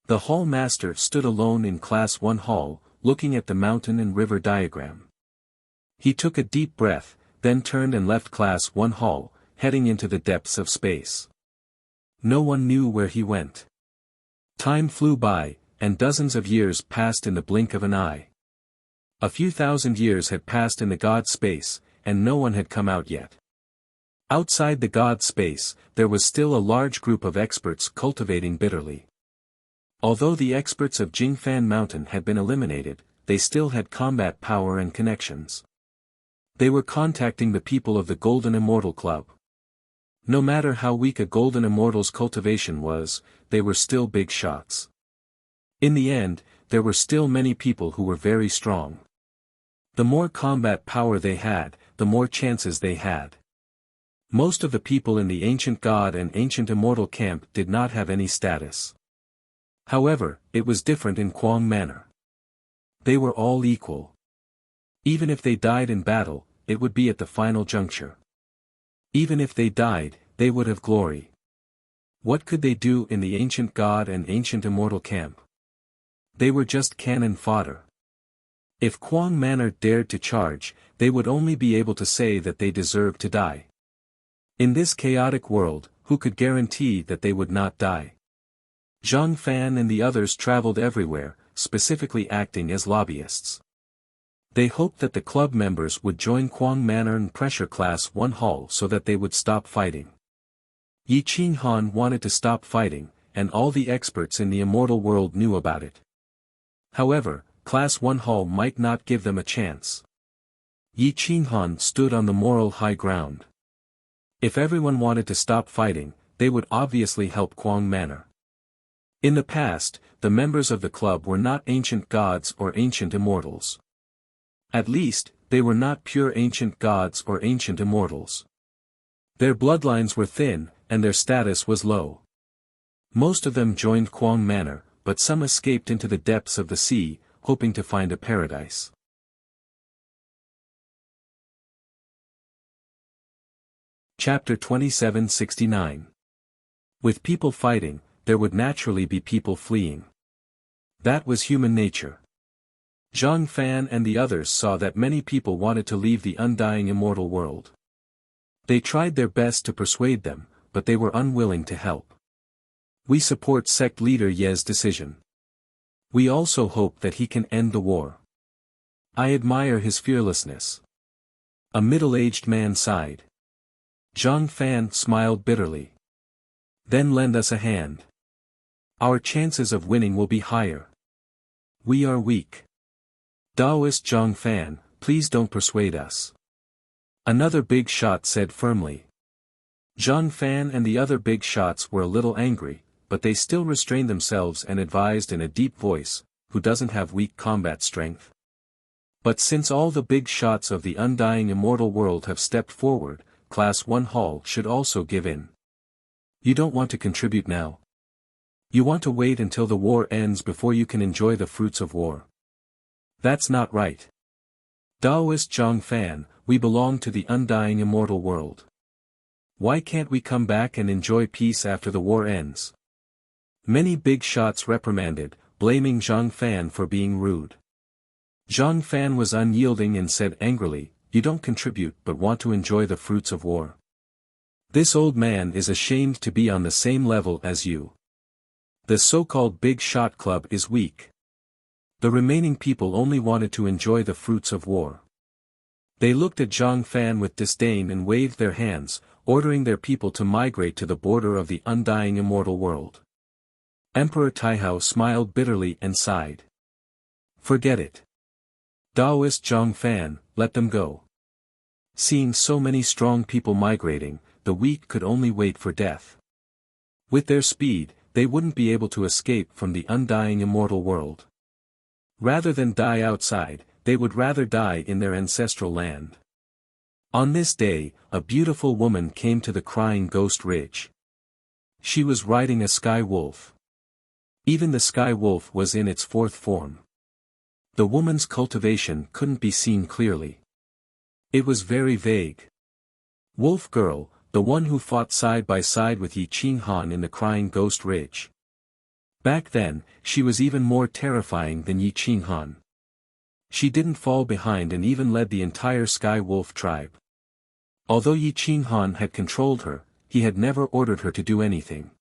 The hall master stood alone in Class 1 Hall, looking at the mountain and river diagram. He took a deep breath, then turned and left Class 1 Hall, heading into the depths of space. No one knew where he went. Time flew by, and dozens of years passed in the blink of an eye. A few thousand years had passed in the god space, and no one had come out yet. Outside the god space, there was still a large group of experts cultivating bitterly. Although the experts of Jingfan Mountain had been eliminated, they still had combat power and connections. They were contacting the people of the Golden Immortal Club. No matter how weak a Golden Immortal's cultivation was, they were still big shots. In the end, there were still many people who were very strong. The more combat power they had, the more chances they had. Most of the people in the Ancient God and Ancient Immortal camp did not have any status. However, it was different in Quang Manor. They were all equal. Even if they died in battle, it would be at the final juncture. Even if they died, they would have glory. What could they do in the Ancient God and Ancient Immortal camp? They were just cannon fodder. If Quang Manor dared to charge, they would only be able to say that they deserved to die. In this chaotic world, who could guarantee that they would not die? Zhang Fan and the others traveled everywhere, specifically acting as lobbyists. They hoped that the club members would join Quang Manor and pressure Class 1 Hall so that they would stop fighting. Yi Qinghan wanted to stop fighting, and all the experts in the immortal world knew about it. However, Class 1 Hall might not give them a chance. Yi Qinghan stood on the moral high ground. If everyone wanted to stop fighting, they would obviously help Quang Manor. In the past, the members of the club were not ancient gods or ancient immortals. At least, they were not pure ancient gods or ancient immortals. Their bloodlines were thin, and their status was low. Most of them joined Quang Manor, but some escaped into the depths of the sea, hoping to find a paradise. Chapter 2769. With people fighting, there would naturally be people fleeing. That was human nature. Zhang Fan and the others saw that many people wanted to leave the undying immortal world. They tried their best to persuade them, but they were unwilling to help. We support sect leader Ye's decision. We also hope that he can end the war. I admire his fearlessness. A middle-aged man sighed. Zhang Fan smiled bitterly. Then lend us a hand. Our chances of winning will be higher. We are weak. Daoist Zhang Fan, please don't persuade us. Another big shot said firmly. Zhang Fan and the other big shots were a little angry, but they still restrained themselves and advised in a deep voice, who doesn't have weak combat strength? But since all the big shots of the undying immortal world have stepped forward, Class 1 Hall should also give in. You don't want to contribute now. You want to wait until the war ends before you can enjoy the fruits of war. That's not right. Daoist Zhang Fan, we belong to the undying immortal world. Why can't we come back and enjoy peace after the war ends? Many big shots reprimanded, blaming Zhang Fan for being rude. Zhang Fan was unyielding and said angrily, you don't contribute but want to enjoy the fruits of war. This old man is ashamed to be on the same level as you. The so-called Big Shot Club is weak. The remaining people only wanted to enjoy the fruits of war. They looked at Zhang Fan with disdain and waved their hands, ordering their people to migrate to the border of the undying immortal world. Emperor Taihao smiled bitterly and sighed. Forget it. Daoist Zhang Fan, let them go. Seeing so many strong people migrating, the weak could only wait for death. With their speed, they wouldn't be able to escape from the undying immortal world. Rather than die outside, they would rather die in their ancestral land. On this day, a beautiful woman came to the Crying Ghost Ridge. She was riding a sky wolf. Even the sky wolf was in its fourth form. The woman's cultivation couldn't be seen clearly. It was very vague. Wolf Girl, the one who fought side by side with Yi Qinghan in the Crying Ghost Ridge. Back then, she was even more terrifying than Yi Qinghan. She didn't fall behind and even led the entire Sky Wolf tribe. Although Yi Qinghan had controlled her, he had never ordered her to do anything.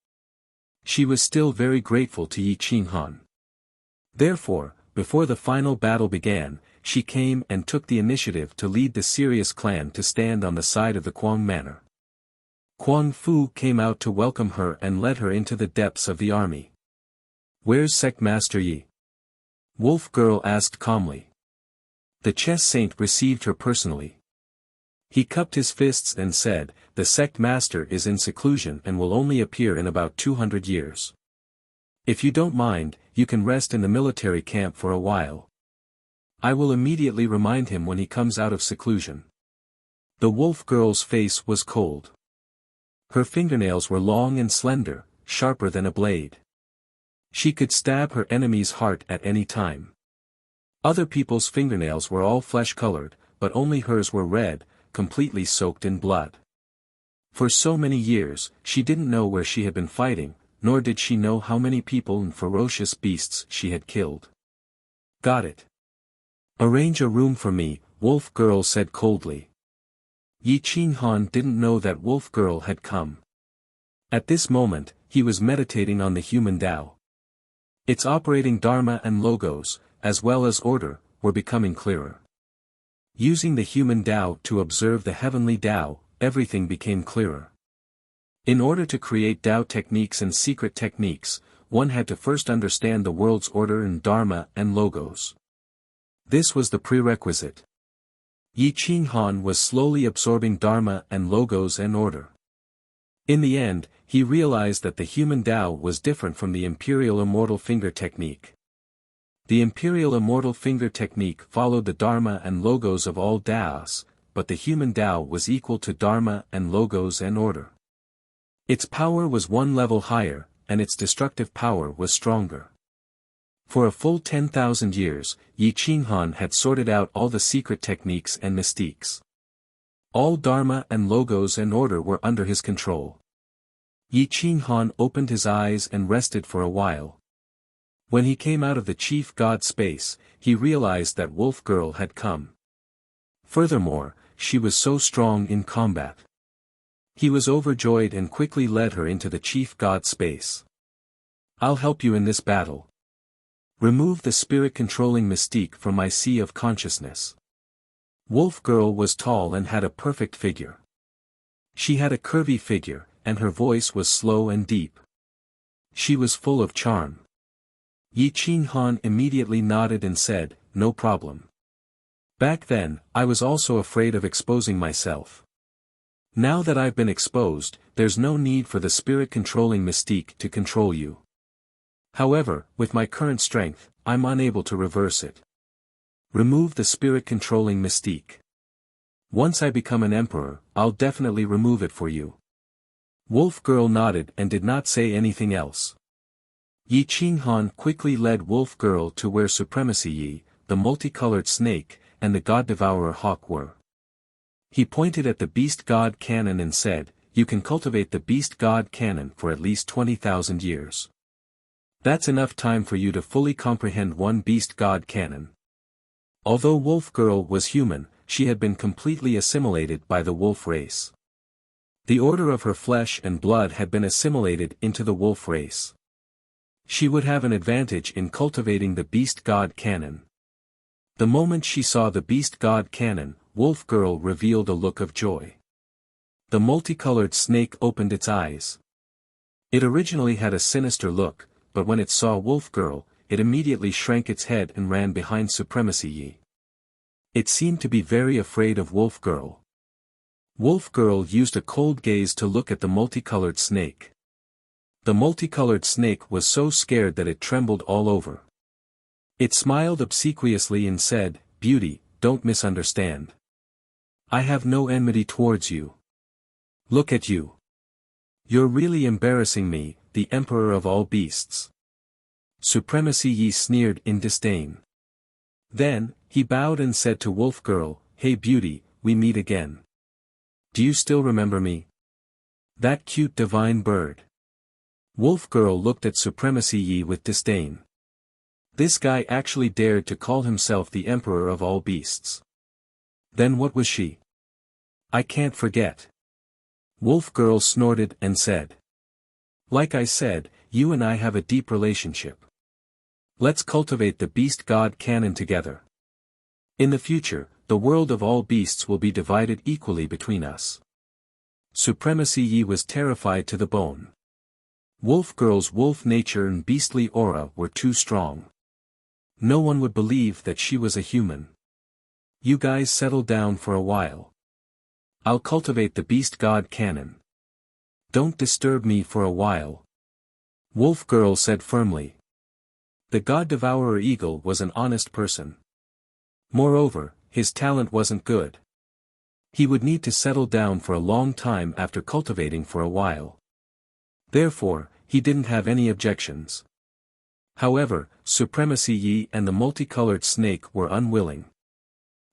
She was still very grateful to Yi Qinghan. Therefore, before the final battle began, she came and took the initiative to lead the Sirius clan to stand on the side of the Quang Manor. Quang Fu came out to welcome her and led her into the depths of the army. Where's Sect Master Yi? Wolf Girl asked calmly. The chess saint received her personally. He cupped his fists and said, the sect master is in seclusion and will only appear in about 200 years. If you don't mind, you can rest in the military camp for a while. I will immediately remind him when he comes out of seclusion. The wolf girl's face was cold. Her fingernails were long and slender, sharper than a blade. She could stab her enemy's heart at any time. Other people's fingernails were all flesh-colored, but only hers were red, completely soaked in blood. For so many years, she didn't know where she had been fighting, nor did she know how many people and ferocious beasts she had killed. Got it. Arrange a room for me, Wolf Girl said coldly. Yi Qinghan didn't know that Wolf Girl had come. At this moment, he was meditating on the human Tao. Its operating dharma and logos, as well as order, were becoming clearer. Using the human Tao to observe the heavenly Tao, everything became clearer. In order to create Tao techniques and secret techniques, one had to first understand the world's order and dharma and logos. This was the prerequisite. Yi Qinghan was slowly absorbing dharma and logos and order. In the end, he realized that the human Tao was different from the imperial immortal finger technique. The imperial immortal finger technique followed the dharma and logos of all Taos, but the human Tao was equal to dharma and logos and order. Its power was one level higher, and its destructive power was stronger. For a full 10,000 years, Yi Qinghan had sorted out all the secret techniques and mystiques. All dharma and logos and order were under his control. Yi Qinghan opened his eyes and rested for a while. When he came out of the chief god space, he realized that Wolf Girl had come. Furthermore, she was so strong in combat. He was overjoyed and quickly led her into the chief god space. I'll help you in this battle. Remove the spirit-controlling mystique from my sea of consciousness. Wolf Girl was tall and had a perfect figure. She had a curvy figure, and her voice was slow and deep. She was full of charm. Yi Qinghan immediately nodded and said, "No problem. Back then, I was also afraid of exposing myself. Now that I've been exposed, there's no need for the spirit-controlling mystique to control you. However, with my current strength, I'm unable to reverse it. Remove the spirit-controlling mystique. Once I become an emperor, I'll definitely remove it for you." Wolf Girl nodded and did not say anything else. Yi Qinghan quickly led Wolf Girl to where Supremacy Yi, the multicolored snake, and the God Devourer Hawk were. He pointed at the Beast God Cannon and said, "You can cultivate the Beast God Cannon for at least 20,000 years. That's enough time for you to fully comprehend one Beast God Cannon." Although Wolf Girl was human, she had been completely assimilated by the wolf race. The order of her flesh and blood had been assimilated into the wolf race. She would have an advantage in cultivating the Beast God Cannon. The moment she saw the Beast God Cannon, Wolf Girl revealed a look of joy. The multicolored snake opened its eyes. It originally had a sinister look, but when it saw Wolf Girl, it immediately shrank its head and ran behind Supremacy Yi. It seemed to be very afraid of Wolf Girl. Wolf Girl used a cold gaze to look at the multicolored snake. The multicolored snake was so scared that it trembled all over. It smiled obsequiously and said, "Beauty, don't misunderstand. I have no enmity towards you. Look at you. You're really embarrassing me, the emperor of all beasts." Supremacy Yi sneered in disdain. Then, he bowed and said to Wolf Girl, "Hey Beauty, we meet again. Do you still remember me? That cute divine bird." Wolf Girl looked at Supremacy Yi with disdain. This guy actually dared to call himself the emperor of all beasts. Then what was she? "I can't forget." Wolf Girl snorted and said. "Like I said, you and I have a deep relationship. Let's cultivate the Beast God Cannon together. In the future, the world of all beasts will be divided equally between us." Supremacy Yi was terrified to the bone. Wolf Girl's wolf nature and beastly aura were too strong. No one would believe that she was a human. "You guys settle down for a while. I'll cultivate the Beast God Cannon. Don't disturb me for a while," Wolf Girl said firmly. The God Devourer Eagle was an honest person. Moreover, his talent wasn't good. He would need to settle down for a long time after cultivating for a while. Therefore, he didn't have any objections. However, Supremacy Yi and the multicolored snake were unwilling.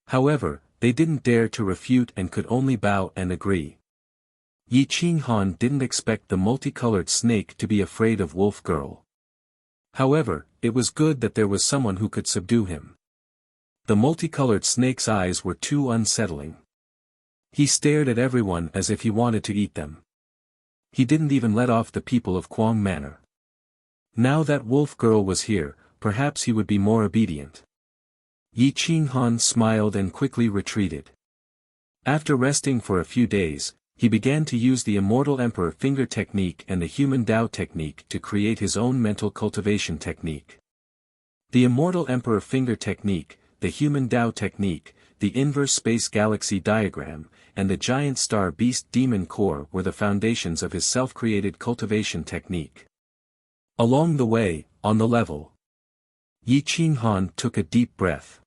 However, they didn't dare to refute and could only bow and agree. Yi Qinghan didn't expect the multicolored snake to be afraid of Wolf Girl. However, it was good that there was someone who could subdue him. The multicolored snake's eyes were too unsettling. He stared at everyone as if he wanted to eat them. He didn't even let off the people of Quang Manor. Now that Wolf Girl was here, perhaps he would be more obedient. Yi Qinghan smiled and quickly retreated. After resting for a few days, he began to use the Immortal Emperor Finger Technique and the Human Dao Technique to create his own mental cultivation technique. The Immortal Emperor Finger Technique, the Human Dao Technique, the Inverse Space Galaxy Diagram, and the Giant Star Beast Demon Core were the foundations of his self-created cultivation technique. Along the way, on the level, Yi Qinghan took a deep breath.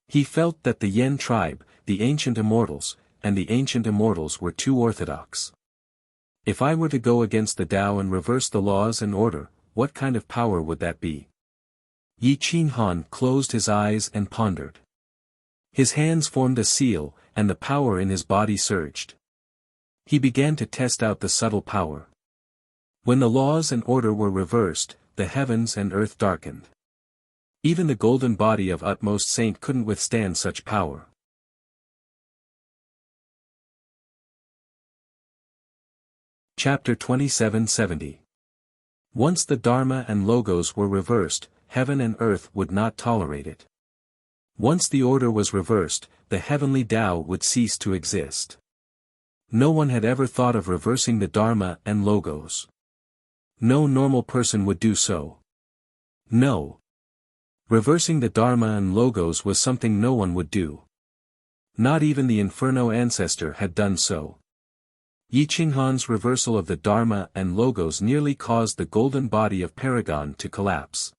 He felt that the Yen tribe, the Ancient Immortals, and the Ancient Immortals were too orthodox. If I were to go against the Tao and reverse the laws and order, what kind of power would that be? Yi Qinghan closed his eyes and pondered. His hands formed a seal, and the power in his body surged. He began to test out the subtle power. When the laws and order were reversed, the heavens and earth darkened. Even the golden body of Utmost Saint couldn't withstand such power. Chapter 2770. Once the Dharma and Logos were reversed, heaven and earth would not tolerate it. Once the order was reversed, the heavenly Tao would cease to exist. No one had ever thought of reversing the Dharma and Logos. No normal person would do so. No. Reversing the Dharma and Logos was something no one would do. Not even the Inferno ancestor had done so. Yi Qinghan's reversal of the Dharma and Logos nearly caused the golden body of Paragon to collapse.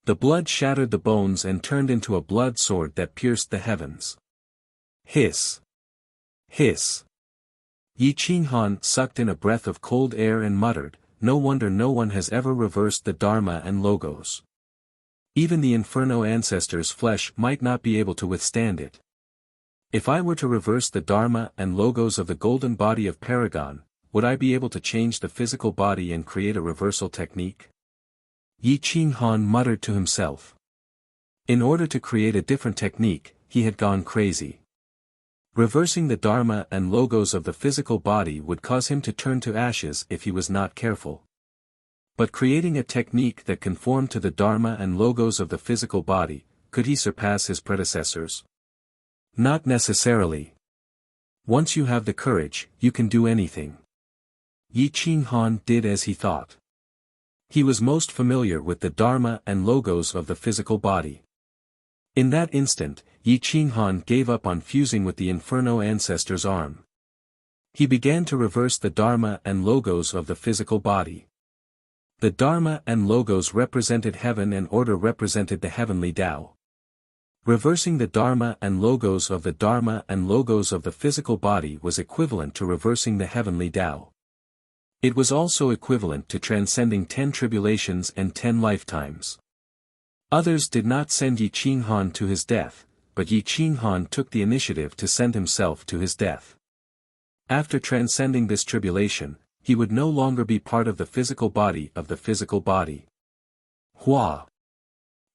The blood shattered the bones and turned into a blood sword that pierced the heavens. Hiss! Hiss! Yi Qinghan sucked in a breath of cold air and muttered, "No wonder no one has ever reversed the Dharma and Logos. Even the Inferno ancestors' flesh might not be able to withstand it. If I were to reverse the Dharma and Logos of the golden body of Paragon, would I be able to change the physical body and create a reversal technique?" Yi Qinghan muttered to himself. In order to create a different technique, he had gone crazy. Reversing the Dharma and Logos of the physical body would cause him to turn to ashes if he was not careful. But creating a technique that conformed to the Dharma and Logos of the physical body, could he surpass his predecessors? Not necessarily. Once you have the courage, you can do anything. Yi Qinghan did as he thought. He was most familiar with the Dharma and Logos of the physical body. In that instant, Yi Qinghan gave up on fusing with the Inferno ancestor's arm. He began to reverse the Dharma and Logos of the physical body. The Dharma and Logos represented heaven and order represented the heavenly Tao. Reversing the Dharma and Logos of the Dharma and Logos of the physical body was equivalent to reversing the heavenly Tao. It was also equivalent to transcending 10 tribulations and 10 lifetimes. Others did not send Yi Qinghan to his death, but Yi Qinghan took the initiative to send himself to his death. After transcending this tribulation, he would no longer be part of the physical body of the physical body. Hua!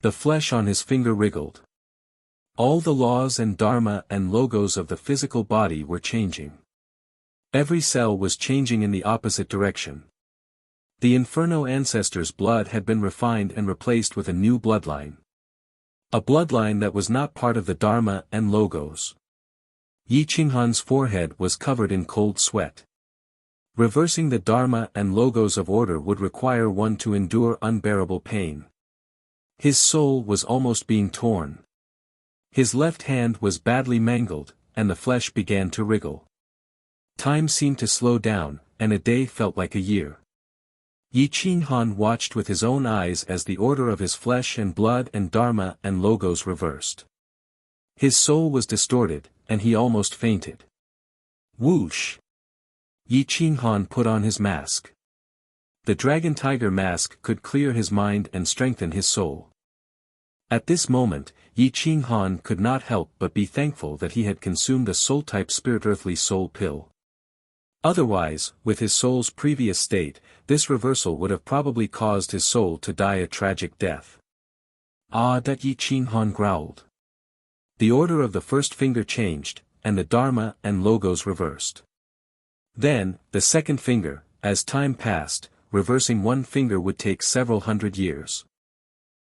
The flesh on his finger wriggled. All the laws and Dharma and Logos of the physical body were changing. Every cell was changing in the opposite direction. The Inferno ancestors' blood had been refined and replaced with a new bloodline. A bloodline that was not part of the Dharma and Logos. Yi Qinghan's forehead was covered in cold sweat. Reversing the Dharma and Logos of order would require one to endure unbearable pain. His soul was almost being torn. His left hand was badly mangled, and the flesh began to wriggle. Time seemed to slow down, and a day felt like a year. Yi Qinghan watched with his own eyes as the order of his flesh and blood and Dharma and Logos reversed. His soul was distorted, and he almost fainted. Whoosh! Yi Qinghan put on his mask. The Dragon Tiger mask could clear his mind and strengthen his soul. At this moment, Yi Qinghan could not help but be thankful that he had consumed a soul-type spirit earthly soul pill. Otherwise, with his soul's previous state, this reversal would have probably caused his soul to die a tragic death. Ah, that Yi Qinghan growled. The order of the first finger changed, and the Dharma and Logos reversed. Then, the second finger, as time passed, reversing one finger would take several hundred years.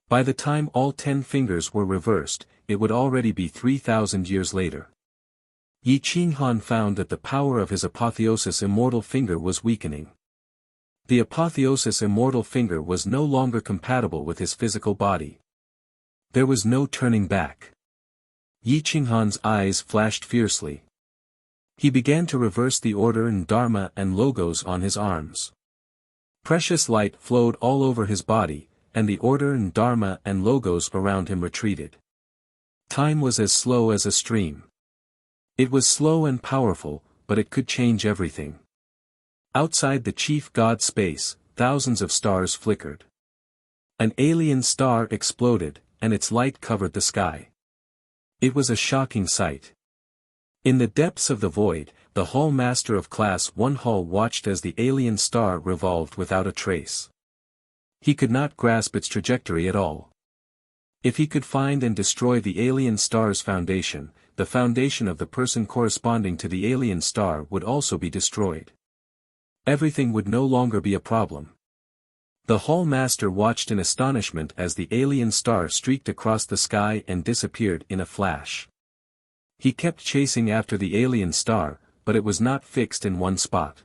By the time all 10 fingers were reversed, it would already be 3,000 years later. Yi Qinghan found that the power of his apotheosis immortal finger was weakening. The apotheosis immortal finger was no longer compatible with his physical body. There was no turning back. Yi Qinghan's eyes flashed fiercely. He began to reverse the order and Dharma and Logos on his arms. Precious light flowed all over his body, and the order and Dharma and Logos around him retreated. Time was as slow as a stream. It was slow and powerful, but it could change everything. Outside the chief god space, thousands of stars flickered. An alien star exploded, and its light covered the sky. It was a shocking sight. In the depths of the void, the Hall Master of Class 1 Hall watched as the alien star revolved without a trace. He could not grasp its trajectory at all. If he could find and destroy the alien star's foundation, the foundation of the person corresponding to the alien star would also be destroyed. Everything would no longer be a problem. The Hall Master watched in astonishment as the alien star streaked across the sky and disappeared in a flash. He kept chasing after the alien star, but it was not fixed in one spot.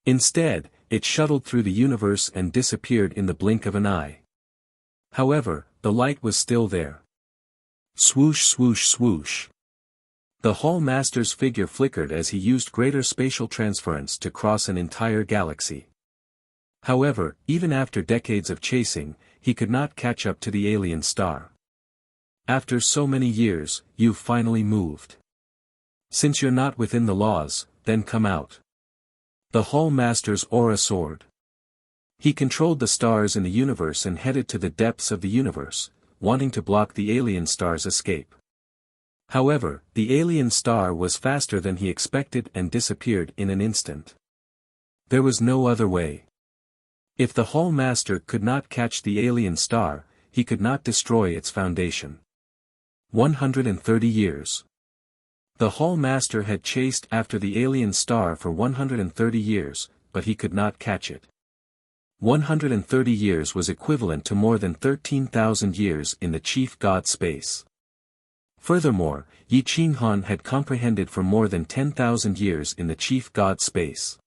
Instead, it shuttled through the universe and disappeared in the blink of an eye. However, the light was still there. Swoosh swoosh swoosh. The Hall Master's figure flickered as he used greater spatial transference to cross an entire galaxy. However, even after decades of chasing, he could not catch up to the alien star. After so many years, you've finally moved. Since you're not within the laws, then come out. The Hall Master's aura soared. He controlled the stars in the universe and headed to the depths of the universe, wanting to block the alien star's escape. However, the alien star was faster than he expected and disappeared in an instant. There was no other way. If the Hall Master could not catch the alien star, he could not destroy its foundation. 130 years. The Hall Master had chased after the alien star for 130 years, but he could not catch it. 130 years was equivalent to more than 13,000 years in the chief god space. Furthermore, Yi Qinghan had comprehended for more than 10,000 years in the chief god space.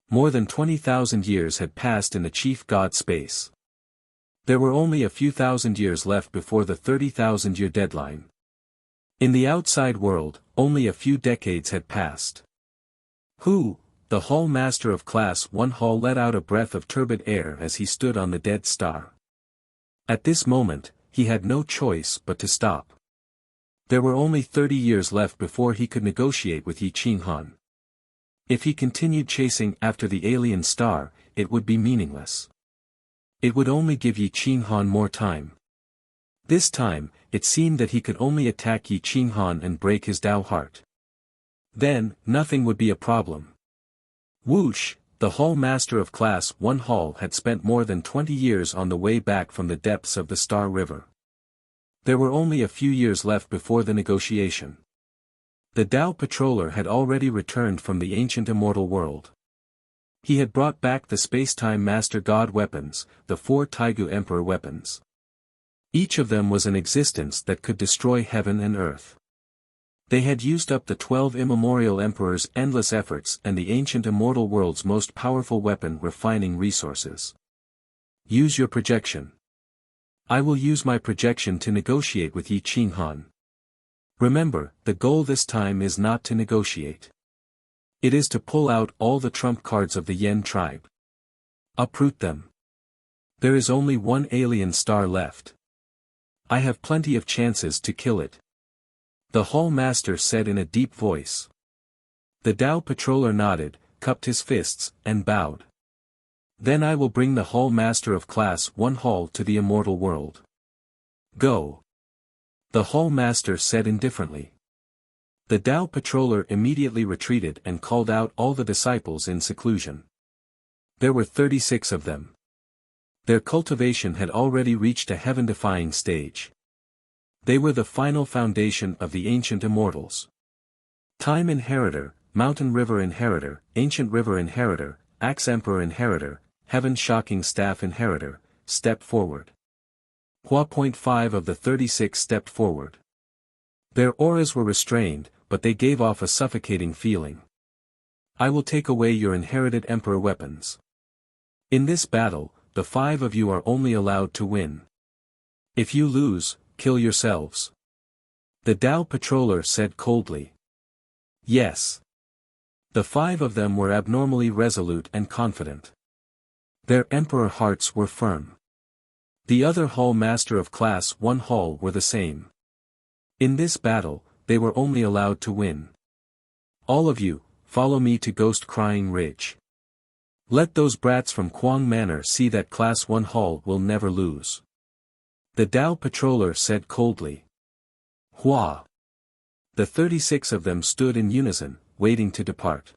More than 20,000 years had passed in the chief god space. There were only a few thousand years left before the 30,000-year deadline. In the outside world, only a few decades had passed. The Hall Master of Class 1 Hall let out a breath of turbid air as he stood on the dead star. At this moment, he had no choice but to stop. There were only 30 years left before he could negotiate with Yi Qinghan. If he continued chasing after the alien star, it would be meaningless. It would only give Yi Qinghan more time. This time, it seemed that he could only attack Yi Qinghan and break his Tao heart. Then, nothing would be a problem. Whoosh, the Hall Master of Class 1 Hall had spent more than 20 years on the way back from the depths of the Star River. There were only a few years left before the negotiation. The Tao Patroller had already returned from the ancient immortal world. He had brought back the space-time Master God weapons, the 4 Taigu Emperor weapons. Each of them was an existence that could destroy heaven and earth. They had used up the 12 immemorial emperors' endless efforts and the ancient immortal world's most powerful weapon refining resources. Use your projection. I will use my projection to negotiate with Yi Qinghan. Remember, the goal this time is not to negotiate. It is to pull out all the trump cards of the Yen tribe. Uproot them. There is only one alien star left. I have plenty of chances to kill it. The Hall Master said in a deep voice. The Tao Patroller nodded, cupped his fists, and bowed. Then I will bring the Hall Master of Class 1 Hall to the immortal world. Go. The Hall Master said indifferently. The Tao patroller immediately retreated and called out all the disciples in seclusion. There were 36 of them. Their cultivation had already reached a heaven-defying stage. They were the final foundation of the ancient immortals. Time Inheritor, Mountain River Inheritor, Ancient River Inheritor, Axe Emperor Inheritor, Heaven Shocking Staff Inheritor, step forward. Hua.5 of the 36 stepped forward. Their auras were restrained, but they gave off a suffocating feeling. I will take away your inherited Emperor weapons. In this battle, the 5 of you are only allowed to win. If you lose, kill yourselves. The Tao patroller said coldly. Yes. The 5 of them were abnormally resolute and confident. Their emperor hearts were firm. The other Hall Master of Class 1 Hall were the same. In this battle, they were only allowed to win. All of you, follow me to Ghost Crying Ridge. Let those brats from Quang Manor see that Class 1 Hall will never lose. The Tao patroller said coldly. Hua. The 36 of them stood in unison, waiting to depart.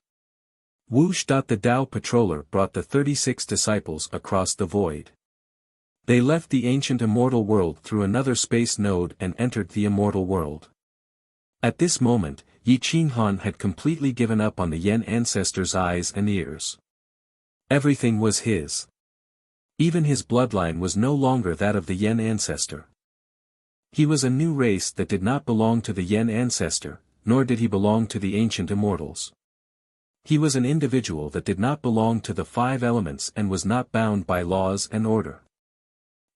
Whoosh. The Tao patroller brought the 36 disciples across the void. They left the ancient immortal world through another space node and entered the immortal world. At this moment, Yi Qinghan had completely given up on the Yen ancestor's eyes and ears. Everything was his. Even his bloodline was no longer that of the Yen ancestor. He was a new race that did not belong to the Yen ancestor, nor did he belong to the ancient immortals. He was an individual that did not belong to the 5 elements and was not bound by laws and order.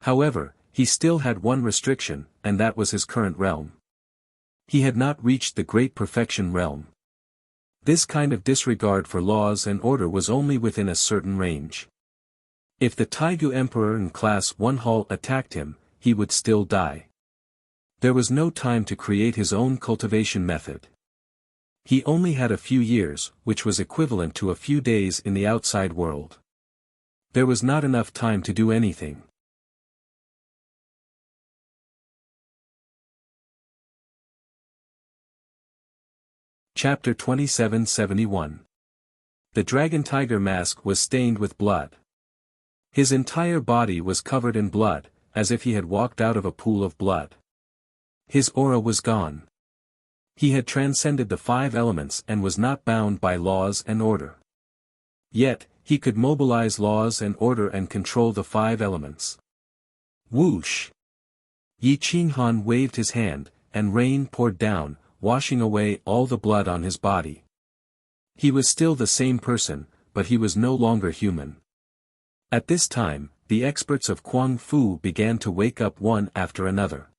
However, he still had one restriction, and that was his current realm. He had not reached the Great Perfection realm. This kind of disregard for laws and order was only within a certain range. If the Taigu Emperor in Class 1 Hall attacked him, he would still die. There was no time to create his own cultivation method. He only had a few years, which was equivalent to a few days in the outside world. There was not enough time to do anything. Chapter 2771. The Dragon Tiger mask was stained with blood. His entire body was covered in blood, as if he had walked out of a pool of blood. His aura was gone. He had transcended the 5 elements and was not bound by laws and order. Yet, he could mobilize laws and order and control the 5 elements. Whoosh! Yi Qinghan waved his hand, and rain poured down, washing away all the blood on his body. He was still the same person, but he was no longer human. At this time, the experts of Kuang Fu began to wake up one after another.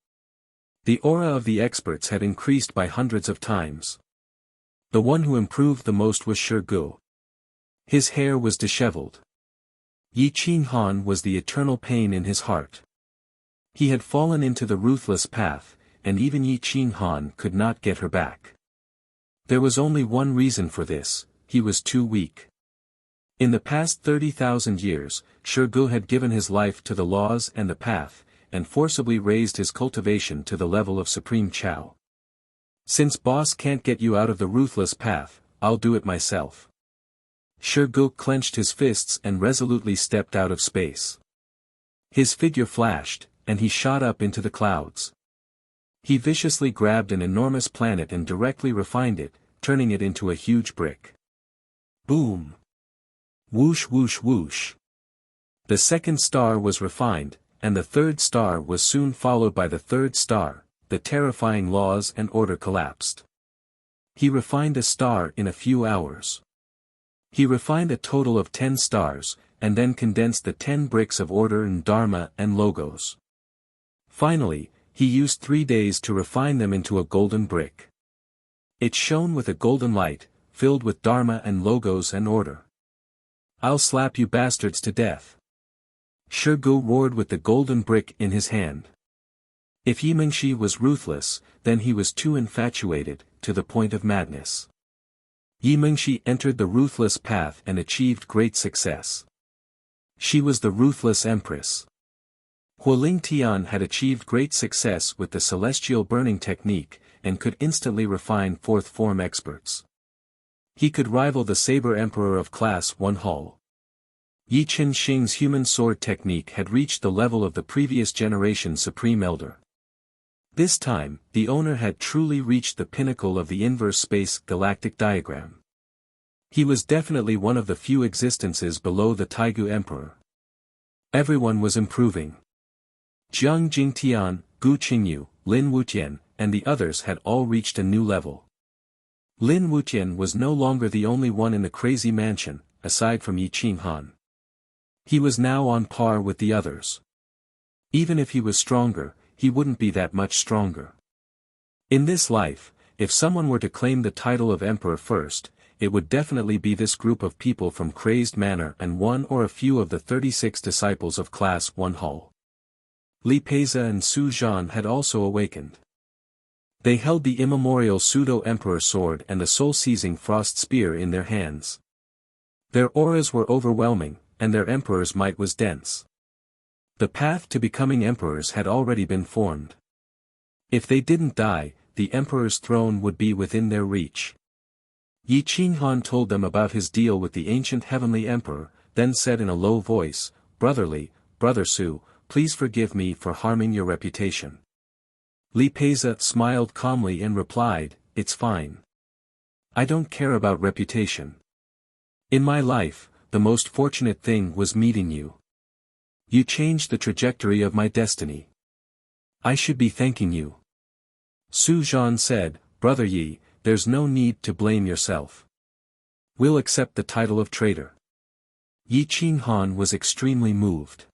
The aura of the experts had increased by hundreds of times. The one who improved the most was Shi Gu. His hair was disheveled. Yi Qinghan was the eternal pain in his heart. He had fallen into the ruthless path, and even Yi Qinghan could not get her back. There was only one reason for this: he was too weak. In the past 30,000 years, Shi Gu had given his life to the laws and the path, and forcibly raised his cultivation to the level of Supreme Chao. Since boss can't get you out of the ruthless path, I'll do it myself. Shi Gu clenched his fists and resolutely stepped out of space. His figure flashed, and he shot up into the clouds. He viciously grabbed an enormous planet and directly refined it, turning it into a huge brick. Boom! Whoosh whoosh whoosh! The second star was refined, and the third star was soon followed by the third star. The terrifying laws and order collapsed. He refined a star in a few hours. He refined a total of 10 stars, and then condensed the 10 bricks of order and dharma and logos. Finally, he used 3 days to refine them into a golden brick. It shone with a golden light, filled with dharma and logos and order. I'll slap you bastards to death. Shi Gu roared with the golden brick in his hand. If Yi Mingxi was ruthless, then he was too infatuated, to the point of madness. Yi Mingxi entered the ruthless path and achieved great success. She was the ruthless empress. Hualing Tian had achieved great success with the celestial burning technique, and could instantly refine fourth form experts. He could rival the Saber Emperor of Class 1 Hall. Yi Qinxing's human sword technique had reached the level of the previous generation Supreme Elder. This time, the owner had truly reached the pinnacle of the inverse space galactic diagram. He was definitely one of the few existences below the Taigu Emperor. Everyone was improving. Jiang Jingtian, Gu Qingyu, Lin Wuqian, and the others had all reached a new level. Lin Wuqian was no longer the only one in the crazy mansion, aside from Yi Qinghan. He was now on par with the others. Even if he was stronger, he wouldn't be that much stronger. In this life, if someone were to claim the title of Emperor first, it would definitely be this group of people from Crazed Manor and one or a few of the 36 disciples of Class 1 Hall. Li Peiza and Su Zhan had also awakened. They held the immemorial Pseudo-Emperor sword and the soul-seizing frost spear in their hands. Their auras were overwhelming, and their emperor's might was dense. The path to becoming emperors had already been formed. If they didn't die, the emperor's throne would be within their reach. Yi Qinghan told them about his deal with the ancient heavenly emperor, then said in a low voice, Brother Su, please forgive me for harming your reputation. Li Peiza smiled calmly and replied, it's fine. I don't care about reputation. In my life, the most fortunate thing was meeting you. You changed the trajectory of my destiny. I should be thanking you. Su Zhan said, Brother Yi, there's no need to blame yourself. We'll accept the title of traitor. Yi Qinghan was extremely moved.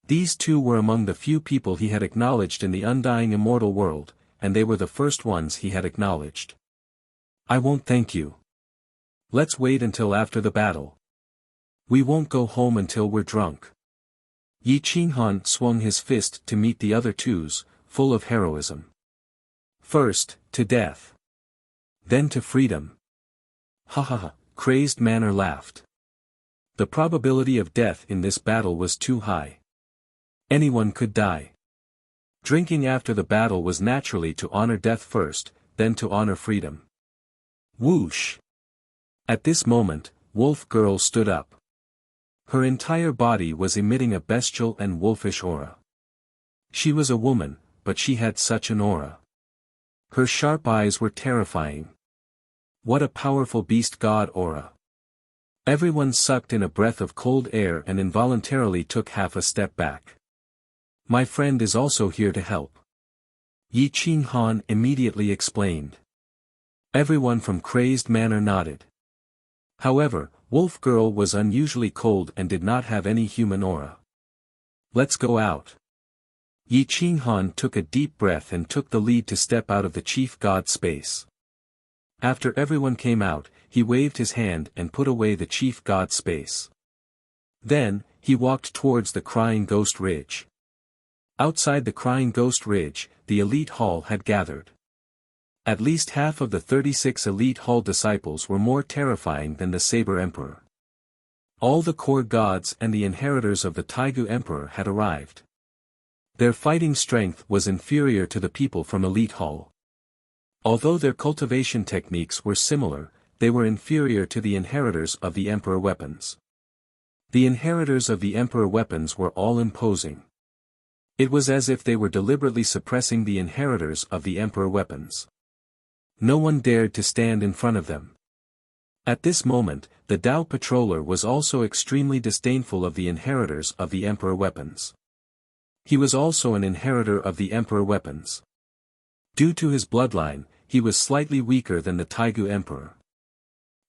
These two were among the few people he had acknowledged in the undying immortal world, and they were the first ones he had acknowledged. I won't thank you. Let's wait until after the battle. We won't go home until we're drunk. Yi Qinghan swung his fist to meet the other two's, full of heroism. First, to death. Then to freedom. Ha ha ha, Crazed Manor laughed. The probability of death in this battle was too high. Anyone could die. Drinking after the battle was naturally to honor death first, then to honor freedom. Whoosh! At this moment, Wolf Girl stood up. Her entire body was emitting a bestial and wolfish aura. She was a woman, but she had such an aura. Her sharp eyes were terrifying. What a powerful beast god aura. Everyone sucked in a breath of cold air and involuntarily took half a step back. My friend is also here to help. Yi Qinghan immediately explained. Everyone from Crazed Manor nodded. However, Wolf Girl was unusually cold and did not have any human aura. Let's go out. Yi Qinghan took a deep breath and took the lead to step out of the chief god space. After everyone came out, he waved his hand and put away the chief god space. Then, he walked towards the Crying Ghost Ridge. Outside the Crying Ghost Ridge, the elite hall had gathered. At least half of the 36 elite hall disciples were more terrifying than the Saber Emperor. All the core gods and the inheritors of the Taigu Emperor had arrived. Their fighting strength was inferior to the people from elite hall. Although their cultivation techniques were similar, they were inferior to the inheritors of the Emperor weapons. The inheritors of the Emperor weapons were all imposing. It was as if they were deliberately suppressing the inheritors of the Emperor weapons. No one dared to stand in front of them. At this moment, the Dao Patroller was also extremely disdainful of the inheritors of the Emperor weapons. He was also an inheritor of the Emperor weapons. Due to his bloodline, he was slightly weaker than the Taigu Emperor.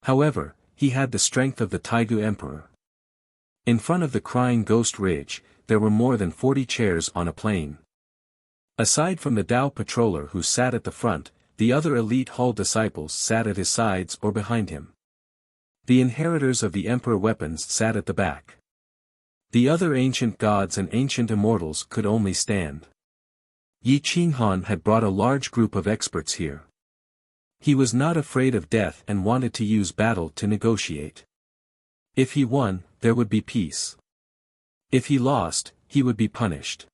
However, he had the strength of the Taigu Emperor. In front of the Crying Ghost Ridge, there were more than 40 chairs on a plain. Aside from the Dao Patroller who sat at the front, the other elite hall disciples sat at his sides or behind him. The inheritors of the Emperor weapons sat at the back. The other ancient gods and ancient immortals could only stand. Yi Qinghan had brought a large group of experts here. He was not afraid of death and wanted to use battle to negotiate. If he won, there would be peace. If he lost, he would be punished.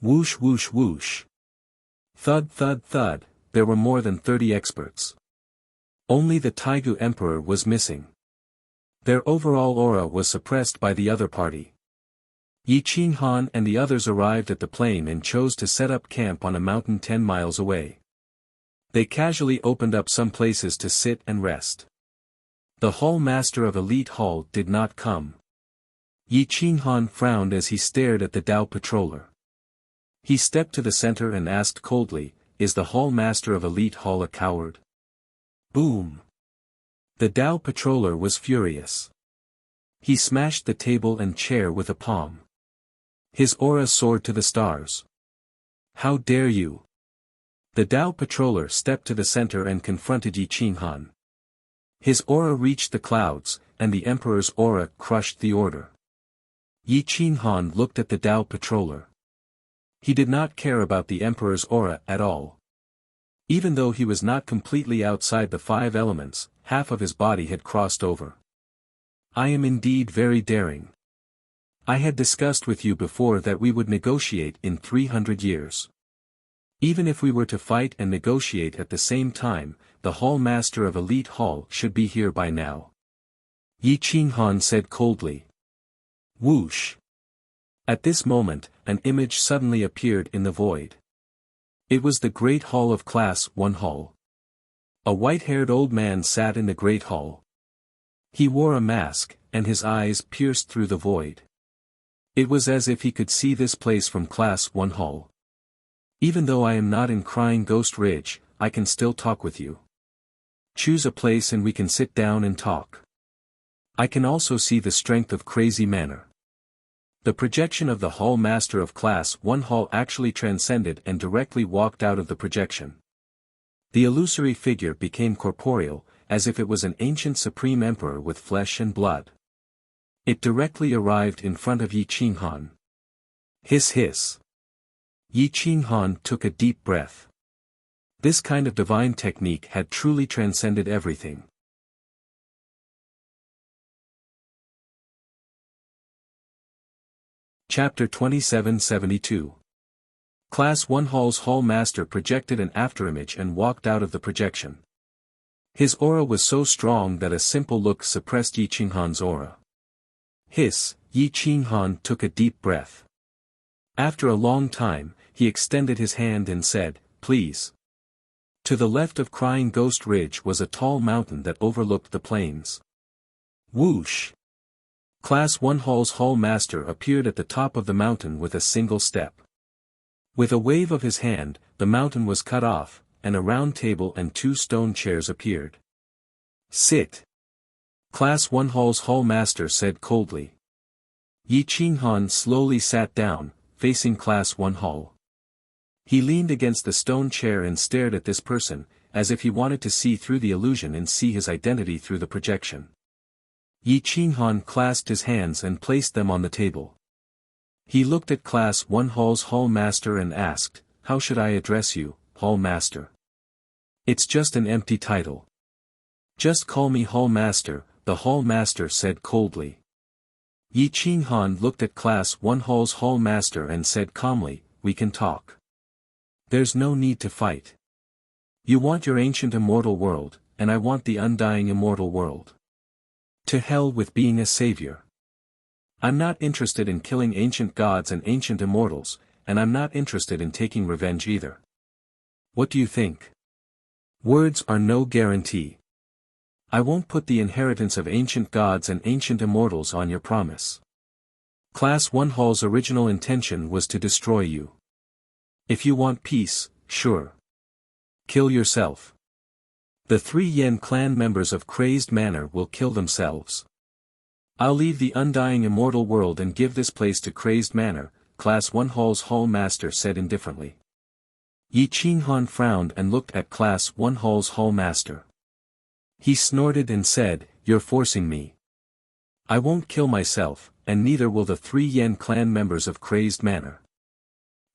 Whoosh whoosh whoosh. Thud thud thud, there were more than 30 experts. Only the Taigu Emperor was missing. Their overall aura was suppressed by the other party. Yi Qinghan and the others arrived at the plain and chose to set up camp on a mountain 10 miles away. They casually opened up some places to sit and rest. The Hall Master of Elite Hall did not come. Yi Qinghan frowned as he stared at the Dao Patroller. He stepped to the center and asked coldly, "Is the Hall Master of Elite Hall a coward?" Boom! The Dao Patroller was furious. He smashed the table and chair with a palm. His aura soared to the stars. "How dare you!" The Dao Patroller stepped to the center and confronted Yi Qinghan. His aura reached the clouds, and the Emperor's aura crushed the order. Yi Qinghan looked at the Dao Patroller. He did not care about the Emperor's aura at all. Even though he was not completely outside the 5 elements, half of his body had crossed over. "I am indeed very daring. I had discussed with you before that we would negotiate in 300 years. Even if we were to fight and negotiate at the same time, the Hall Master of Elite Hall should be here by now." Yi Qinghan said coldly. Whoosh! At this moment, an image suddenly appeared in the void. It was the Great Hall of Class 1 Hall. A white-haired old man sat in the Great Hall. He wore a mask, and his eyes pierced through the void. It was as if he could see this place from Class 1 Hall. "Even though I am not in Crying Ghost Ridge, I can still talk with you. Choose a place and we can sit down and talk. I can also see the strength of Crazy Manor." The projection of the Hall Master of Class 1 Hall actually transcended and directly walked out of the projection. The illusory figure became corporeal, as if it was an ancient supreme emperor with flesh and blood. It directly arrived in front of Yi Qinghan. Hiss hiss. Yi Qinghan took a deep breath. This kind of divine technique had truly transcended everything. Chapter 2772. Class 1 Hall's Hall Master projected an afterimage and walked out of the projection. His aura was so strong that a simple look suppressed Yi Qinghan's aura. Hiss, Yi Qinghan took a deep breath. After a long time, he extended his hand and said, "Please." To the left of Crying Ghost Ridge was a tall mountain that overlooked the plains. Whoosh! Class 1 Hall's Hall Master appeared at the top of the mountain with a single step. With a wave of his hand, the mountain was cut off, and a round table and 2 stone chairs appeared. "Sit." Class 1 Hall's Hall Master said coldly. Yi Qinghan slowly sat down, facing Class 1 Hall. He leaned against the stone chair and stared at this person, as if he wanted to see through the illusion and see his identity through the projection. Yi Qinghan clasped his hands and placed them on the table. He looked at Class 1 Hall's Hall Master and asked, "How should I address you, Hall Master?" "It's just an empty title." "Just call me Hall Master," the Hall Master said coldly. Yi Qinghan looked at Class 1 Hall's Hall Master and said calmly, "We can talk. There's no need to fight. You want your ancient immortal world, and I want the undying immortal world. To hell with being a savior. I'm not interested in killing ancient gods and ancient immortals, and I'm not interested in taking revenge either. What do you think? Words are no guarantee. I won't put the inheritance of ancient gods and ancient immortals on your promise. Class 1 Hall's original intention was to destroy you. If you want peace, sure. Kill yourself. The 3 Yen clan members of Crazed Manor will kill themselves. I'll leave the undying immortal world and give this place to Crazed Manor, Class 1 Hall's Hall Master said indifferently. Yi Qinghan frowned and looked at Class 1 Hall's Hall Master. He snorted and said, "You're forcing me. I won't kill myself, and neither will the 3 Yen clan members of Crazed Manor.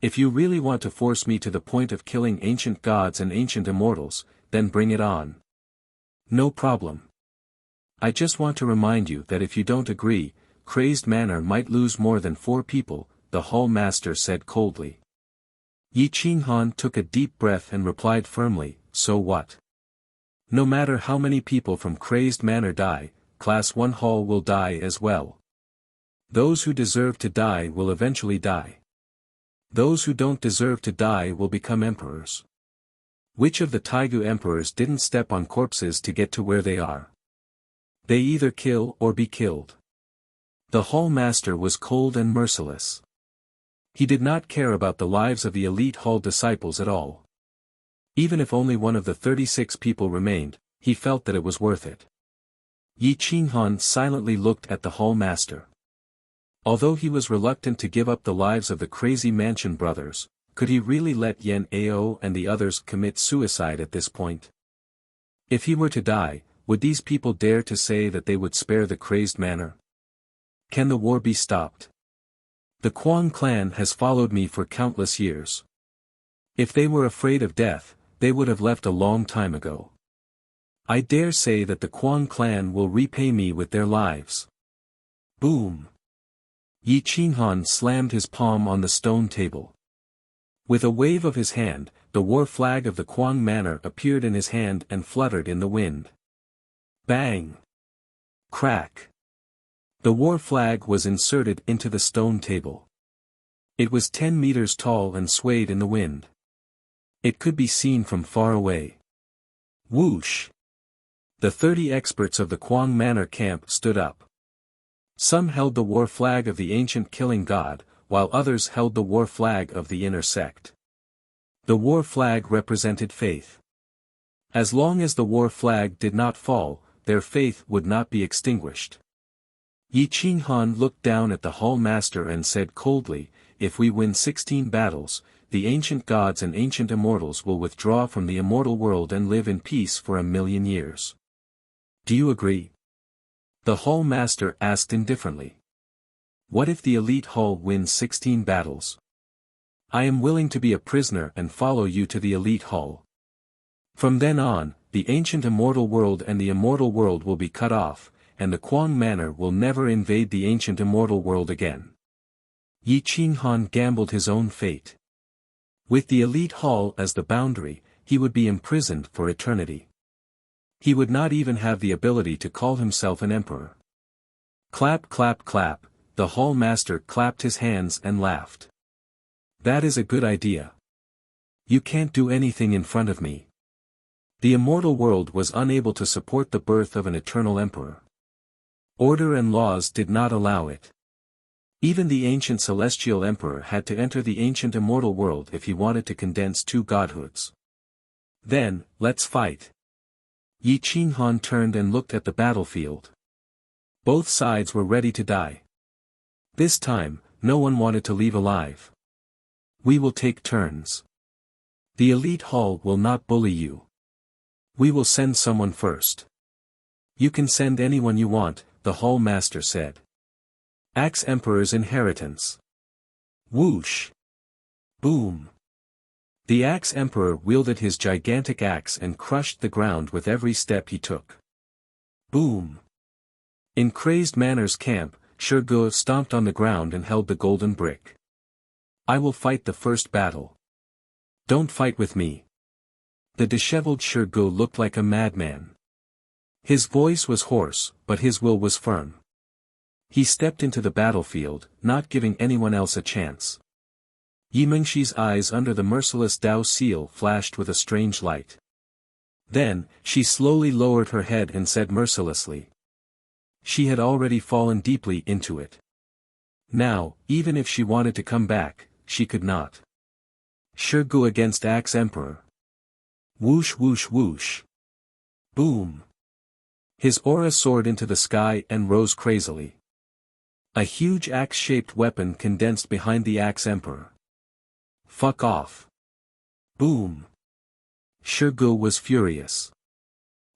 If you really want to force me to the point of killing ancient gods and ancient immortals, then bring it on. No problem. I just want to remind you that if you don't agree, Crazed Manor might lose more than 4 people," the Hall Master said coldly. Yi Qinghan took a deep breath and replied firmly, so what? No matter how many people from Crazed Manor die, Class 1 Hall will die as well. Those who deserve to die will eventually die. Those who don't deserve to die will become emperors. Which of the Taigu emperors didn't step on corpses to get to where they are? They either kill or be killed. The Hall Master was cold and merciless. He did not care about the lives of the elite Hall disciples at all. Even if only one of the 36 people remained, he felt that it was worth it. Yi Qinghan silently looked at the Hall Master. Although he was reluctant to give up the lives of the Crazy Mansion brothers, could he really let Yen Ao and the others commit suicide at this point? If he were to die, would these people dare to say that they would spare the Crazed Manor? Can the war be stopped? The Quang clan has followed me for countless years. If they were afraid of death, they would have left a long time ago. I dare say that the Quang clan will repay me with their lives. Boom! Yi Qinghan slammed his palm on the stone table. With a wave of his hand, the war flag of the Quang Manor appeared in his hand and fluttered in the wind. Bang! Crack! The war flag was inserted into the stone table. It was 10 meters tall and swayed in the wind. It could be seen from far away. Whoosh! The 30 experts of the Quang Manor camp stood up. Some held the war flag of the ancient killing god, while others held the war flag of the inner sect. The war flag represented faith. As long as the war flag did not fall, their faith would not be extinguished. Yi Qinghan looked down at the Hall Master and said coldly, if we win 16 battles, the ancient gods and ancient immortals will withdraw from the immortal world and live in peace for 1,000,000 years. Do you agree? The Hall Master asked indifferently. What if the elite Hall wins 16 battles? I am willing to be a prisoner and follow you to the elite Hall. From then on, the ancient immortal world and the immortal world will be cut off, and the Quang Manor will never invade the ancient immortal world again. Yi Qinghan gambled his own fate. With the elite Hall as the boundary, he would be imprisoned for eternity. He would not even have the ability to call himself an emperor. Clap clap clap, the Hall Master clapped his hands and laughed. That is a good idea. You can't do anything in front of me. The immortal world was unable to support the birth of an eternal emperor. Order and laws did not allow it. Even the ancient celestial emperor had to enter the ancient immortal world if he wanted to condense two godhoods. Then, let's fight. Yi Qinghan turned and looked at the battlefield. Both sides were ready to die. This time, no one wanted to leave alive. We will take turns. The elite Hall will not bully you. We will send someone first. You can send anyone you want, the Hall Master said. Axe Emperor's inheritance. Whoosh! Boom! The Axe Emperor wielded his gigantic axe and crushed the ground with every step he took. Boom! In Crazed Manor's camp, Shirgu stomped on the ground and held the golden brick. I will fight the first battle. Don't fight with me. The disheveled Shirgu looked like a madman. His voice was hoarse, but his will was firm. He stepped into the battlefield, not giving anyone else a chance. Yi Mengxi's eyes under the merciless Dao seal flashed with a strange light. Then, she slowly lowered her head and said mercilessly. She had already fallen deeply into it. Now, even if she wanted to come back, she could not. Shirgu against Axe Emperor. Whoosh whoosh whoosh. Boom. His aura soared into the sky and rose crazily. A huge axe-shaped weapon condensed behind the Axe Emperor. Fuck off. Boom. Shirgu was furious.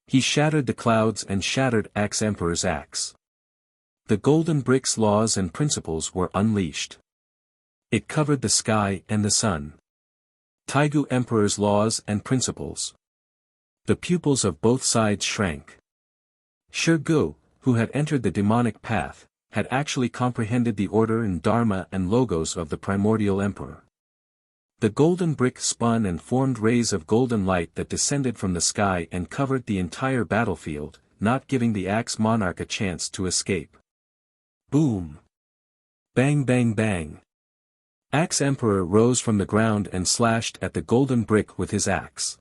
He shattered the clouds and shattered Axe Emperor's axe. The golden brick's laws and principles were unleashed. It covered the sky and the sun. Taigu Emperor's laws and principles. The pupils of both sides shrank. Shirgu, who had entered the demonic path, had actually comprehended the order and dharma and logos of the primordial emperor. The golden brick spun and formed rays of golden light that descended from the sky and covered the entire battlefield, not giving the Axe Monarch a chance to escape. Boom! Bang bang bang! Axe Emperor rose from the ground and slashed at the golden brick with his axe.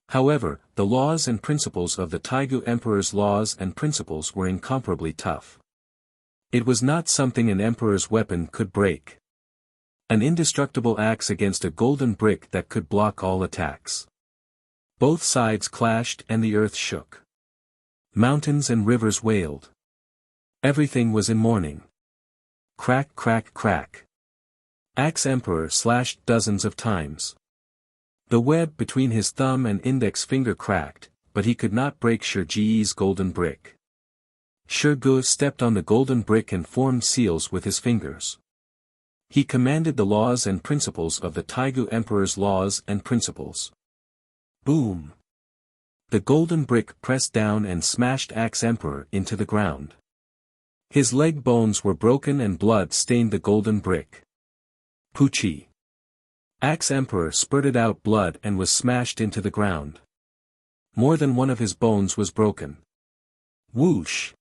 However, the laws and principles of the Taigu Emperor's laws and principles were incomparably tough. It was not something an emperor's weapon could break. An indestructible axe against a golden brick that could block all attacks. Both sides clashed and the earth shook. Mountains and rivers wailed. Everything was in mourning. Crack crack crack. Axe Emperor slashed dozens of times. The web between his thumb and index finger cracked, but he could not break Shiji's golden brick. Shigu stepped on the golden brick and formed seals with his fingers. He commanded the laws and principles of the Taigu Emperor's laws and principles. Boom! The golden brick pressed down and smashed Axe Emperor into the ground. His leg bones were broken and blood stained the golden brick. Poochie! Axe Emperor spurted out blood and was smashed into the ground. More than one of his bones was broken. Whoosh!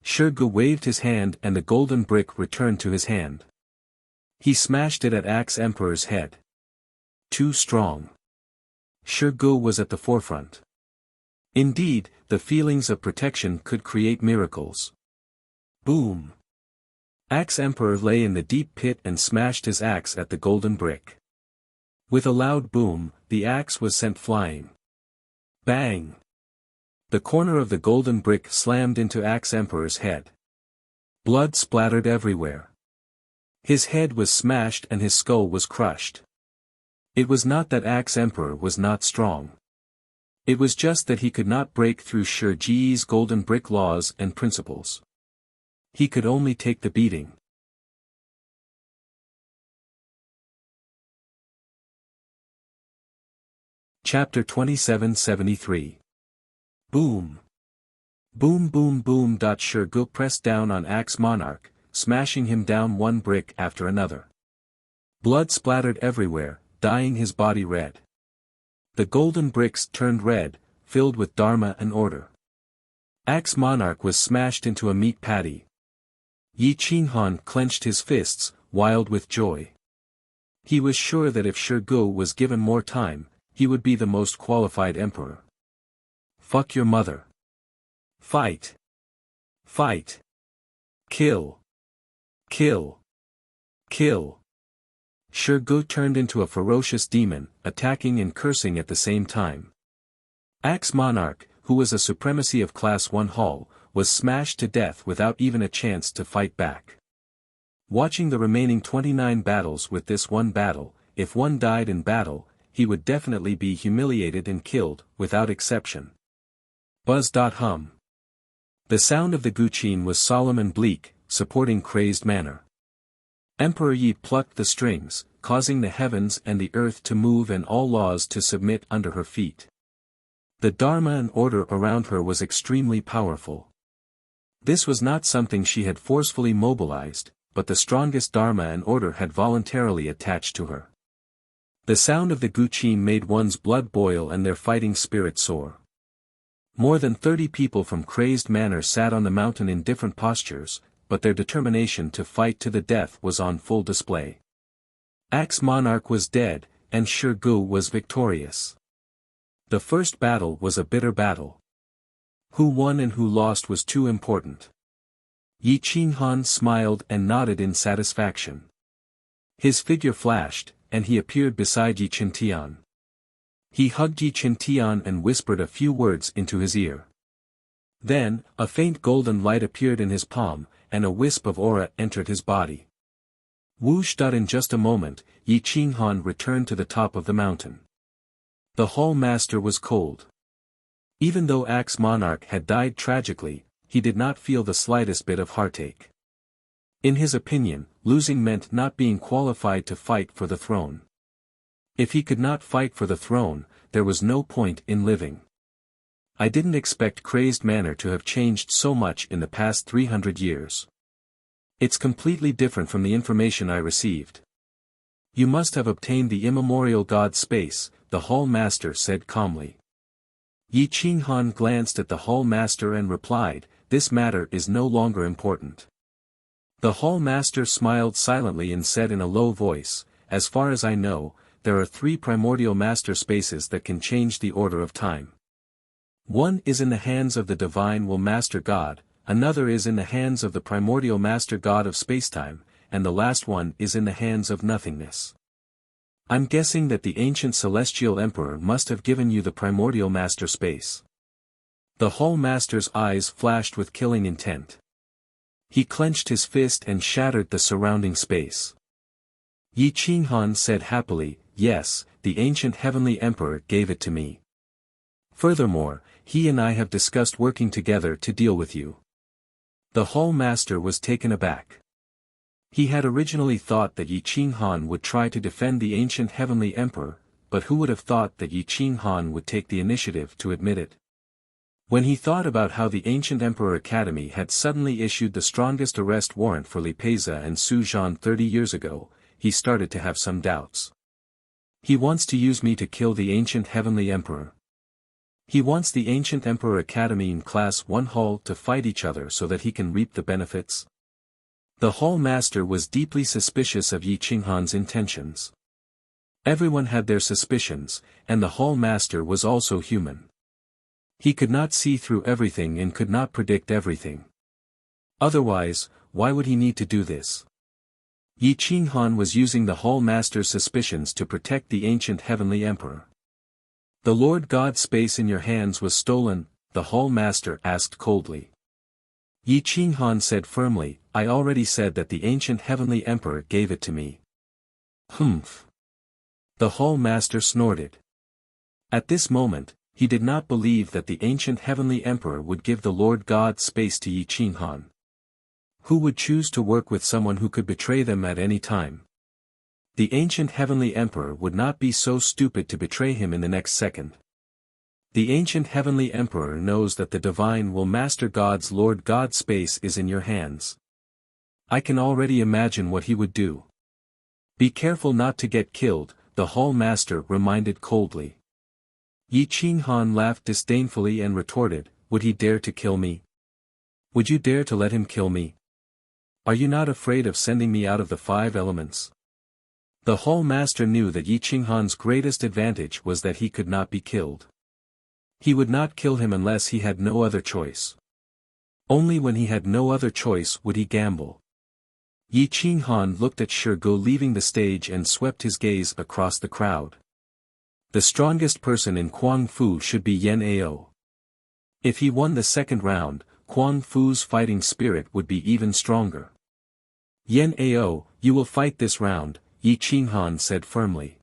Shigu waved his hand and the golden brick returned to his hand. He smashed it at Axe Emperor's head. Too strong. Shigu was at the forefront. Indeed, the feelings of protection could create miracles. Boom! Axe Emperor lay in the deep pit and smashed his axe at the golden brick. With a loud boom, the axe was sent flying. Bang! The corner of the golden brick slammed into Axe Emperor's head. Blood splattered everywhere. His head was smashed and his skull was crushed. It was not that Axe Emperor was not strong. It was just that he could not break through Shiji's golden brick laws and principles. He could only take the beating. Chapter 2773. Boom! Boom boom boom. Shigu pressed down on Axe Monarch, smashing him down one brick after another. Blood splattered everywhere, dyeing his body red. The golden bricks turned red, filled with dharma and order. Axe Monarch was smashed into a meat patty. Yi Qinghan clenched his fists, wild with joy. He was sure that if Shigu was given more time, he would be the most qualified emperor. Fuck your mother. Fight. Fight. Kill. Kill. Kill. Shigu turned into a ferocious demon, attacking and cursing at the same time. Axe Monarch, who was a supremacy of Class 1 Hall, was smashed to death without even a chance to fight back. Watching the remaining 29 battles with this one battle, if one died in battle, he would definitely be humiliated and killed, without exception. Buzz.hum. The sound of the guqin was solemn and bleak, supporting crazed manner. Emperor Yi plucked the strings, causing the heavens and the earth to move and all laws to submit under her feet. The dharma and order around her was extremely powerful. This was not something she had forcefully mobilized, but the strongest dharma and order had voluntarily attached to her. The sound of the guqin made one's blood boil and their fighting spirit soar. More than 30 people from crazed manner sat on the mountain in different postures, but their determination to fight to the death was on full display. Axe Monarch was dead, and Shigu was victorious. The first battle was a bitter battle. Who won and who lost was too important. Yi Qinghan smiled and nodded in satisfaction. His figure flashed, and he appeared beside Yi Qintian. He hugged Yi Qintian and whispered a few words into his ear. Then, a faint golden light appeared in his palm, and a wisp of aura entered his body. Whoosh! In just a moment, Yi Qinghan returned to the top of the mountain. The Hall Master was cold. Even though Axe Monarch had died tragically, he did not feel the slightest bit of heartache. In his opinion, losing meant not being qualified to fight for the throne. If he could not fight for the throne, there was no point in living. I didn't expect crazed manner to have changed so much in the past 300 years. It's completely different from the information I received. You must have obtained the immemorial god space, the Hall Master said calmly. Yi Qinghan glanced at the Hall Master and replied, this matter is no longer important. The Hall Master smiled silently and said in a low voice, as far as I know, there are 3 primordial master spaces that can change the order of time. One is in the hands of the divine will master god, another is in the hands of the primordial master god of spacetime, and the last one is in the hands of nothingness. I'm guessing that the ancient celestial emperor must have given you the primordial master space. The Hall Master's eyes flashed with killing intent. He clenched his fist and shattered the surrounding space. Yi Qinghan said happily, yes, the ancient heavenly emperor gave it to me. Furthermore, he and I have discussed working together to deal with you. The Hall Master was taken aback. He had originally thought that Yi Qinghan would try to defend the ancient heavenly emperor, but who would have thought that Yi Qinghan would take the initiative to admit it? When he thought about how the ancient Emperor Academy had suddenly issued the strongest arrest warrant for Li Peiza and Su Zhan 30 years ago, he started to have some doubts. He wants to use me to kill the ancient heavenly emperor. He wants the ancient Emperor Academy in Class 1 Hall to fight each other so that he can reap the benefits. The Hall Master was deeply suspicious of Yi Qinghan's intentions. Everyone had their suspicions, and the Hall Master was also human. He could not see through everything and could not predict everything. Otherwise, why would he need to do this? Yi Qinghan was using the Hall Master's suspicions to protect the ancient heavenly emperor. The Lord God space in your hands was stolen, the Hall Master asked coldly. Yi Qinghan said firmly, I already said that the ancient heavenly emperor gave it to me. Humph. The Hall Master snorted. At this moment, he did not believe that the ancient heavenly emperor would give the Lord God space to Yi Qinghan. Who would choose to work with someone who could betray them at any time? The ancient heavenly emperor would not be so stupid to betray him in the next second. The ancient heavenly emperor knows that the divine will master God's Lord God space is in your hands. I can already imagine what he would do. Be careful not to get killed, the Hall Master reminded coldly. Yi Qinghan laughed disdainfully and retorted, would he dare to kill me? Would you dare to let him kill me? Are you not afraid of sending me out of the 5 elements? The Hall Master knew that Yi Qinghan's greatest advantage was that he could not be killed. He would not kill him unless he had no other choice. Only when he had no other choice would he gamble. Yi Qinghan looked at Shirgu leaving the stage and swept his gaze across the crowd. The strongest person in Kuang Fu should be Yan Ao. If he won the second round, Kuang Fu's fighting spirit would be even stronger. Yan Ao, you will fight this round, Yi Qinghan said firmly.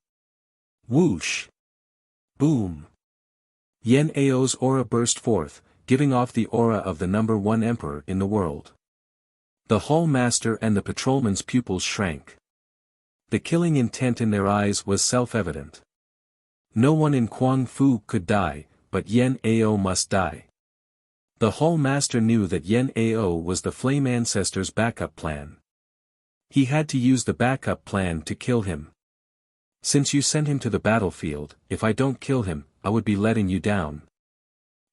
Whoosh! Boom! Yan Ao's aura burst forth, giving off the aura of the number 1 emperor in the world. The Hall Master and the patrolman's pupils shrank. The killing intent in their eyes was self-evident. No one in Kuang Fu could die, but Yan Ao must die. The Hall Master knew that Yan Ao was the Flame Ancestor's backup plan. He had to use the backup plan to kill him. Since you sent him to the battlefield, if I don't kill him, I would be letting you down.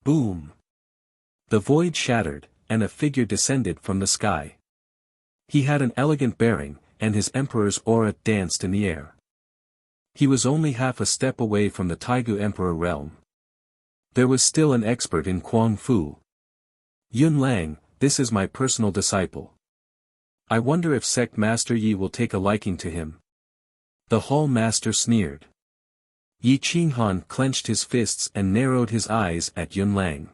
Boom! The void shattered, and a figure descended from the sky. He had an elegant bearing, and his emperor's aura danced in the air. He was only half a step away from the Taigu Emperor realm. There was still an expert in Kuang Fu. Yun Lang, this is my personal disciple. I wonder if Sect Master Yi will take a liking to him. The Hall Master sneered. Yi Qinghan clenched his fists and narrowed his eyes at Yun Lang.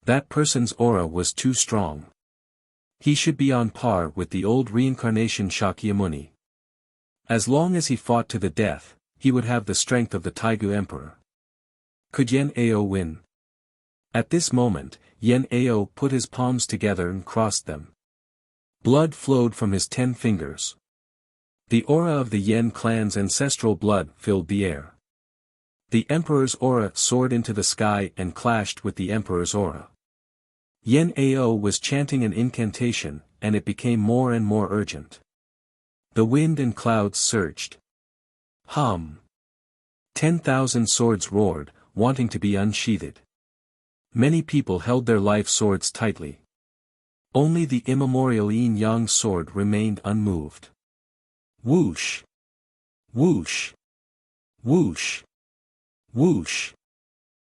That person's aura was too strong. He should be on par with the old reincarnation Shakyamuni. As long as he fought to the death, he would have the strength of the Taigu Emperor. Could Yan Ao win? At this moment, Yan Ao put his palms together and crossed them. Blood flowed from his 10 fingers. The aura of the Yan clan's ancestral blood filled the air. The Emperor's aura soared into the sky and clashed with the Emperor's aura. Yan Ao was chanting an incantation, and it became more and more urgent. The wind and clouds surged. Hum. 10,000 swords roared, wanting to be unsheathed. Many people held their life swords tightly. Only the immemorial yin-yang sword remained unmoved. Whoosh! Whoosh! Whoosh! Whoosh!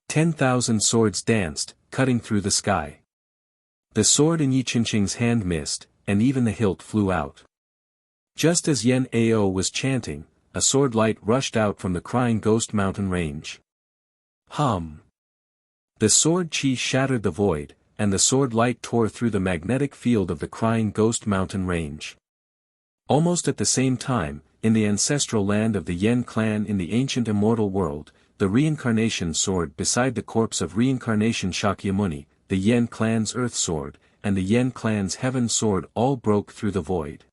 10,000 swords danced, cutting through the sky. The sword in Yi Qingqing's hand missed, and even the hilt flew out. Just as Yan Ao was chanting, a sword light rushed out from the Crying Ghost Mountain range. Hum! The sword chi shattered the void, and the sword light tore through the magnetic field of the Crying Ghost Mountain range. Almost at the same time, in the ancestral land of the Yen clan in the ancient immortal world, the reincarnation sword beside the corpse of reincarnation Shakyamuni, the Yen clan's earth sword, and the Yen clan's heaven sword all broke through the void.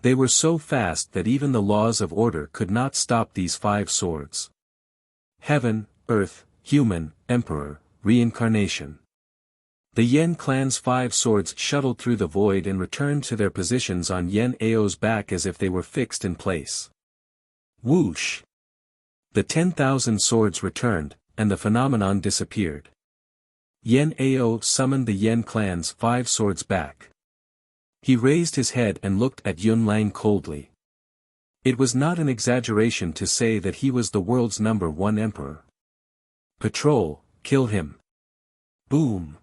They were so fast that even the laws of order could not stop these 5 swords. Heaven, earth, human, emperor, reincarnation. The Yen clan's 5 swords shuttled through the void and returned to their positions on Yan Ao's back as if they were fixed in place. Whoosh! The 10,000 swords returned, and the phenomenon disappeared. Yan Ao summoned the Yen clan's 5 swords back. He raised his head and looked at Yun Lang coldly. It was not an exaggeration to say that he was the world's #1 emperor. Patrol, kill him. Boom!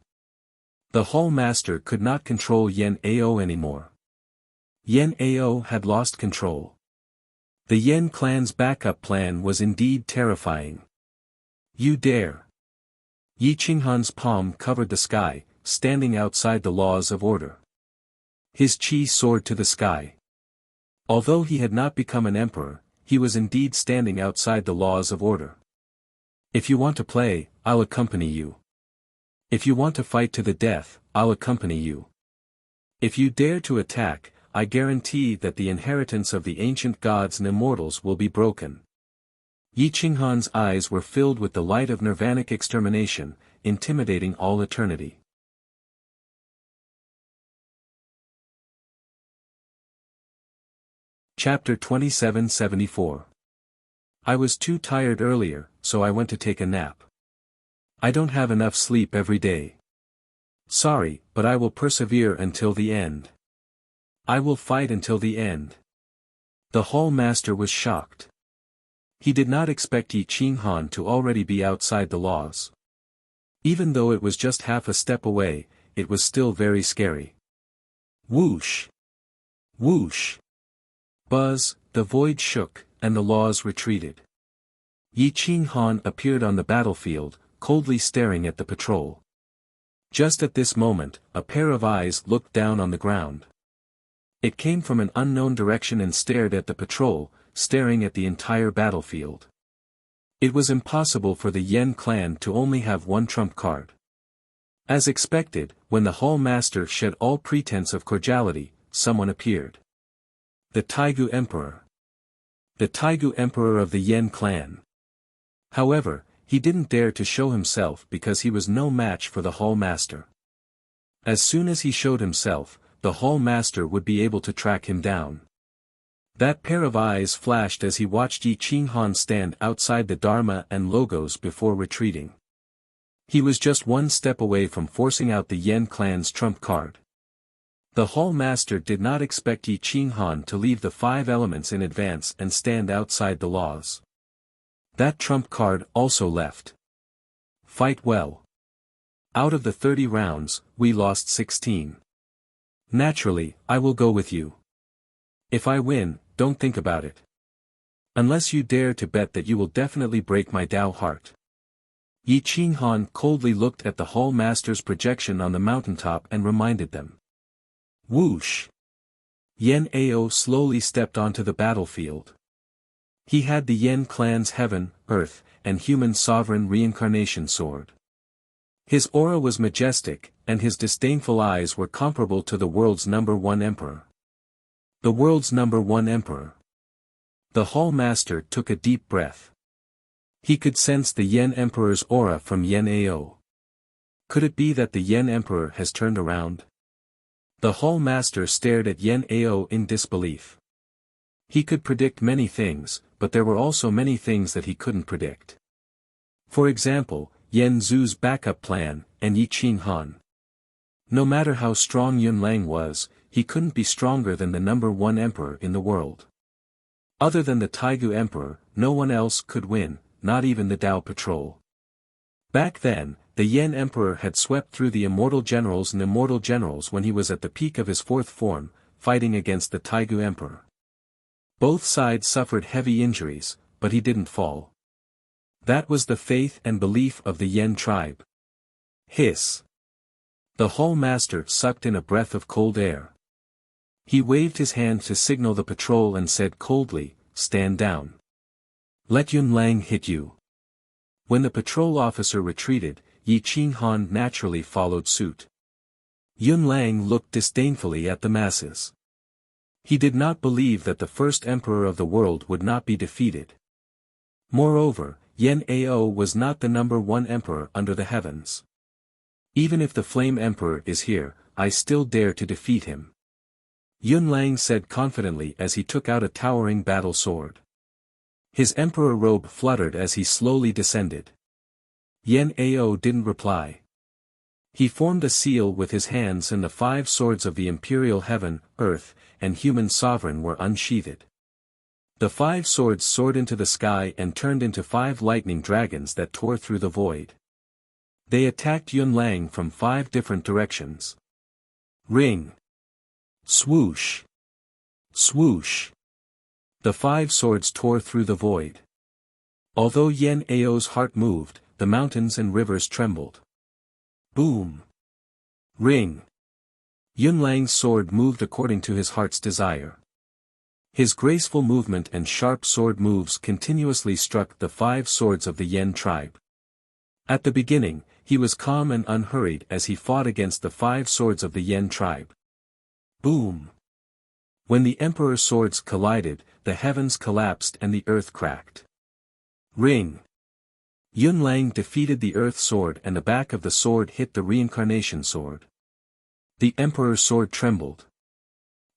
The Hall Master could not control Yan Ao anymore. Yan Ao had lost control. The Yen clan's backup plan was indeed terrifying. You dare! Yi Qinghan's palm covered the sky, standing outside the laws of order. His chi soared to the sky. Although he had not become an emperor, he was indeed standing outside the laws of order. If you want to play, I'll accompany you. If you want to fight to the death, I'll accompany you. If you dare to attack, I guarantee that the inheritance of the ancient gods and immortals will be broken. Yi Qinghan's eyes were filled with the light of nirvanic extermination, intimidating all eternity. Chapter 2774. I was too tired earlier, so I went to take a nap. I don't have enough sleep every day. Sorry, but I will persevere until the end. I will fight until the end. The Hall Master was shocked. He did not expect Yi Qinghan to already be outside the laws. Even though it was just half a step away, it was still very scary. Whoosh! Whoosh! Buzz, the void shook, and the laws retreated. Yi Qinghan appeared on the battlefield, coldly staring at the patrol. Just at this moment, a pair of eyes looked down on the ground. It came from an unknown direction and stared at the patrol, staring at the entire battlefield. It was impossible for the Yen clan to only have one trump card. As expected, when the Hall Master shed all pretense of cordiality, someone appeared. The Taigu Emperor. The Taigu Emperor of the Yen clan. However, he didn't dare to show himself because he was no match for the Hall Master. As soon as he showed himself, the Hall Master would be able to track him down. That pair of eyes flashed as he watched Yi Qinghan stand outside the Dharma and logos before retreating. He was just one step away from forcing out the Yen clan's trump card. The Hall Master did not expect Yi Qinghan to leave the 5 elements in advance and stand outside the laws. That trump card also left. Fight well. Out of the 30 rounds, we lost 16. Naturally, I will go with you. If I win, don't think about it. Unless you dare to bet that you will definitely break my Tao heart. Yi Qinghan coldly looked at the Hall Master's projection on the mountaintop and reminded them. Whoosh! Yan Ao slowly stepped onto the battlefield. He had the Yen clan's heaven, earth, and human sovereign reincarnation sword. His aura was majestic, and his disdainful eyes were comparable to the world's #1 emperor. The world's #1 emperor. The Hall Master took a deep breath. He could sense the Yen emperor's aura from Yan Ao. Could it be that the Yen emperor has turned around? The Hall Master stared at Yan Ao in disbelief. He could predict many things, but there were also many things that he couldn't predict. For example, Yan Zu's backup plan, and Yi Qinghan. No matter how strong Yun Lang was, he couldn't be stronger than the number one emperor in the world. Other than the Taigu Emperor, no one else could win, not even the Dao Patrol. Back then, the Yan Emperor had swept through the immortal generals and immortal generals when he was at the peak of his fourth form, fighting against the Taigu Emperor. Both sides suffered heavy injuries, but he didn't fall. That was the faith and belief of the Yan tribe. Hiss. The Hall Master sucked in a breath of cold air. He waved his hand to signal the patrol and said coldly, "Stand down. Let Yun Lang hit you." When the patrol officer retreated, Yi Qinghan naturally followed suit. Yun Lang looked disdainfully at the masses. He did not believe that the first emperor of the world would not be defeated. Moreover, Yan Ao was not the number one emperor under the heavens. Even if the Flame Emperor is here, I still dare to defeat him. Yun Lang said confidently as he took out a towering battle sword. His emperor robe fluttered as he slowly descended. Yan Ao didn't reply. He formed a seal with his hands and the 5 swords of the imperial heaven, earth, and human sovereign were unsheathed. The 5 swords soared into the sky and turned into 5 lightning dragons that tore through the void. They attacked Yun Lang from 5 different directions. Ring. Swoosh. Swoosh. The 5 swords tore through the void. Although Yan Ao's heart moved, the mountains and rivers trembled. Boom. Ring. Yun Lang's sword moved according to his heart's desire. His graceful movement and sharp sword moves continuously struck the 5 swords of the Yan tribe. At the beginning, he was calm and unhurried as he fought against the 5 swords of the Yan tribe. Boom. When the emperor's swords collided, the heavens collapsed and the earth cracked. Ring. Yun Lang defeated the earth sword and the back of the sword hit the reincarnation sword. The emperor's sword trembled.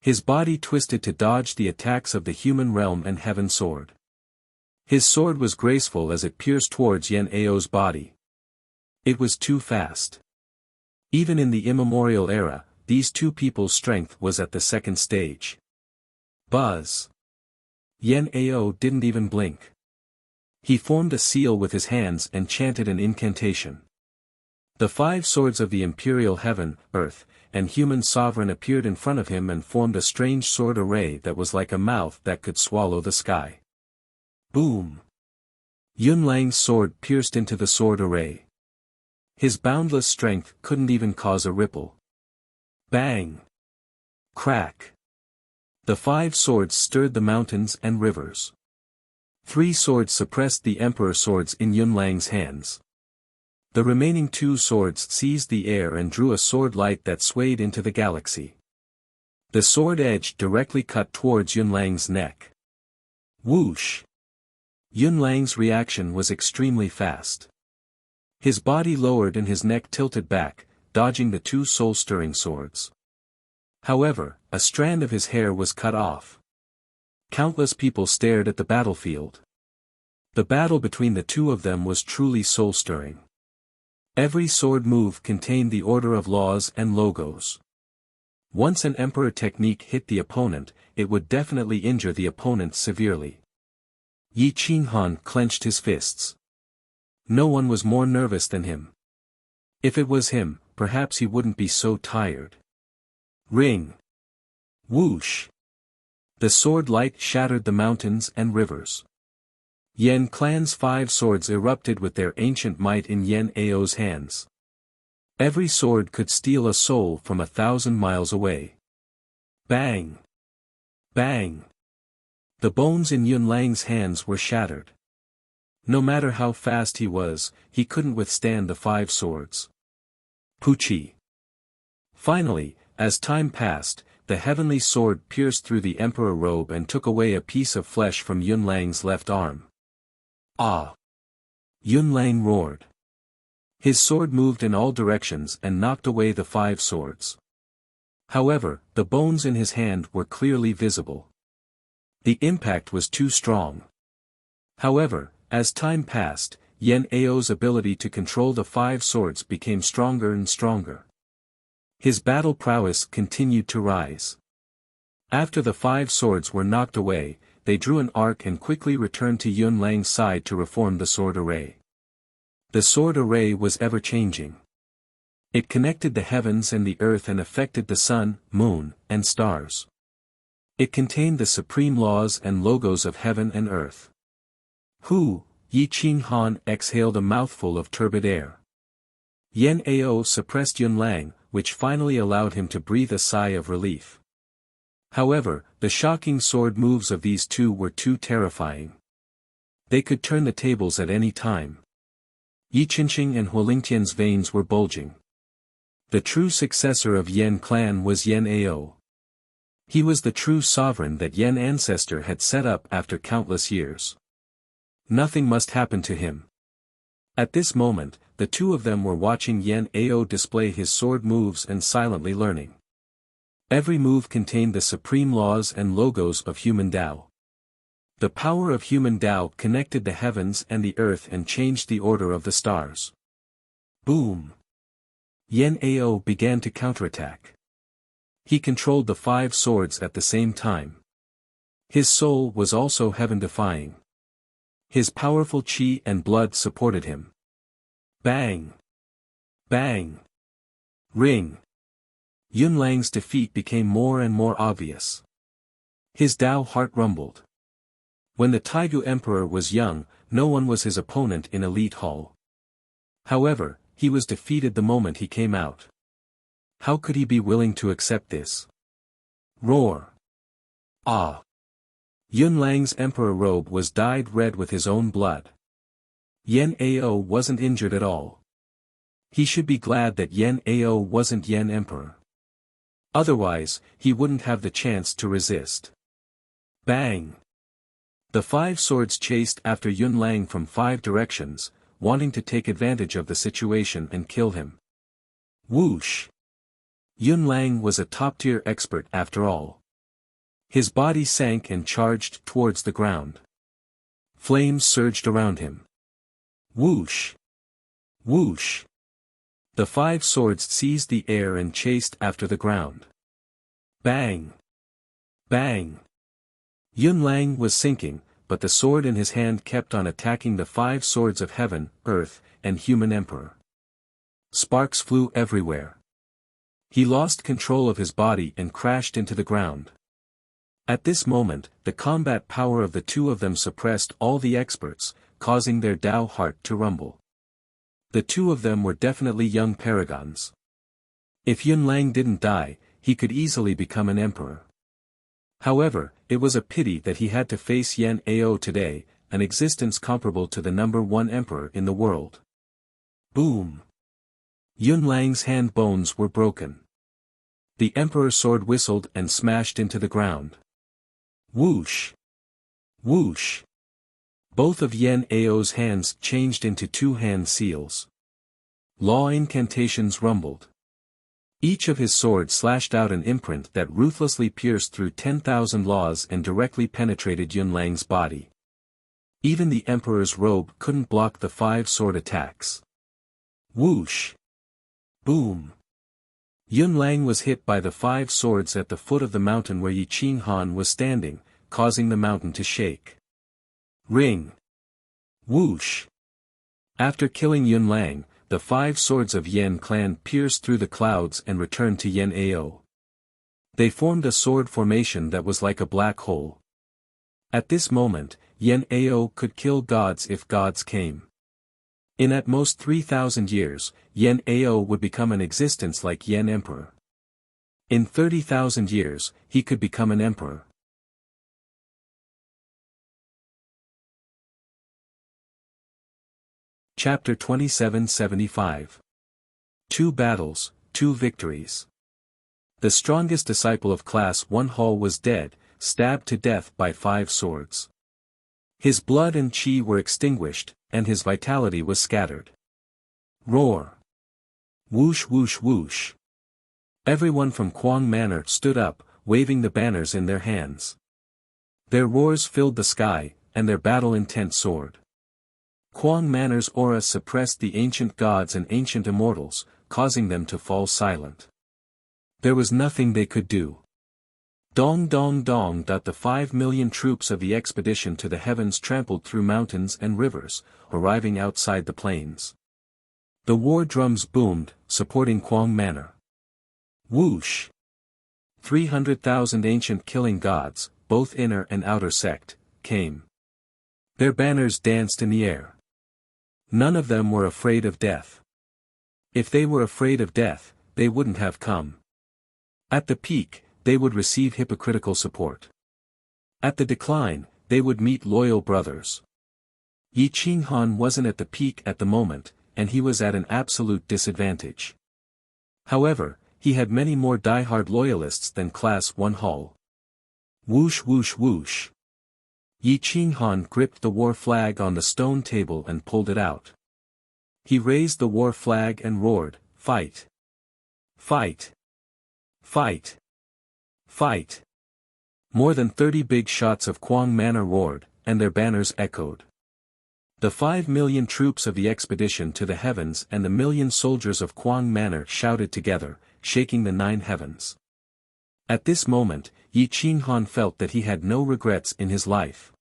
His body twisted to dodge the attacks of the human realm and heaven sword. His sword was graceful as it pierced towards Yan Ao's body. It was too fast. Even in the immemorial era, these two people's strength was at the second stage. Buzz. Yan Ao didn't even blink. He formed a seal with his hands and chanted an incantation. The 5 swords of the imperial heaven, earth, and human sovereign appeared in front of him and formed a strange sword array that was like a mouth that could swallow the sky. Boom! Yun Lang's sword pierced into the sword array. His boundless strength couldn't even cause a ripple. Bang! Crack! The 5 swords stirred the mountains and rivers. 3 swords suppressed the emperor's swords in Yun Lang's hands. The remaining 2 swords seized the air and drew a sword light that swayed into the galaxy. The sword edge directly cut towards Yun Lang's neck. Whoosh! Yun Lang's reaction was extremely fast. His body lowered and his neck tilted back, dodging the 2 soul-stirring swords. However, a strand of his hair was cut off. Countless people stared at the battlefield. The battle between the 2 of them was truly soul-stirring. Every sword move contained the order of laws and logos. Once an emperor technique hit the opponent, it would definitely injure the opponent severely. Yi Qinghan clenched his fists. No one was more nervous than him. If it was him, perhaps he wouldn't be so tired. Ring. Whoosh. The sword light shattered the mountains and rivers. Yan clan's 5 swords erupted with their ancient might in Yan Ao's hands. Every sword could steal a soul from 1,000 miles away. Bang! Bang! The bones in Yun Lang's hands were shattered. No matter how fast he was, he couldn't withstand the 5 swords. Poochie! Finally, as time passed, the heavenly sword pierced through the emperor robe and took away a piece of flesh from Yun Lang's left arm. Ah! Yun Lang roared. His sword moved in all directions and knocked away the 5 swords. However, the bones in his hand were clearly visible. The impact was too strong. However, as time passed, Yan Ao's ability to control the five swords became stronger and stronger. His battle prowess continued to rise. After the five swords were knocked away, they drew an arc and quickly returned to Yun Lang's side to reform the sword array. The sword array was ever-changing. It connected the heavens and the earth and affected the sun, moon, and stars. It contained the supreme laws and logos of heaven and earth. Yi Qing Han exhaled a mouthful of turbid air. Yan Ao suppressed Yun Lang, which finally allowed him to breathe a sigh of relief. However, the shocking sword moves of these two were too terrifying. They could turn the tables at any time. Yi Qingqing and Huolingtian's veins were bulging. The true successor of Yan clan was Yan Ao. He was the true sovereign that Yan ancestor had set up after countless years. Nothing must happen to him. At this moment, the two of them were watching Yan Ao display his sword moves and silently learning. Every move contained the supreme laws and logos of human Tao. The power of human Tao connected the heavens and the earth and changed the order of the stars. Boom! Yan Ao began to counterattack. He controlled the five swords at the same time. His soul was also heaven-defying. His powerful qi and blood supported him. Bang! Bang! Ring! Yun Lang's defeat became more and more obvious. His Tao heart rumbled. When the Taigu Emperor was young, no one was his opponent in Elite Hall. However, he was defeated the moment he came out. How could he be willing to accept this? Roar! Ah! Yun Lang's emperor robe was dyed red with his own blood. Yan Ao wasn't injured at all. He should be glad that Yan Ao wasn't Yan emperor. Otherwise, he wouldn't have the chance to resist. Bang! The five swords chased after Yun Lang from five directions, wanting to take advantage of the situation and kill him. Whoosh! Yun Lang was a top-tier expert after all. His body sank and charged towards the ground. Flames surged around him. Whoosh! Whoosh! The five swords seized the air and chased after the ground. Bang! Bang! Yun Lang was sinking, but the sword in his hand kept on attacking the five swords of heaven, earth, and human emperor. Sparks flew everywhere. He lost control of his body and crashed into the ground. At this moment, the combat power of the two of them suppressed all the experts, causing their Tao heart to rumble. The two of them were definitely young paragons. If Yun Lang didn't die, he could easily become an emperor. However, it was a pity that he had to face Yan Ao today, an existence comparable to the number one emperor in the world. Boom! Yun Lang's hand bones were broken. The emperor's sword whistled and smashed into the ground. Whoosh! Whoosh! Both of Yan Ao's hands changed into two-hand seals. Law incantations rumbled. Each of his swords slashed out an imprint that ruthlessly pierced through 10,000 laws and directly penetrated Yun Lang's body. Even the emperor's robe couldn't block the five sword attacks. Whoosh! Boom! Yun Lang was hit by the five swords at the foot of the mountain where Yi Qing Han was standing, causing the mountain to shake. Ring! Whoosh! After killing Yun Lang, the five swords of Yan clan pierced through the clouds and returned to Yan Ao. They formed a sword formation that was like a black hole. At this moment, Yan Ao could kill gods if gods came. In at most 3,000 years, Yan Ao would become an existence like Yan Emperor. In 30,000 years, he could become an emperor. Chapter 2775. 2 battles, 2 victories. The strongest disciple of Class 1 Hall was dead, stabbed to death by 5 swords. His blood and qi were extinguished, and his vitality was scattered. Roar! Whoosh whoosh whoosh! Everyone from Quang Manor stood up, waving the banners in their hands. Their roars filled the sky, and their battle intent soared. Quang Manor's aura suppressed the ancient gods and ancient immortals, causing them to fall silent. There was nothing they could do. Dong dong dong. The 5 million troops of the expedition to the heavens trampled through mountains and rivers, arriving outside the plains. The war drums boomed, supporting Quang Manor. Whoosh! 300,000 ancient killing gods, both inner and outer sect, came. Their banners danced in the air. None of them were afraid of death. If they were afraid of death, they wouldn't have come. At the peak, they would receive hypocritical support. At the decline, they would meet loyal brothers. Yi Qinghan wasn't at the peak at the moment, and he was at an absolute disadvantage. However, he had many more die-hard loyalists than Class 1 Hall. Whoosh whoosh whoosh. Yi Qinghan gripped the war flag on the stone table and pulled it out. He raised the war flag and roared, "Fight! Fight! Fight! Fight!" More than 30 big shots of Quang Manor roared, and their banners echoed. The 5 million troops of the expedition to the heavens and the million soldiers of Quang Manor shouted together, shaking the 9 heavens. At this moment, Yi Qinghan felt that he had no regrets in his life.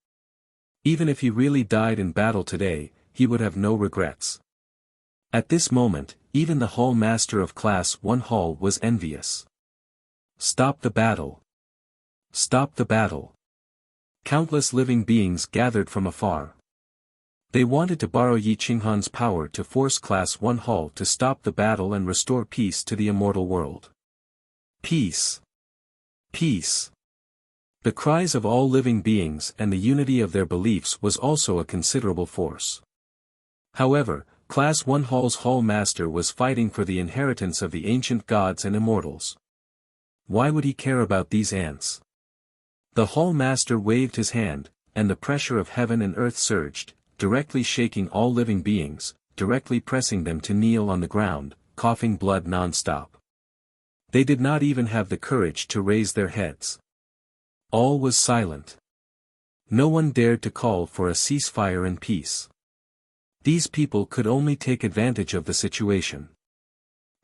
Even if he really died in battle today, he would have no regrets. At this moment, even the Hall Master of Class 1 Hall was envious. Stop the battle! Stop the battle! Countless living beings gathered from afar. They wanted to borrow Yi Qinghan's power to force Class 1 Hall to stop the battle and restore peace to the immortal world. Peace! Peace! The cries of all living beings and the unity of their beliefs was also a considerable force. However, Class 1 Hall's Hall Master was fighting for the inheritance of the ancient gods and immortals. Why would he care about these ants? The Hall Master waved his hand, and the pressure of heaven and earth surged, directly shaking all living beings, directly pressing them to kneel on the ground, coughing blood non-stop. They did not even have the courage to raise their heads. All was silent. No one dared to call for a ceasefire and peace. These people could only take advantage of the situation.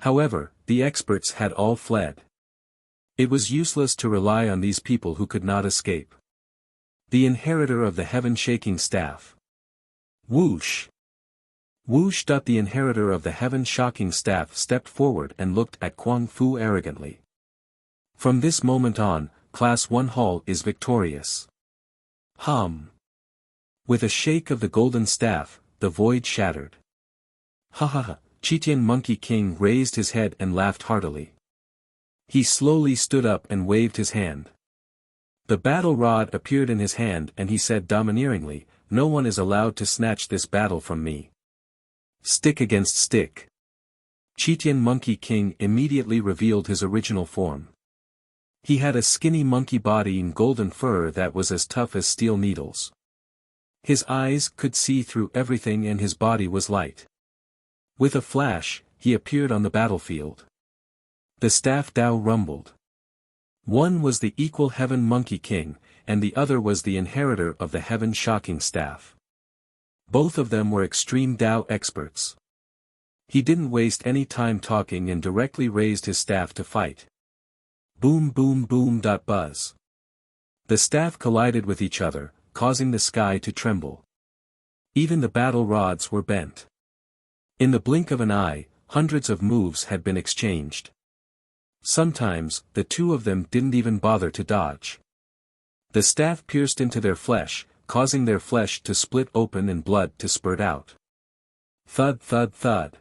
However, the experts had all fled. It was useless to rely on these people who could not escape. The inheritor of the heaven-shaking staff. Whoosh! Whoosh! The inheritor of the heaven-shocking staff stepped forward and looked at Quang Fu arrogantly. From this moment on, Class 1 Hall is victorious. Hum! With a shake of the golden staff, the void shattered. Ha ha ha! Chitian Monkey King raised his head and laughed heartily. He slowly stood up and waved his hand. The battle rod appeared in his hand and he said domineeringly, "No one is allowed to snatch this battle from me. Stick against stick." Chitian Monkey King immediately revealed his original form. He had a skinny monkey body and golden fur that was as tough as steel needles. His eyes could see through everything and his body was light. With a flash, he appeared on the battlefield. The staff Dao rumbled. One was the equal Heaven Monkey King, and the other was the inheritor of the Heaven-shocking staff. Both of them were extreme Dao experts. He didn't waste any time talking and directly raised his staff to fight. Boom boom boom. Buzz. The staff collided with each other, causing the sky to tremble. Even the battle rods were bent. In the blink of an eye, hundreds of moves had been exchanged. Sometimes, the two of them didn't even bother to dodge. The staff pierced into their flesh, causing their flesh to split open and blood to spurt out. Thud thud thud.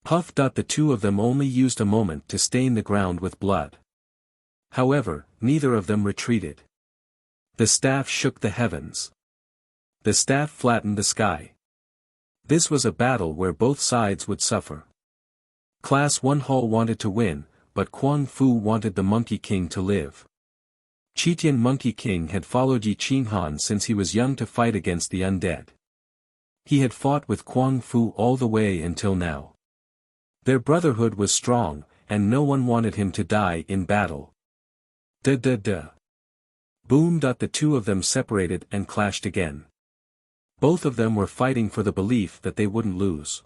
Puff. The two of them only used a moment to stain the ground with blood. However, neither of them retreated. The staff shook the heavens. The staff flattened the sky. This was a battle where both sides would suffer. Class 1 Hall wanted to win, but Quang Fu wanted the Monkey King to live. Chitian Monkey King had followed Yi Qinghan since he was young to fight against the undead. He had fought with Quang Fu all the way until now. Their brotherhood was strong, and no one wanted him to die in battle. Duh. Boom! The two of them separated and clashed again. Both of them were fighting for the belief that they wouldn't lose.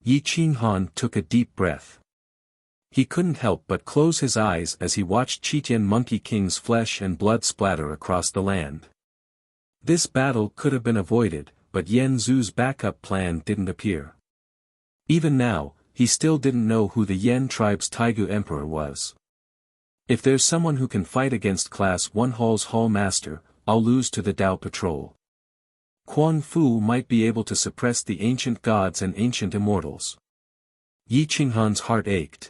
Yi Qinghan took a deep breath. He couldn't help but close his eyes as he watched Qitian Monkey King's flesh and blood splatter across the land. This battle could have been avoided, but Yan Zhu's backup plan didn't appear. Even now, he still didn't know who the Yan tribe's Taigu emperor was. If there's someone who can fight against Class 1 Hall's Hall Master, I'll lose to the Dao Patrol. Quan Fu might be able to suppress the ancient gods and ancient immortals. Yi Qinghan's heart ached.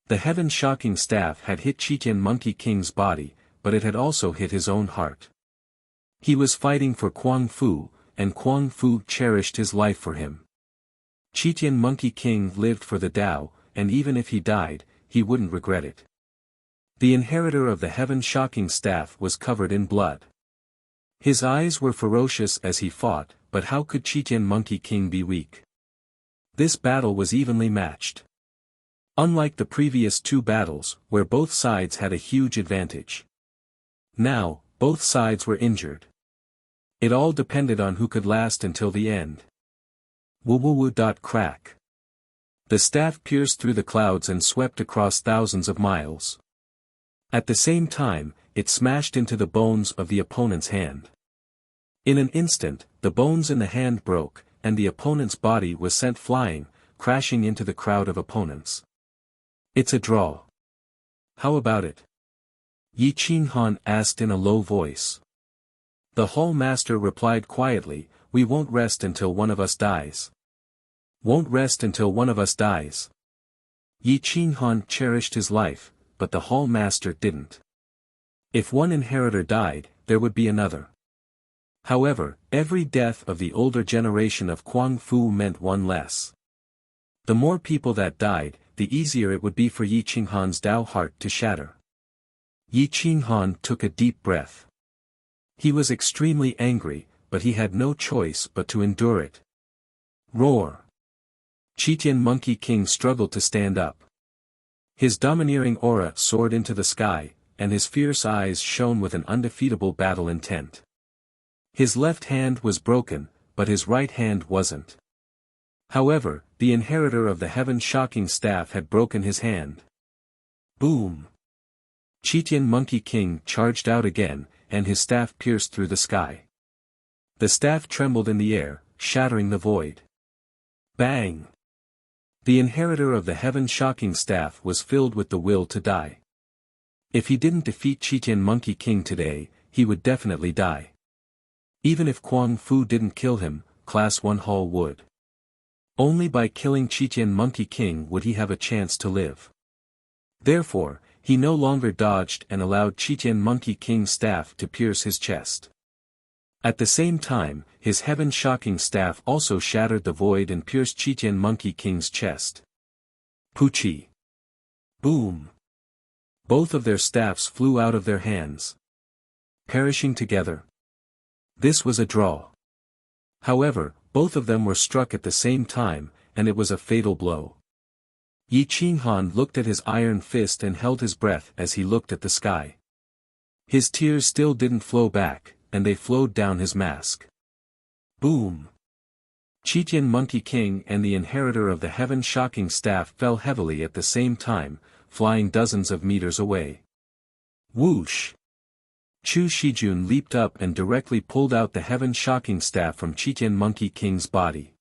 The heaven-shocking staff had hit Qitian Monkey King's body, but it had also hit his own heart. He was fighting for Quan Fu, and Quan Fu cherished his life for him. Qitian Monkey King lived for the Dao, and even if he died, he wouldn't regret it. The inheritor of the heaven-shocking staff was covered in blood. His eyes were ferocious as he fought, but how could Qitian Monkey King be weak? This battle was evenly matched. Unlike the previous two battles, where both sides had a huge advantage. Now, both sides were injured. It all depended on who could last until the end. Woo. Crack. The staff pierced through the clouds and swept across thousands of miles. At the same time, it smashed into the bones of the opponent's hand. In an instant, the bones in the hand broke, and the opponent's body was sent flying, crashing into the crowd of opponents. It's a draw. How about it? Yi Qinghan asked in a low voice. The Hall Master replied quietly, we won't rest until one of us dies. Won't rest until one of us dies. Yi Qinghan cherished his life, but the Hall Master didn't. If one inheritor died, there would be another. However, every death of the older generation of Quan Fu meant one less. The more people that died, the easier it would be for Yi Qinghan's Dao heart to shatter. Yi Qinghan took a deep breath. He was extremely angry, but he had no choice but to endure it. Roar! Qitian Monkey King struggled to stand up. His domineering aura soared into the sky, and his fierce eyes shone with an undefeatable battle intent. His left hand was broken, but his right hand wasn't. However, the inheritor of the heaven-shocking staff had broken his hand. Boom! Qitian Monkey King charged out again, and his staff pierced through the sky. The staff trembled in the air, shattering the void. Bang! The inheritor of the heaven-shocking staff was filled with the will to die. If he didn't defeat Qitian Monkey King today, he would definitely die. Even if Quan Fu didn't kill him, Class 1 Hall would. Only by killing Qitian Monkey King would he have a chance to live. Therefore, he no longer dodged and allowed Qitian Monkey King's staff to pierce his chest. At the same time, his heaven-shocking staff also shattered the void and pierced Qitian Monkey King's chest. Poochie! Boom! Both of their staffs flew out of their hands. Perishing together. This was a draw. However, both of them were struck at the same time, and it was a fatal blow. Yi Qinghan looked at his iron fist and held his breath as he looked at the sky. His tears still didn't flow back, and they flowed down his mask. Boom! Qitian Monkey King and the inheritor of the heaven-shocking staff fell heavily at the same time, flying dozens of meters away. Whoosh! Chu Shijun leaped up and directly pulled out the heaven-shocking staff from Qitian Monkey King's body.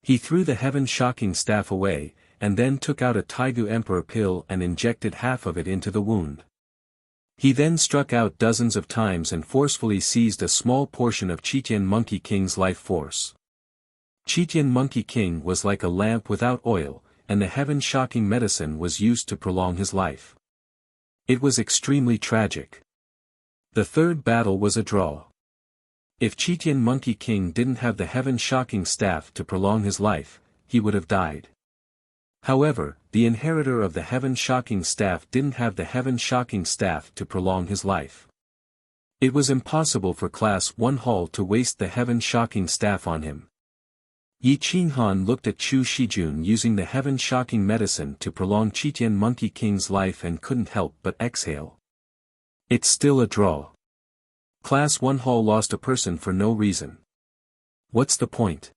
He threw the heaven-shocking staff away, and then took out a Taigu Emperor pill and injected half of it into the wound. He then struck out dozens of times and forcefully seized a small portion of Qitian Monkey King's life force. Qitian Monkey King was like a lamp without oil, and the heaven-shocking medicine was used to prolong his life. It was extremely tragic. The third battle was a draw. If Qitian Monkey King didn't have the heaven-shocking staff to prolong his life, he would have died. However, the inheritor of the heaven-shocking staff didn't have the heaven-shocking staff to prolong his life. It was impossible for Class 1 Hall to waste the heaven-shocking staff on him. Yi Qinghan looked at Chu Shijun using the heaven-shocking medicine to prolong Qitian Monkey King's life and couldn't help but exhale. It's still a draw. Class 1 Hall lost a person for no reason. What's the point?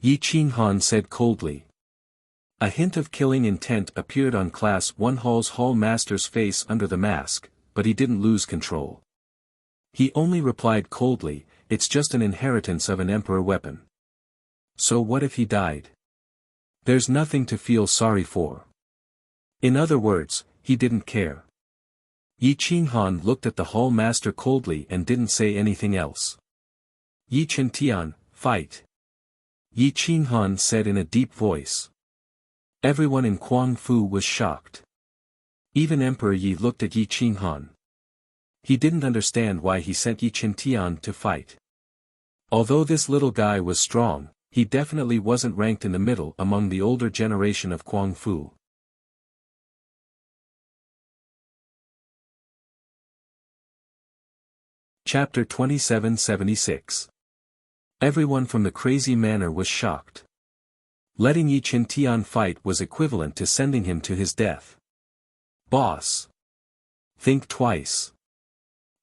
Yi Qinghan said coldly. A hint of killing intent appeared on Class 1 Hall's Hall Master's face under the mask, but he didn't lose control. He only replied coldly, it's just an inheritance of an emperor weapon. So what if he died? There's nothing to feel sorry for. In other words, he didn't care. Yi Qinghan looked at the Hall Master coldly and didn't say anything else. Yi Qingtian, fight. Yi Qinghan said in a deep voice. Everyone in Guangfu was shocked. Even Emperor Yi looked at Yi Qinghan. He didn't understand why he sent Yi Qingtian to fight. Although this little guy was strong, he definitely wasn't ranked in the middle among the older generation of Guangfu. Chapter 2776. Everyone from the crazy manor was shocked. Letting Yi Qingtian fight was equivalent to sending him to his death. Boss. Think twice.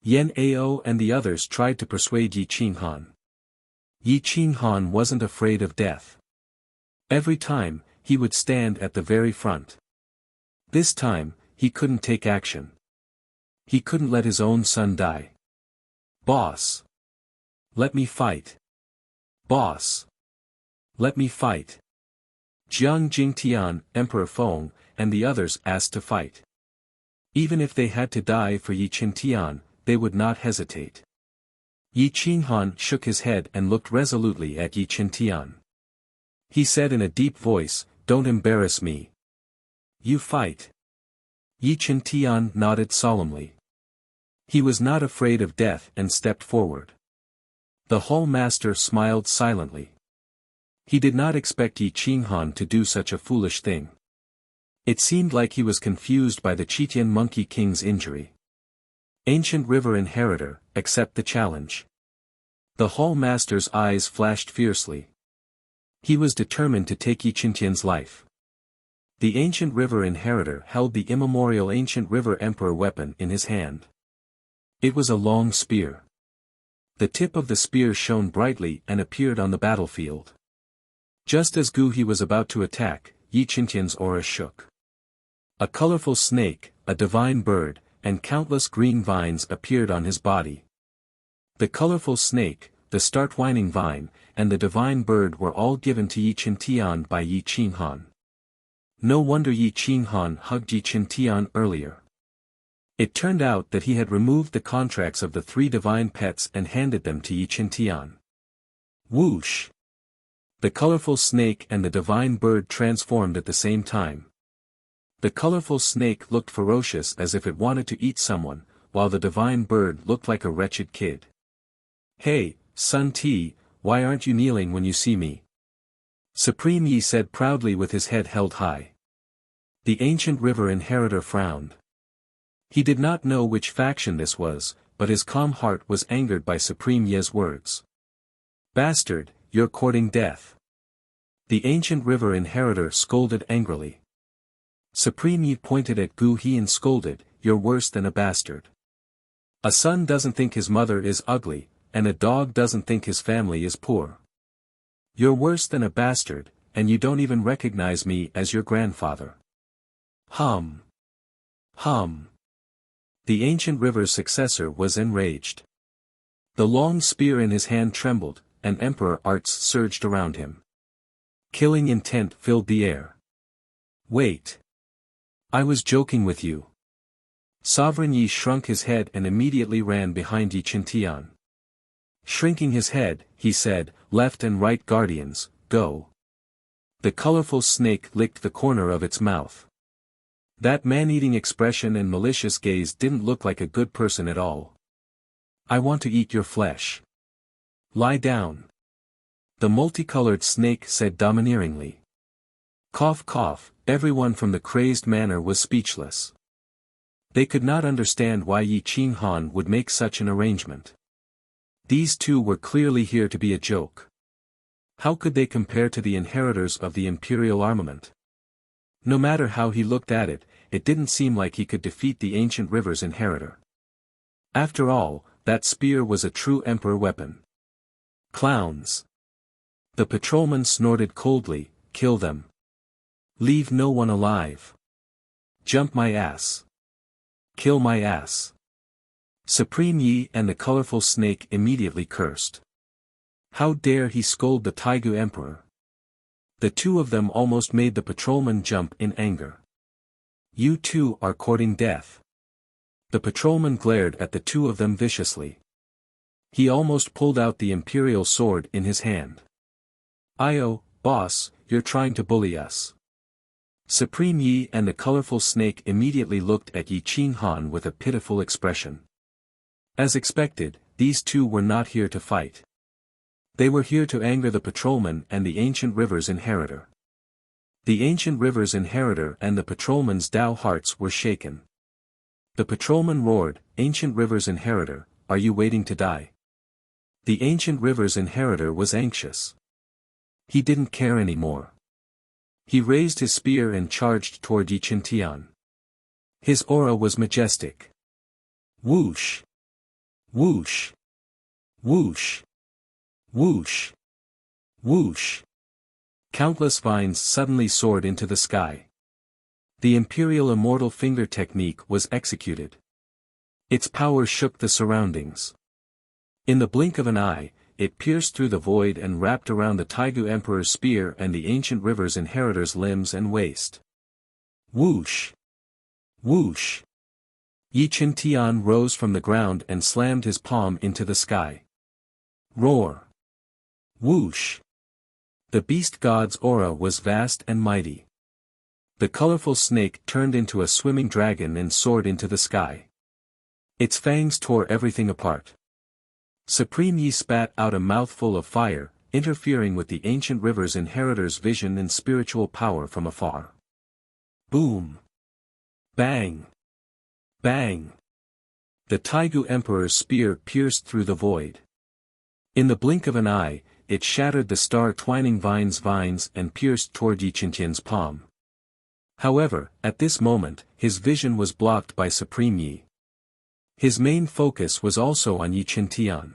Yan Ao and the others tried to persuade Yi Qinghan. Yi Qinghan wasn't afraid of death. Every time, he would stand at the very front. This time, he couldn't take action. He couldn't let his own son die. Boss. Let me fight. Boss. Let me fight. Jiang Jingtian, Emperor Feng, and the others asked to fight. Even if they had to die for Yi Qingtian, they would not hesitate. Yi Qinghan shook his head and looked resolutely at Yi Qingtian. He said in a deep voice, don't embarrass me. You fight. Yi Qingtian nodded solemnly. He was not afraid of death and stepped forward. The Hall Master smiled silently. He did not expect Yi Qinghan to do such a foolish thing. It seemed like he was confused by the Chitian Monkey King's injury. Ancient River Inheritor, accept the challenge. The Hall Master's eyes flashed fiercely. He was determined to take Yi Qingtian's life. The Ancient River Inheritor held the immemorial Ancient River Emperor weapon in his hand. It was a long spear. The tip of the spear shone brightly and appeared on the battlefield. Just as Gu He was about to attack, Yi Qingtian's aura shook. A colorful snake, a divine bird, and countless green vines appeared on his body. The colorful snake, the start-whining vine, and the divine bird were all given to Yi Qingtian by Yi Qinghan. No wonder Yi Qinghan hugged Yi Qingtian earlier. It turned out that he had removed the contracts of the 3 divine pets and handed them to Yi Qingtian. Whoosh! The colorful snake and the divine bird transformed at the same time. The colorful snake looked ferocious as if it wanted to eat someone, while the divine bird looked like a wretched kid. Hey, Sun Ti, why aren't you kneeling when you see me? Supreme Yi said proudly with his head held high. The Ancient River Inheritor frowned. He did not know which faction this was, but his calm heart was angered by Supreme Ye's words. Bastard, you're courting death. The Ancient River Inheritor scolded angrily. Supreme Yi pointed at Gu He and scolded, you're worse than a bastard. A son doesn't think his mother is ugly, and a dog doesn't think his family is poor. You're worse than a bastard, and you don't even recognize me as your grandfather. Hum. Hum. The Ancient River's successor was enraged. The long spear in his hand trembled, and Emperor arts surged around him. Killing intent filled the air. Wait. I was joking with you. Sovereign Yi shrunk his head and immediately ran behind Yi Qingtian. Shrinking his head, he said, left and right guardians, go. The colorful snake licked the corner of its mouth. That man-eating expression and malicious gaze didn't look like a good person at all. I want to eat your flesh. Lie down. The multicolored snake said domineeringly. Cough cough, everyone from the crazed manor was speechless. They could not understand why Yi Qinghan would make such an arrangement. These two were clearly here to be a joke. How could they compare to the inheritors of the imperial armament? No matter how he looked at it, it didn't seem like he could defeat the Ancient River's inheritor. After all, that spear was a true emperor weapon. Clowns. The patrolman snorted coldly, kill them. Leave no one alive. Jump my ass. Kill my ass. Supreme Yi and the colorful snake immediately cursed. How dare he scold the Taigu emperor? The two of them almost made the patrolman jump in anger. You two are courting death. The patrolman glared at the two of them viciously. He almost pulled out the imperial sword in his hand. Io, boss, you're trying to bully us. Supreme Yi and the colorful snake immediately looked at Yi Qing Han with a pitiful expression. As expected, these two were not here to fight. They were here to anger the patrolman and the ancient river's inheritor. The ancient river's inheritor and the patrolman's Dao hearts were shaken. The patrolman roared, "Ancient river's inheritor, are you waiting to die?" The ancient river's inheritor was anxious. He didn't care anymore. He raised his spear and charged toward Yi Qintian. His aura was majestic. Whoosh! Whoosh! Whoosh! Whoosh! Whoosh! Countless vines suddenly soared into the sky. The imperial immortal finger technique was executed. Its power shook the surroundings. In the blink of an eye, it pierced through the void and wrapped around the Taigu Emperor's spear and the ancient river's inheritor's limbs and waist. Whoosh! Whoosh! Yi Qintian rose from the ground and slammed his palm into the sky. Roar! Whoosh! The beast god's aura was vast and mighty. The colorful snake turned into a swimming dragon and soared into the sky. Its fangs tore everything apart. Supreme Yi spat out a mouthful of fire, interfering with the ancient river's inheritor's vision and spiritual power from afar. Boom! Bang! Bang! The Taigu Emperor's spear pierced through the void. In the blink of an eye, it shattered the star-twining vines and pierced toward Yi Qintian's palm. However, at this moment, his vision was blocked by Supreme Yi. His main focus was also on Yi Qintian.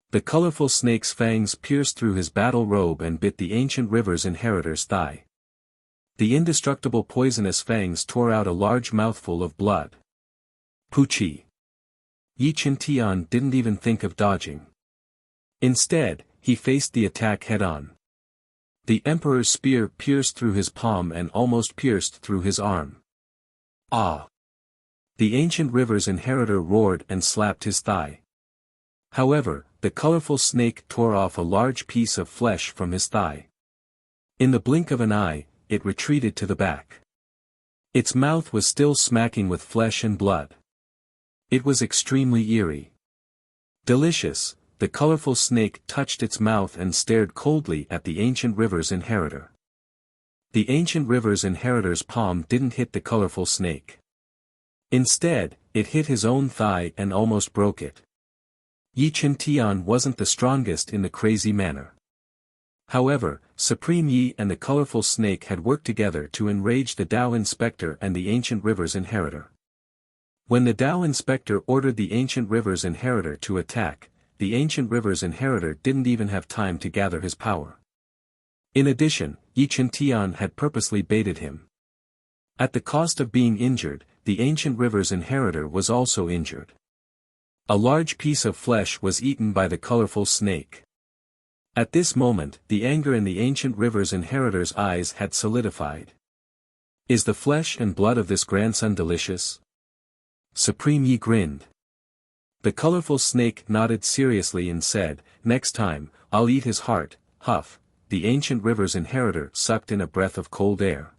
The colorful snake's fangs pierced through his battle robe and bit the ancient river's inheritor's thigh. The indestructible poisonous fangs tore out a large mouthful of blood. Poochie! Yi Qintian didn't even think of dodging. Instead, he faced the attack head-on. The Emperor's spear pierced through his palm and almost pierced through his arm. Ah! The ancient river's inheritor roared and slapped his thigh. However, the colorful snake tore off a large piece of flesh from his thigh. In the blink of an eye, it retreated to the back. Its mouth was still smacking with flesh and blood. It was extremely eerie. Delicious. The colorful snake touched its mouth and stared coldly at the ancient river's inheritor. The ancient river's inheritor's palm didn't hit the colorful snake. Instead, it hit his own thigh and almost broke it. Yi Qintian wasn't the strongest in the crazy manner. However, Supreme Yi and the colorful snake had worked together to enrage the Dao Inspector and the ancient river's inheritor. When the Dao Inspector ordered the ancient river's inheritor to attack, the ancient river's inheritor didn't even have time to gather his power. In addition, Yi Qintian had purposely baited him. At the cost of being injured, the ancient river's inheritor was also injured. A large piece of flesh was eaten by the colorful snake. At this moment, the anger in the ancient river's inheritor's eyes had solidified. Is the flesh and blood of this grandson delicious? Supreme Yi grinned. The colorful snake nodded seriously and said, "Next time, I'll eat his heart." Huff, the ancient river's inheritor sucked in a breath of cold air.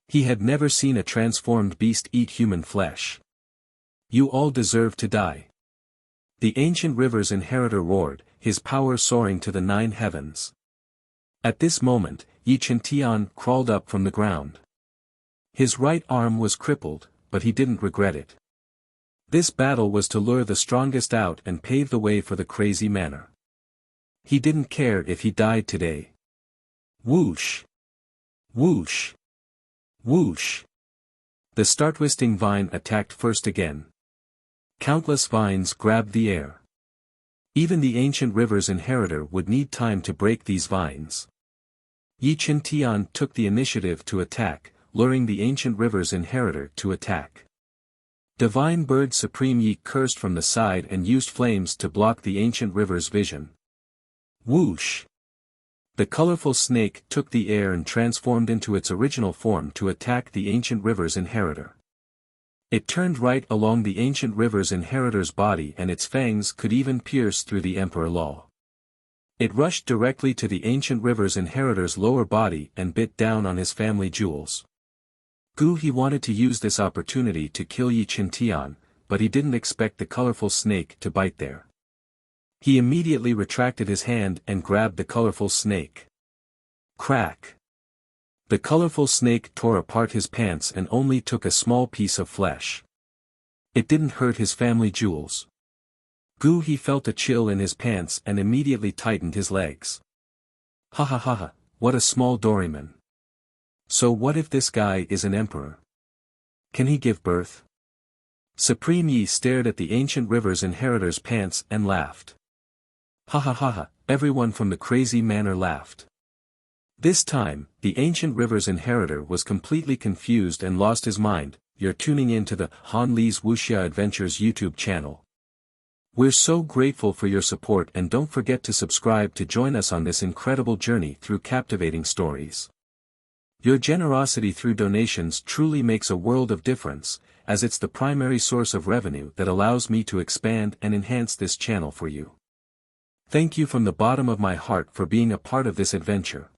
He had never seen a transformed beast eat human flesh. You all deserve to die. The ancient river's inheritor roared, his power soaring to the 9 heavens. At this moment, Yi Qintian crawled up from the ground. His right arm was crippled, but he didn't regret it. This battle was to lure the strongest out and pave the way for the crazy manner. He didn't care if he died today. Whoosh! Whoosh! Whoosh! The star-twisting vine attacked first again. Countless vines grabbed the air. Even the ancient river's inheritor would need time to break these vines. Yi Qintian took the initiative to attack, luring the ancient river's inheritor to attack. Divine Bird Supreme Yi cursed from the side and used flames to block the ancient river's vision. Whoosh! The colorful snake took the air and transformed into its original form to attack the ancient river's inheritor. It turned right along the ancient river's inheritor's body and its fangs could even pierce through the Emperor Law. It rushed directly to the ancient river's inheritor's lower body and bit down on his family jewels. He wanted to use this opportunity to kill Yi Qintian, but he didn't expect the colorful snake to bite there. He immediately retracted his hand and grabbed the colorful snake. Crack! The colorful snake tore apart his pants and only took a small piece of flesh. It didn't hurt his family jewels. He felt a chill in his pants and immediately tightened his legs. Ha ha ha ha, what a small Doryman. So what if this guy is an emperor? Can he give birth? Supreme Yi stared at the ancient river's inheritor's pants and laughed. Ha ha ha ha, everyone from the crazy manor laughed. This time, the ancient river's inheritor was completely confused and lost his mind. You're tuning in to the Han Li's Wuxia Adventures YouTube channel. We're so grateful for your support and don't forget to subscribe to join us on this incredible journey through captivating stories. Your generosity through donations truly makes a world of difference, as it's the primary source of revenue that allows me to expand and enhance this channel for you. Thank you from the bottom of my heart for being a part of this adventure.